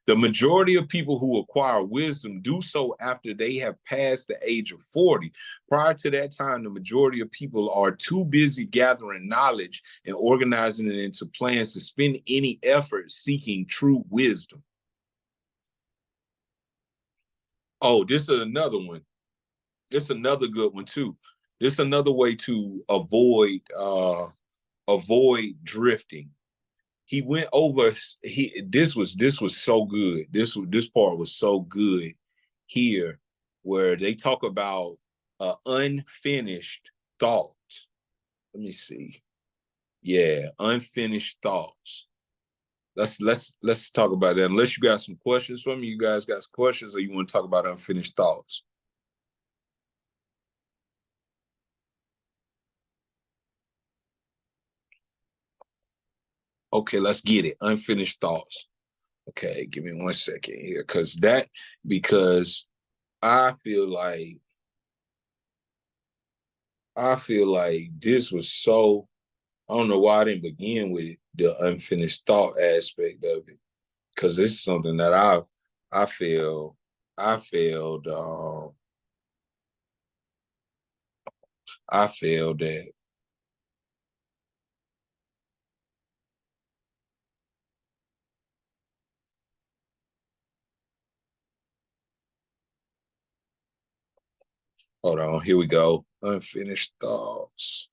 The majority of people who acquire wisdom do so after they have passed the age of 40. Prior to that time, the majority of people are too busy gathering knowledge and organizing it into plans to spend any effort seeking true wisdom. Oh, this is another one. This is another good one too. This is another way to avoid drifting. He went over. This was so good. This part was so good here, where they talk about unfinished thought. Let me see. Yeah, unfinished thoughts. Let's talk about that. Unless you got some questions for me, you guys got some questions, or you want to talk about unfinished thoughts? Okay, let's get it. Unfinished thoughts. Okay, give me 1 second here, because I feel like this was so. I don't know why I didn't begin with the unfinished thought aspect of it, because this is something that I feel I failed. I failed at. Hold on, here we go. Unfinished thoughts.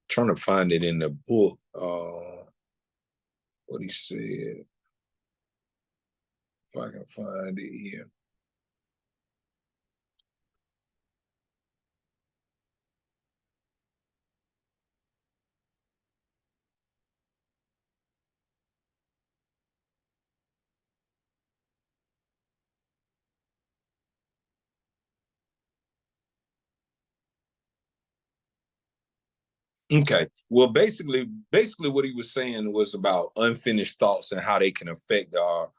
Trying to find it in the book. What he said. If I can find it here. Okay. Well, basically what he was saying was about unfinished thoughts and how they can affect our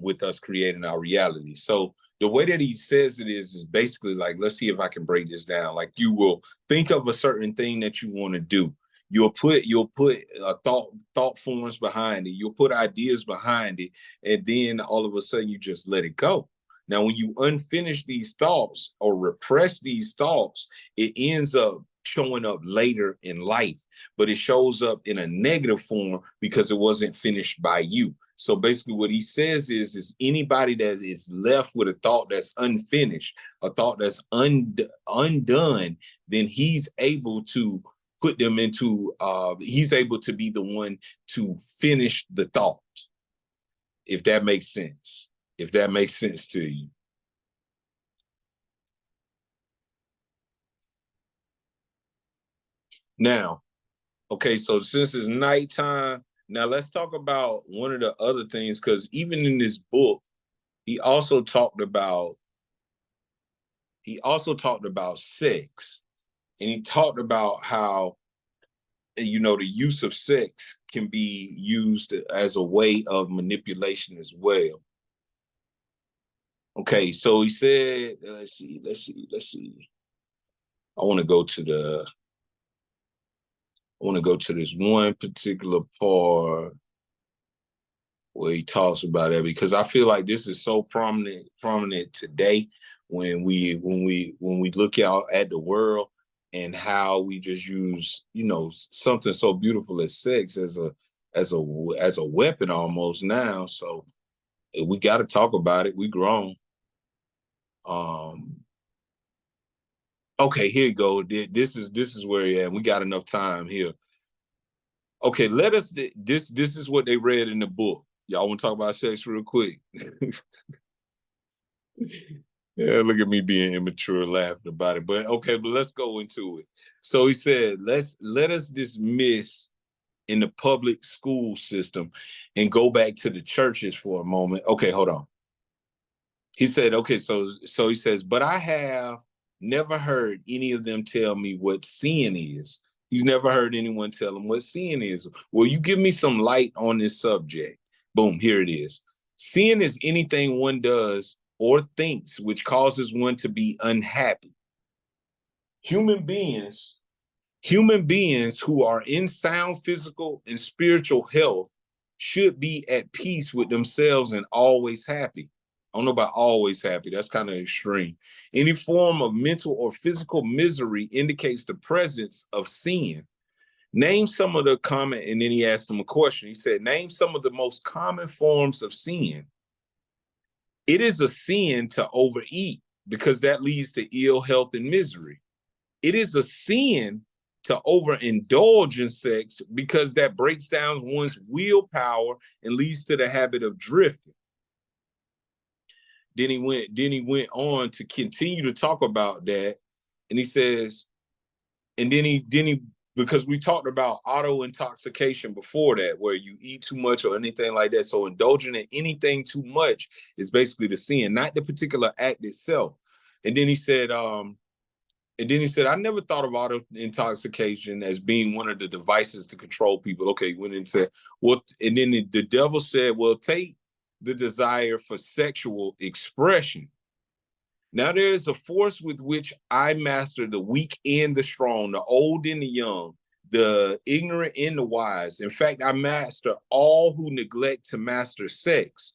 with us creating our reality. So the way that he says it is basically like, let's see if I can break this down. Like, you will think of a certain thing that you want to do. You'll put thought forms behind it. You'll put ideas behind it, and then all of a sudden you just let it go. Now, when you unfinish these thoughts or repress these thoughts, it ends up showing up later in life, but it shows up in a negative form because it wasn't finished by you. So basically what he says is anybody that is left with a thought that's unfinished, a thought that's undone, then he's able to put them into, he's able to be the one to finish the thought. If that makes sense. If that makes sense to you. Now, okay, so since it's nighttime, now let's talk about one of the other things, because even in this book, he also talked about sex, and he talked about how, you know, the use of sex can be used as a way of manipulation as well. Okay, so he said, let's see. I want to go to this one particular part where he talks about it, because I feel like this is so prominent today when we look out at the world and how we just use, you know, something so beautiful as sex as a weapon almost now. So We got to talk about it. We grown. Okay, here you go. This is where you're at. We got enough time here. Okay, this is what they read in the book. Y'all want to talk about sex real quick? Yeah, look at me being immature, laughing about it. But okay, but let's go into it. So he said, let us dismiss in the public school system and go back to the churches for a moment. Okay, hold on. He said, okay, so he says, but I have never heard any of them tell me what sin is. He's never heard anyone tell him what sin is. Will you give me some light on this subject? Boom, here it is. Sin is anything one does or thinks which causes one to be unhappy. Human beings Human beings who are in sound physical and spiritual health should be at peace with themselves and always happy. I don't know about always happy. That's kind of extreme. Any form of mental or physical misery indicates the presence of sin. Name some of the common, and then he asked him a question. He said, name some of the most common forms of sin. It is a sin to overeat because that leads to ill health and misery. It is a sin to overindulge in sex because that breaks down one's willpower and leads to the habit of drifting. Then he went on to continue to talk about that. And he says, and then he because we talked about auto intoxication before that, where you eat too much or anything like that. So indulging in anything too much is basically the sin, not the particular act itself. And then he said, I never thought of auto intoxication as being one of the devices to control people. Okay, went and said, well, and then the devil said, well, take the desire for sexual expression. Now there is a force with which I master the weak and the strong, the old and the young, the ignorant and the wise. In fact, I master all who neglect to master sex.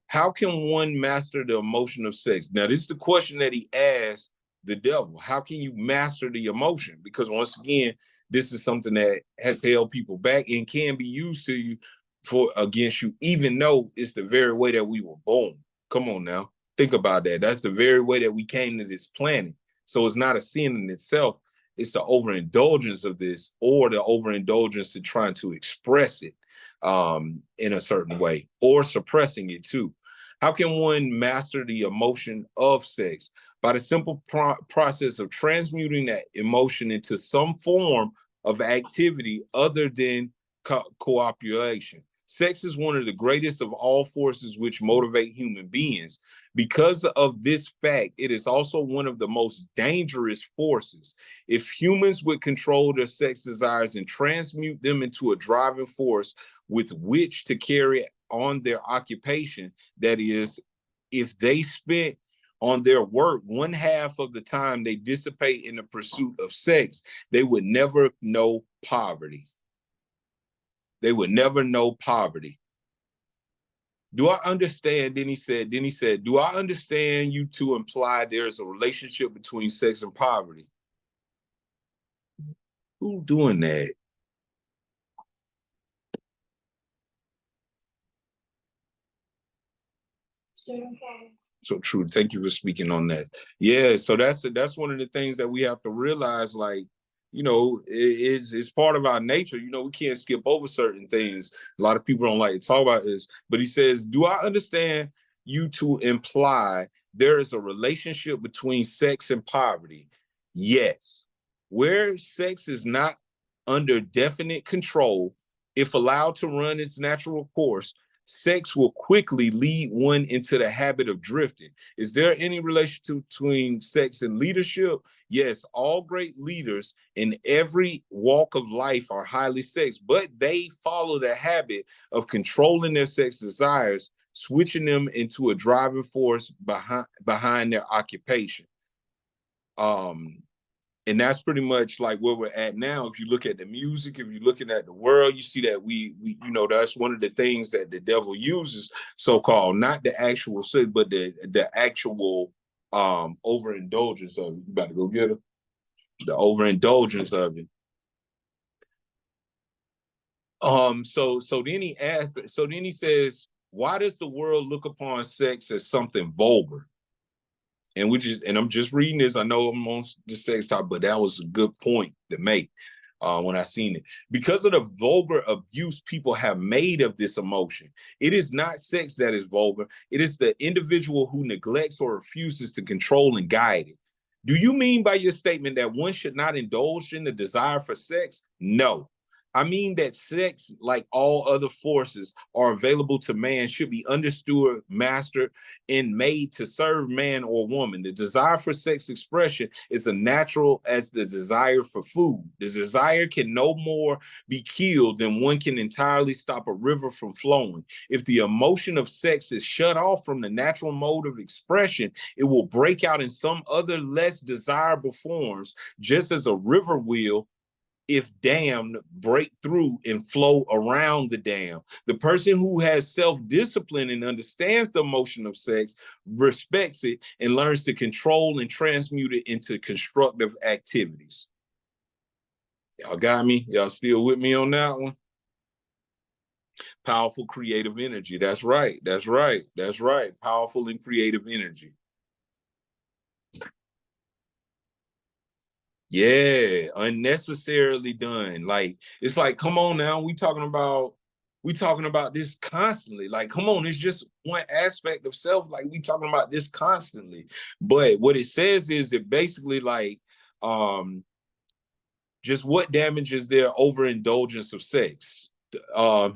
How can one master the emotion of sex? Now, this is the question that he asked the devil. How can you master the emotion? Because once again, this is something that has held people back and can be used to you for against you, even though it's the very way that we were born. Come on now. Think about that. That's the very way that we came to this planet. So it's not a sin in itself. It's the overindulgence of this or the overindulgence in trying to express it in a certain way or suppressing it too. How can one master the emotion of sex? By the simple process of transmuting that emotion into some form of activity other than cooperation. Sex is one of the greatest of all forces which motivate human beings. Because of this fact, it is also one of the most dangerous forces. If humans would control their sex desires and transmute them into a driving force with which to carry on their occupation, that is, if they spent on their work one half of the time they dissipate in the pursuit of sex, they would never know poverty. They would never know poverty. Do I understand? Then he said, do I understand you to imply there's a relationship between sex and poverty? Who doing that? So true. Thank you for speaking on that. Yeah, so that's one of the things that we have to realize, like, it's part of our nature. We can't skip over certain things. A lot of people don't like to talk about this, but he says, do I understand you to imply there is a relationship between sex and poverty? Yes. Where sex is not under definite control, if allowed to run its natural course, sex will quickly lead one into the habit of drifting. Is there any relationship between sex and leadership? Yes, all great leaders in every walk of life are highly sexed, but they follow the habit of controlling their sex desires, switching them into a driving force behind their occupation. And that's pretty much like where we're at now. If you look at the music, if you're looking at the world, you see that we that's one of the things that the devil uses, so-called, not the actual sin, but the actual overindulgence of it. You about to go get it? The overindulgence of it. So then he says, Why does the world look upon sex as something vulgar? And I'm just reading this. I know I'm on the sex topic, but that was a good point to make when I seen it. Because of the vulgar abuse people have made of this emotion, it is not sex that is vulgar. It is the individual who neglects or refuses to control and guide it. Do you mean by your statement that one should not indulge in the desire for sex? No. I mean that sex, like all other forces, are available to man, should be understood, mastered, and made to serve man or woman. The desire for sex expression is as natural as the desire for food. The desire can no more be killed than one can entirely stop a river from flowing. If the emotion of sex is shut off from the natural mode of expression, it will break out in some other less desirable forms, just as a river will, if dammed, break through and flow around the dam. The person who has self-discipline and understands the emotion of sex respects it and learns to control and transmute it into constructive activities. Y'all got me? Y'all still with me on that one? Powerful creative energy. That's right. That's right. That's right. Powerful and creative energy. Yeah, unnecessarily done. Like, it's like, come on now, we talking about this constantly. Like, come on, it's just one aspect of self. Like, we talking about this constantly. But what it says is it basically like just what damage is there overindulgence of sex?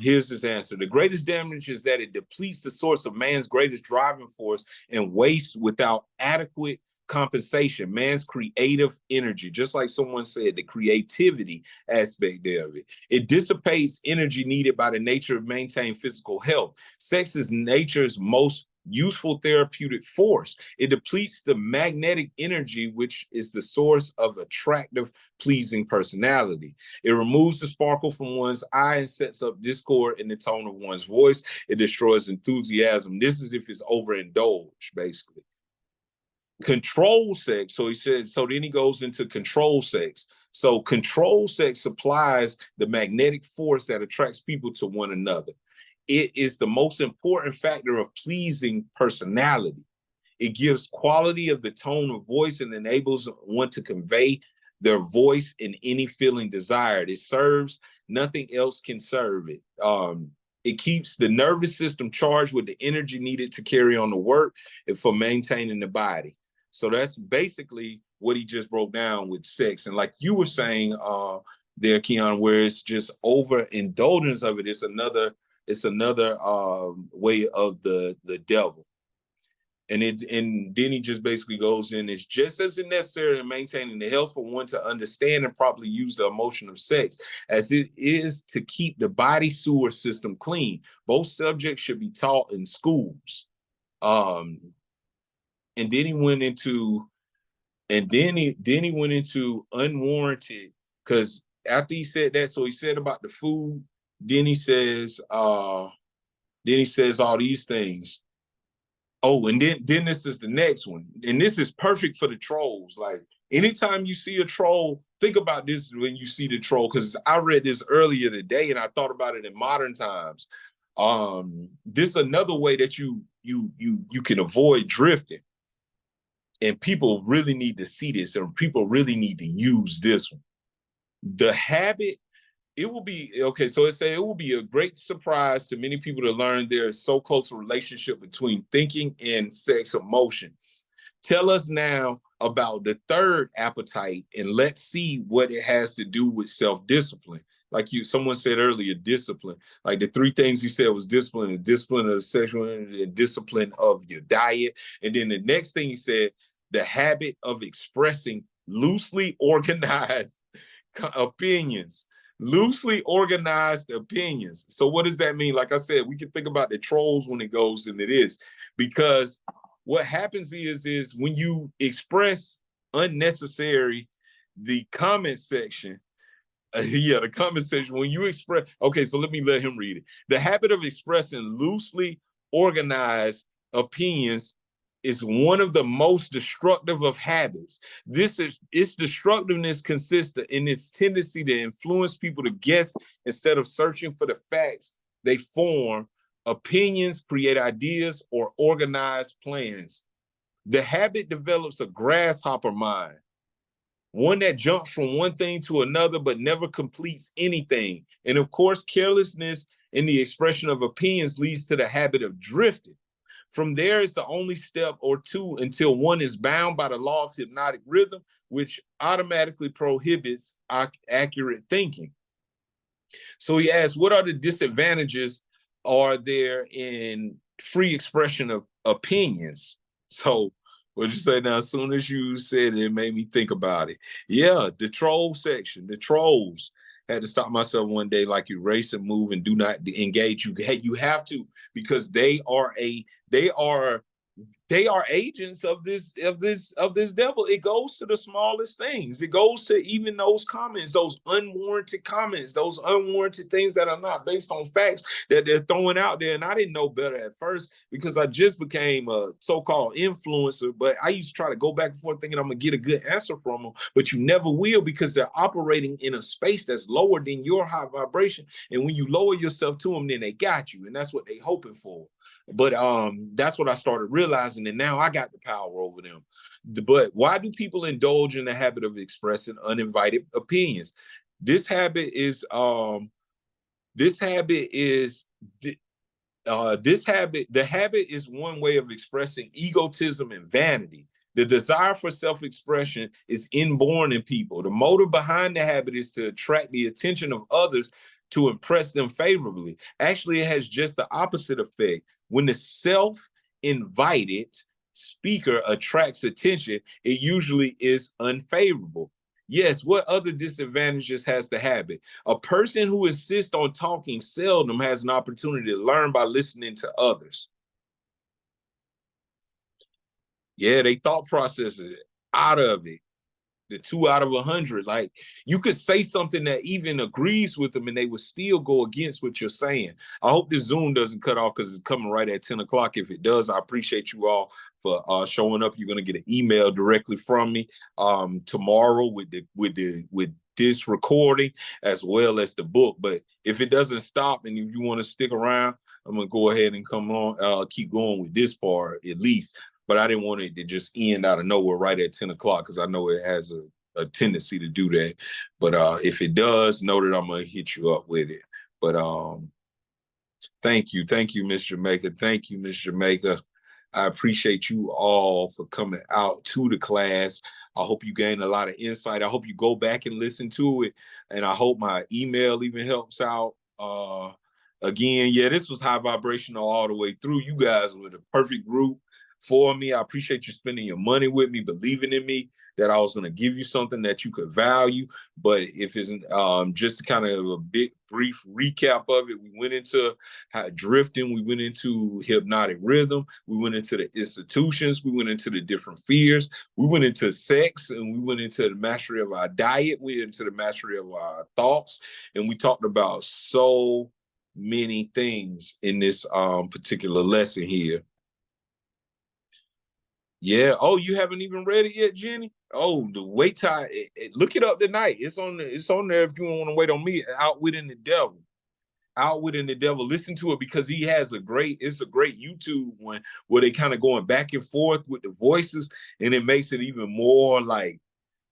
Here's his answer. The greatest damage is that it depletes the source of man's greatest driving force and wastes without adequate compensation man's creative energy. Just like someone said, the creativity aspect of it. It dissipates energy needed by the nature of maintaining physical health. Sex is nature's most useful therapeutic force. It depletes the magnetic energy, which is the source of attractive, pleasing personality. It removes the sparkle from one's eye and sets up discord in the tone of one's voice. It destroys enthusiasm. This is if it's overindulged, basically. Control sex. So he says, so then he goes into control sex. So control sex supplies the magnetic force that attracts people to one another. It is the most important factor of pleasing personality. It gives quality of the tone of voice and enables one to convey their voice in any feeling desired. It serves, nothing else can serve it. It keeps the nervous system charged with the energy needed to carry on the work and for maintaining the body. So that's basically what he just broke down with sex. And like you were saying there, Keon, where it's just overindulgence of it, it's another way of the devil. And then he just basically goes in, it's just as necessary in maintaining the health for one to understand and properly use the emotion of sex as it is to keep the body sewer system clean. Both subjects should be taught in schools. And then he went into unwarranted, because after he said that, so he said about the food, then he says all these things. Oh, and then this is the next one. And this is perfect for the trolls. Like, anytime you see a troll, think about this when you see the troll, because I read this earlier today and I thought about it in modern times. This is another way that you can avoid drifting. And people really need to see this, and people really need to use this one. The habit, it will be, okay, so it will be a great surprise to many people to learn there is so close a relationship between thinking and sex emotion. Tell us now about the third appetite, and let's see what it has to do with self-discipline. Like someone said earlier, discipline. Like the three things he said was discipline, and discipline of the sexual energy, and discipline of your diet. And then the next thing he said, the habit of expressing loosely organized opinions. Loosely organized opinions. So what does that mean? Like I said, we can think about the trolls when it goes into this, because what happens is when you express unnecessary, the comment section, the comment section, when you express, okay, so let him read it. The habit of expressing loosely organized opinions is one of the most destructive of habits. Its destructiveness consists in its tendency to influence people to guess instead of searching for the facts they form Opinions create ideas or organized plans. The habit develops a grasshopper mind, one that jumps from one thing to another but never completes anything. And of course, carelessness in the expression of opinions leads to the habit of drifting. From there is the only step or two until one is bound by the law of hypnotic rhythm, which automatically prohibits accurate thinking. So he asks, what are the disadvantages are there in free expression of opinions? So what'd you say now? As soon as you said it, it made me think about it. Yeah, the troll section, the trolls. Had to stop myself one day, like erase and move and do not engage. You have to, because they are agents of this devil. It goes to the smallest things. It goes to even those comments, those unwarranted comments, those unwarranted things that are not based on facts that they're throwing out there. And I didn't know better at first because I just became a so-called influencer, but I used to try to go back and forth thinking I'm gonna get a good answer from them, but you never will, because they're operating in a space that's lower than your high vibration. And when you lower yourself to them, then they got you, and that's what they're hoping for. But that's what I started realizing, and now I got the power over them. But why do people indulge in the habit of expressing uninvited opinions? This habit is the habit is one way of expressing egotism and vanity. The desire for self-expression is inborn in people. The motive behind the habit is to attract the attention of others, to impress them favorably. Actually, it has just the opposite effect. When the self-invited speaker attracts attention, it usually is unfavorable. Yes, what other disadvantages has the habit? A person who insists on talking seldom has an opportunity to learn by listening to others. Yeah, they thought process it out of it. The 2 out of 100. Like, you could say something that even agrees with them and they would still go against what you're saying. I hope this Zoom doesn't cut off because it's coming right at 10 o'clock. If it does, I appreciate you all for showing up. You're going to get an email directly from me tomorrow with this recording as well as the book. But if it doesn't stop and if you want to stick around, I'm going to go ahead and keep going with this part at least. But I didn't want it to just end out of nowhere right at 10 o'clock because I know it has a tendency to do that. But if it does, know that I'm going to hit you up with it. But thank you, Miss Jamaica. Thank you, Miss Jamaica. I appreciate you all for coming out to the class. I hope you gain a lot of insight. I hope you go back and listen to it. And I hope my email even helps out. Again, yeah, this was high vibrational all the way through. You guys were the perfect group for me. I appreciate you spending your money with me, believing in me that I was going to give you something that you could value. But if it's just kind of a brief recap of it, we went into drifting, we went into hypnotic rhythm, we went into the institutions, we went into the different fears, we went into sex, and we went into the mastery of our diet, we went into the mastery of our thoughts, and we talked about so many things in this particular lesson here. Yeah. Oh, you haven't even read it yet, Jenny? Oh, the wait time. Look it up tonight. It's on there if you want to wait on me. Outwitting the Devil. Outwitting the Devil. Listen to it because it's a great YouTube one where they kind of going back and forth with the voices, and it makes it even more like,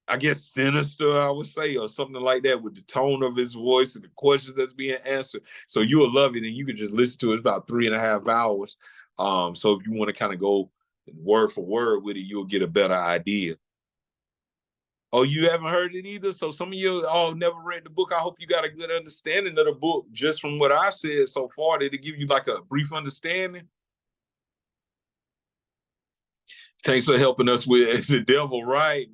I guess, sinister, I would say, or something like that, with the tone of his voice and the questions that's being answered. So you'll love it, and you can just listen to it. It's about 3.5 hours. So if you want to kind of go word for word with it, you'll get a better idea. Oh, you haven't heard it either? So some of you all never read the book. I hope you got a good understanding of the book just from what I said so far. Did it give you like a brief understanding? Thanks for helping us with the devil, right?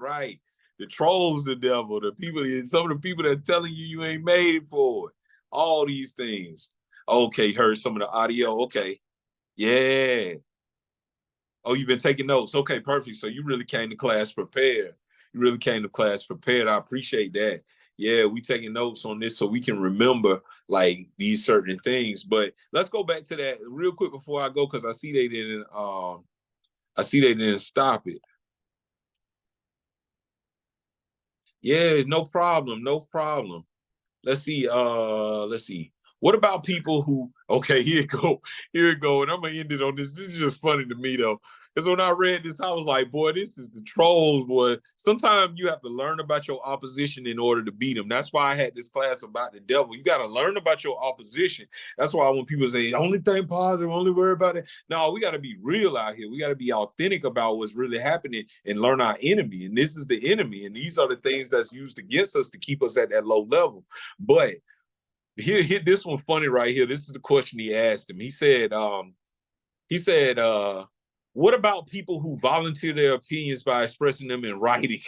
The trolls, the devil, some of the people that's telling you ain't made it for it. All these things. Okay, heard some of the audio. Okay. Yeah. Oh, you've been taking notes. Okay, perfect. So you really came to class prepared. I appreciate that. Yeah, we taking notes on this so we can remember like these certain things. But let's go back to that real quick before I go, because I see they didn't stop it. Yeah, no problem. Let's see. What about people who, okay, here it go, and I'm gonna end it on this. This is just funny to me though. Because when I read this, I was like, boy, this is the trolls, boy. Sometimes you have to learn about your opposition in order to beat them. That's why I had this class about the devil. You got to learn about your opposition. That's why when people say, only think positive, only worry about it. No, we got to be real out here. We got to be authentic about what's really happening and learn our enemy. And this is the enemy. And these are the things that's used against us to keep us at that low level. But here, this one funny right here. This is the question he asked him. He said, what about people who volunteer their opinions by expressing them in writing,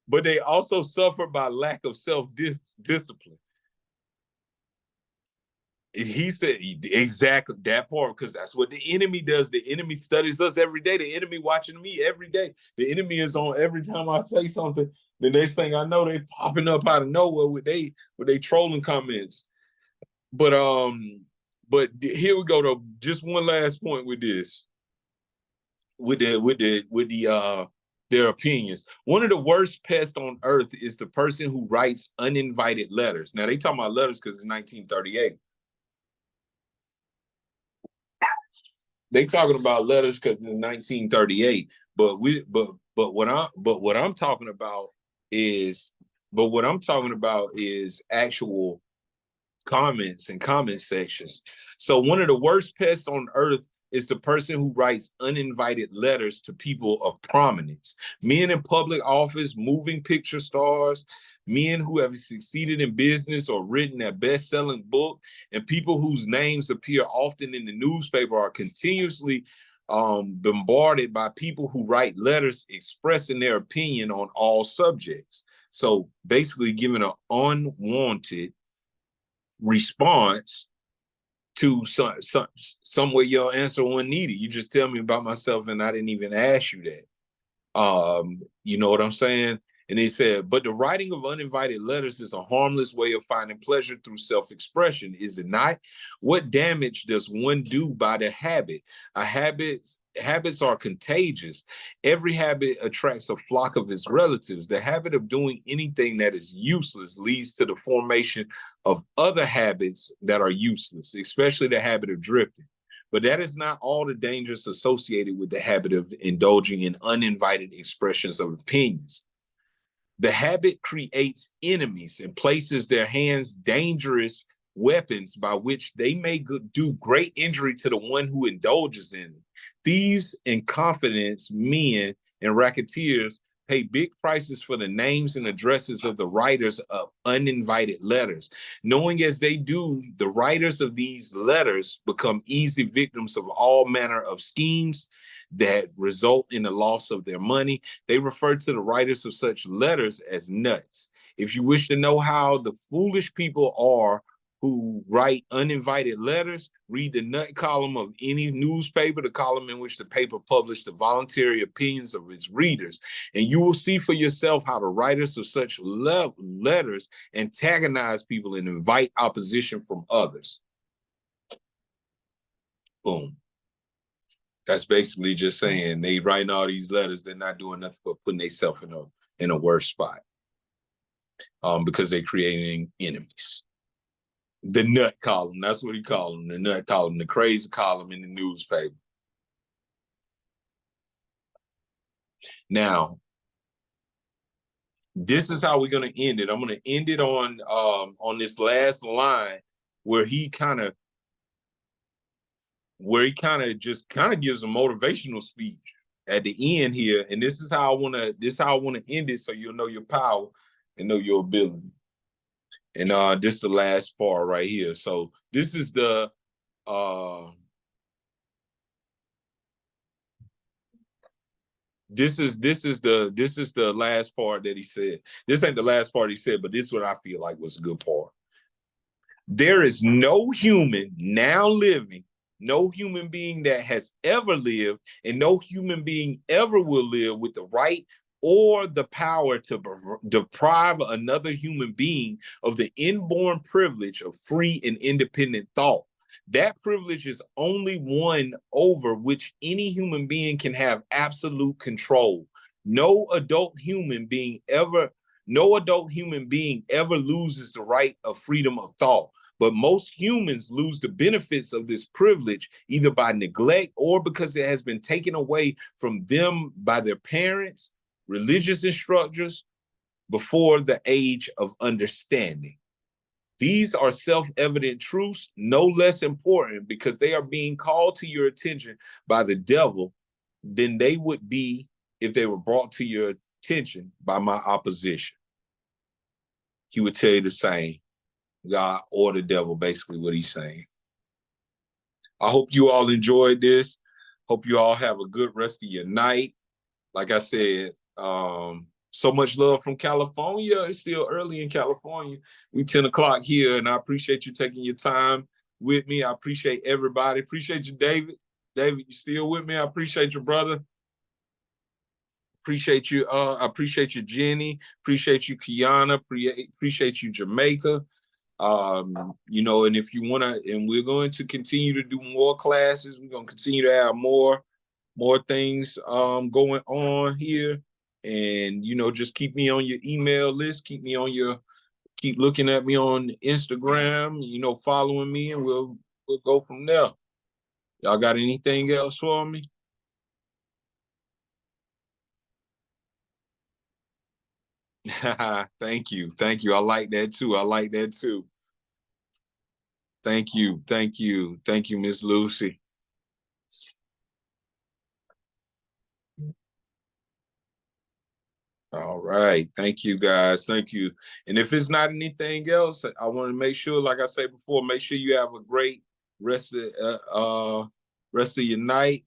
but they also suffer by lack of self-discipline? He said exactly that part, because that's what the enemy does. The enemy studies us every day. The enemy watching me every day. The enemy is on every time I say something. The next thing I know, they popping up out of nowhere with they trolling comments. But here we go though. Just one last point with this. With their opinions. One of the worst pests on earth is the person who writes uninvited letters. Now they talking about letters because it's 1938. They talking about letters because it's 1938. But what I'm talking about is actual comments and comment sections. So one of the worst pests on earth is the person who writes uninvited letters to people of prominence. Men in public office, moving picture stars, men who have succeeded in business or written a best-selling book, and people whose names appear often in the newspaper are continuously bombarded by people who write letters expressing their opinion on all subjects. So basically giving an unwanted response to some way your answer wasn't needed. You just tell me about myself and I didn't even ask you that. You know what I'm saying? And they said, but the writing of uninvited letters is a harmless way of finding pleasure through self-expression, is it not? What damage does one do by the habit? Habits are contagious. Every habit attracts a flock of its relatives. The habit of doing anything that is useless leads to the formation of other habits that are useless, especially the habit of drifting. But that is not all the dangers associated with the habit of indulging in uninvited expressions of opinions. The habit creates enemies and places their hands dangerous weapons by which they may do great injury to the one who indulges in it. Thieves and confidence men and racketeers pay big prices for the names and addresses of the writers of uninvited letters. Knowing as they do, the writers of these letters become easy victims of all manner of schemes that result in the loss of their money. They refer to the writers of such letters as nuts. If you wish to know how the foolish people are who write uninvited letters, read the nut column of any newspaper, the column in which the paper published the voluntary opinions of its readers, and you will see for yourself how the writers of such letters antagonize people and invite opposition from others. Boom. That's basically just saying they writing all these letters, they're not doing nothing but putting themselves in a worse spot because they're creating enemies. The nut column, that's what he called them, the nut column, the crazy column in the newspaper. Now, this is how we're going to end it. I'm going to end it on this last line where he kind of just gives a motivational speech at the end here. And this is how I want to end it, so you'll know your power and know your ability. And this is the last part right here. So this is the this is the last part that he said. This ain't the last part he said, but this is what I feel like was a good part. There is no human now living, no human being that has ever lived, and no human being ever will live with the right or the power to deprive another human being of the inborn privilege of free and independent thought. That privilege is only one over which any human being can have absolute control. No adult human being ever loses the right of freedom of thought. But most humans lose the benefits of this privilege either by neglect or because it has been taken away from them by their parents, religious instructors, before the age of understanding. These are self-evident truths, no less important because they are being called to your attention by the devil than they would be if they were brought to your attention by my opposition. He would tell you the same, God or the devil, basically what he's saying. I hope you all enjoyed this. Hope you all have a good rest of your night. Like I said, so much love from California. It's still early in California. We 10 o'clock here, and I appreciate you taking your time with me. I appreciate everybody. Appreciate you, David. David, you still with me? I appreciate your brother. Appreciate you. I appreciate you, Jenny. Appreciate you, Kiana. Appreciate you, Jamaica. You know, and if you want to, and we're going to continue to do more classes. We're going to continue to have more things going on here. And, you know, just keep me on your email list. Keep looking at me on Instagram, you know, following me, and we'll go from there. Y'all got anything else for me? Thank you. Thank you. I like that too. I like that too. Thank you. Thank you. Thank you, Miss Lucy. All right. Thank you, guys. Thank you. And if it's not anything else, I want to make sure, like I said before, make sure you have a great rest of your night.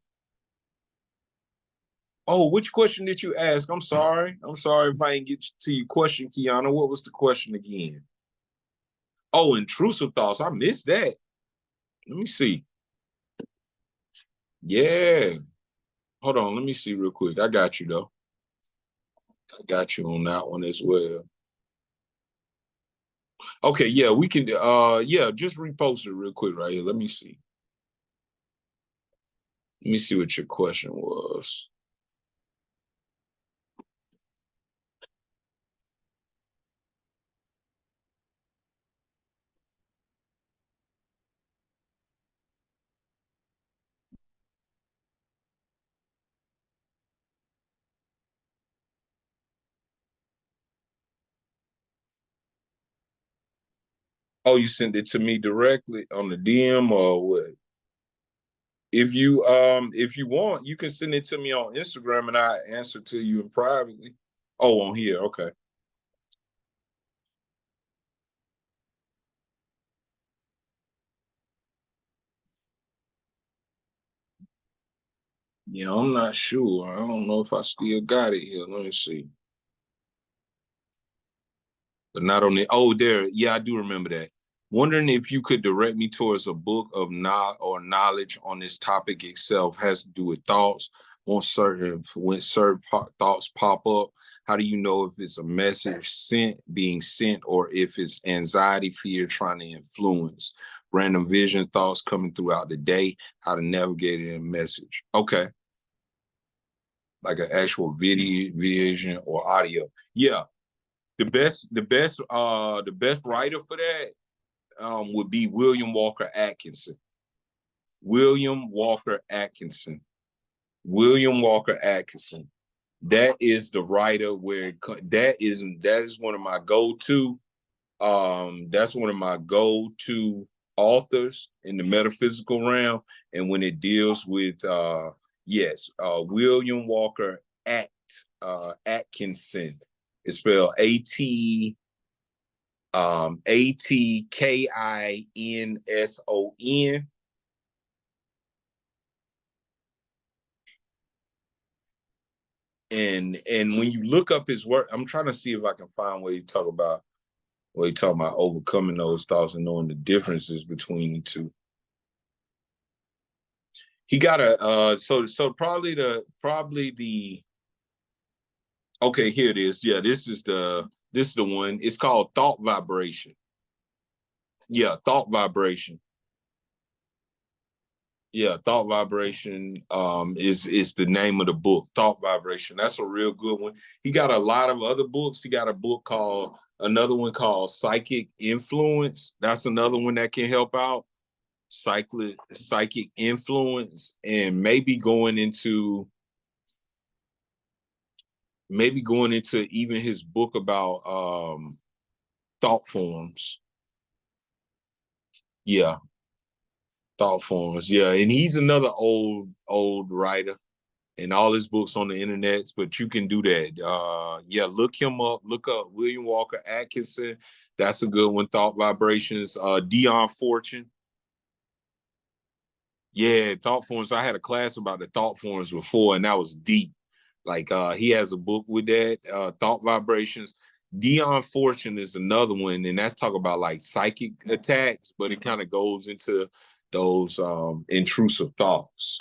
Oh, which question did you ask? I'm sorry. I'm sorry if I didn't get to your question, Kiana. What was the question again? Oh, intrusive thoughts. I missed that. Let me see. Yeah. Hold on. Let me see real quick. I got you, though. I got you on that one as well. Okay, yeah, we can yeah, just repost it real quick right here. Let me see. Let me see what your question was. Oh, you sent it to me directly on the DM or what? If you want, you can send it to me on Instagram and I answer to you in privately. Oh, on here, okay. Yeah, I'm not sure. I don't know if I still got it here. Let me see. But not on the, oh, there. Yeah, I do remember that. Wondering if you could direct me towards a book of knowledge on this topic itself. Has to do with thoughts. When certain thoughts pop up, how do you know if it's a message being sent, or if it's anxiety, fear trying to influence? Random vision thoughts coming throughout the day, how to navigate it in message. Okay. Like an actual vision or audio. Yeah. The best writer for that would be William Walker Atkinson. William Walker Atkinson. William Walker Atkinson. That is the writer where that is one of my go-to. That's one of my go-to authors in the metaphysical realm. And when it deals with William Walker Atkinson. It's spelled Atkinson. And when you look up his work, I'm trying to see if I can find where he talk about overcoming those thoughts and knowing the differences between the two. He got a so probably the okay, here it is. Yeah, this is the one. It's called Thought Vibration. Yeah, Thought Vibration. Yeah, Thought Vibration is the name of the book. Thought Vibration. That's a real good one. He got a lot of other books. He got a book called another one called Psychic Influence. That's another one that can help out. Psychic Influence, and maybe going into even his book about thought forms. Yeah, thought forms. Yeah, and he's another old writer, and all his books on the internet. But you can do that. Yeah, look him up. Look up William Walker Atkinson. That's a good one. Thought Vibrations. Dion Fortune. Yeah, thought forms. I had a class about the thought forms before, and that was deep. Like he has a book with that, Thought Vibrations. Dion Fortune is another one, and that's talk about like psychic attacks, but it kind of goes into those intrusive thoughts.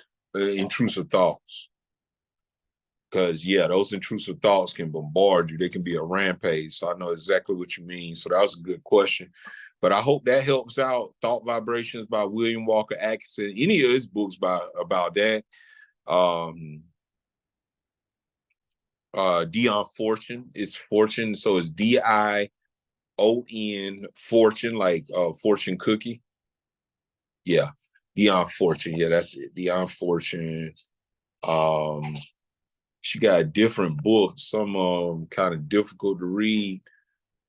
Because yeah, those intrusive thoughts can bombard you. They can be a rampage. So I know exactly what you mean. So that was a good question. But I hope that helps out. Thought Vibrations by William Walker Atkinson. Any of his books about that. Dion Fortune is Fortune. So it's Dion Fortune, like fortune cookie. Yeah. Dion Fortune. Yeah, that's it. Dion Fortune. She got different books. Some kind of difficult to read,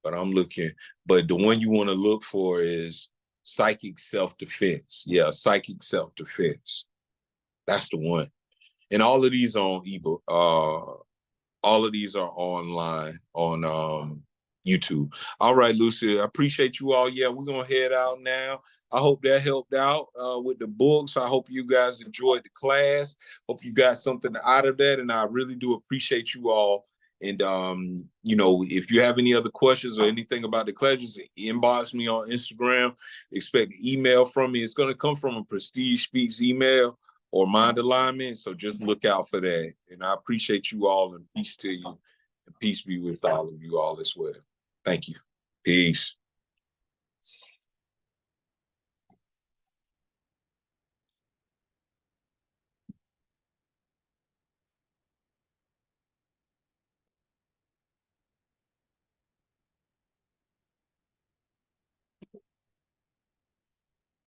but I'm looking. But the one you want to look for is Psychic Self-Defense. Yeah, Psychic Self-Defense. That's the one. And all of these on ebook. All of these are online on YouTube. All right, Lucy, I appreciate you all. Yeah, we're going to head out now. I hope that helped out with the books. I hope you guys enjoyed the class. Hope you got something out of that, and I really do appreciate you all. And, you know, if you have any other questions or anything about the classes, inbox me on Instagram. Expect an email from me. It's going to come from a Prestige Speaks email or Mind Alignment. So just look out for that. And I appreciate you all, and peace to you. And peace be with all of you all as well. Thank you. Peace.